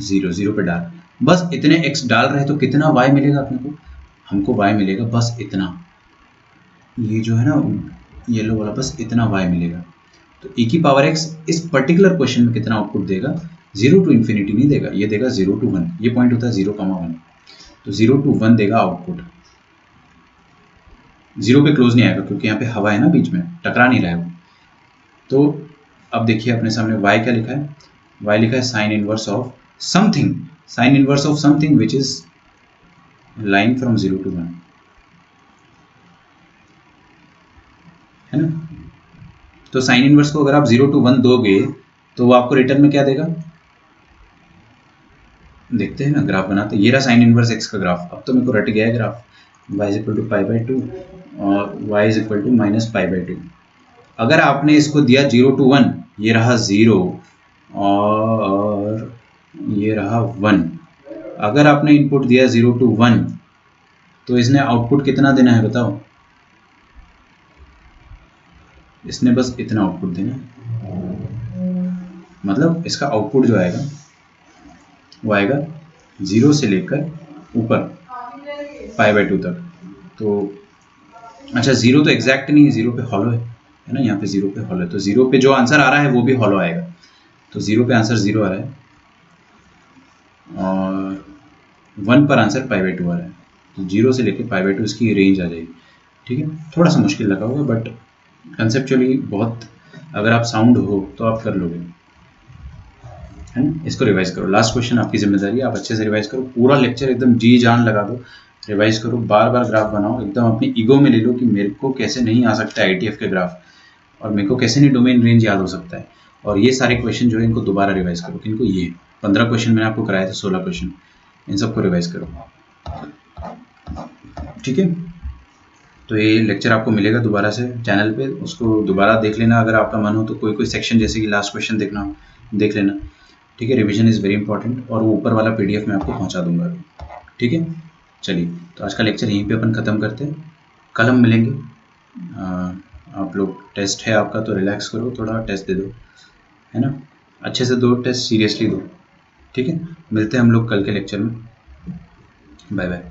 0 पे डाल, बस इतने x डाल रहे हैं। तो कितना y मिलेगा अपने को? हमको y मिलेगा बस इतना, ये जो है ना येलो वाला, बस इतना y मिलेगा। तो e की पावर x इस पर्टिकुलर क्वेश्चन में कितना आउटपुट देगा? 0 टू इन्फिनिटी नहीं देगा, ये देगा 0 टू 1। ये पॉइंट होता है 0,1, तो 0 टू 1 देगा आउटपुट। 0 पे क्लोज नहीं आएगा क्योंकि यहाँ पे हवा है ना बीच में, टकरा नहीं रहा है वो। तो अब देखिए अपने सामने y क्या लिखा है? y लिखा है sine inverse of something, sine inverse of something which is line from 0 to 1, है ना। तो साइन इनवर्स को अगर आप 0 टू 1 दोगे तो वो आपको रिटर्न में क्या देगा? देखते हैं ना, ग्राफ बनाते। ये रहा साइन इनवर्स x का ग्राफ। अब तो मेरे को रट गया है graph. y is equal to π/2 और y is equal to minus π/2। अगर आपने इसको दिया 0 टू 1, ये रहा 0 और ये रहा 1। अगर आपने इनपुट दिया 0 टू 1 तो इसने आउटपुट कितना देना है बताओ? इसने बस इतना आउटपुट देना है, मतलब इसका आउटपुट जो आएगा वो आएगा 0 से लेकर ऊपर π/2 तक। तो अच्छा, 0 तो एग्जैक्ट नहीं है, 0 पे हॉलो है ना, यहाँ पे 0 पे हॉलो है, तो 0 पे जो आंसर आ रहा है वो भी हॉलो आएगा। तो 0 पे आंसर 0 आ रहा है और 1 पर आंसर π/2 आ रहा है। तो 0 से लेकर π/2 इसकी रेंज आ जाएगी। ठीक है, थोड़ा सा मुश्किल लगा होगा बट कंसेप्चुअली बहुत, अगर आप साउंड हो तो आप कर लोगे, है ना। इसको रिवाइज करो, लास्ट क्वेश्चन आपकी जिम्मेदारी है, आप अच्छे से रिवाइज करो, पूरा लेक्चर एकदम जी जान लगा दो, रिवाइज करो, बार बार ग्राफ बनाओ, एकदम अपनी ईगो में ले लो कि मेरे को कैसे नहीं आ सकता है ITF के ग्राफ, और मेरे को कैसे नहीं डोमेन रेंज याद हो सकता है। और ये सारे क्वेश्चन जो है इनको दोबारा रिवाइज करो। इनको ये 15 क्वेश्चन मैंने आपको कराए थे, 16 क्वेश्चन, इन सबको रिवाइज करो। ठीक है, तो ये लेक्चर आपको मिलेगा दोबारा से चैनल पे, उसको दोबारा देख लेना अगर आपका मन हो तो। कोई सेक्शन जैसे कि लास्ट क्वेश्चन देखना हो देख लेना। ठीक है, रिवीजन इज़ वेरी इंपॉर्टेंट, और वो ऊपर वाला PDF मैं आपको पहुंचा दूंगा अभी। ठीक है, चलिए, तो आज का लेक्चर यहीं पे अपन ख़त्म करते हैं, कल हम मिलेंगे। आप लोग, टेस्ट है आपका तो रिलैक्स करो, थोड़ा टेस्ट दे दो, है ना, अच्छे से दो टेस्ट, सीरियसली दो। ठीक है, मिलते हैं हम लोग कल के लेक्चर में। Bye bye.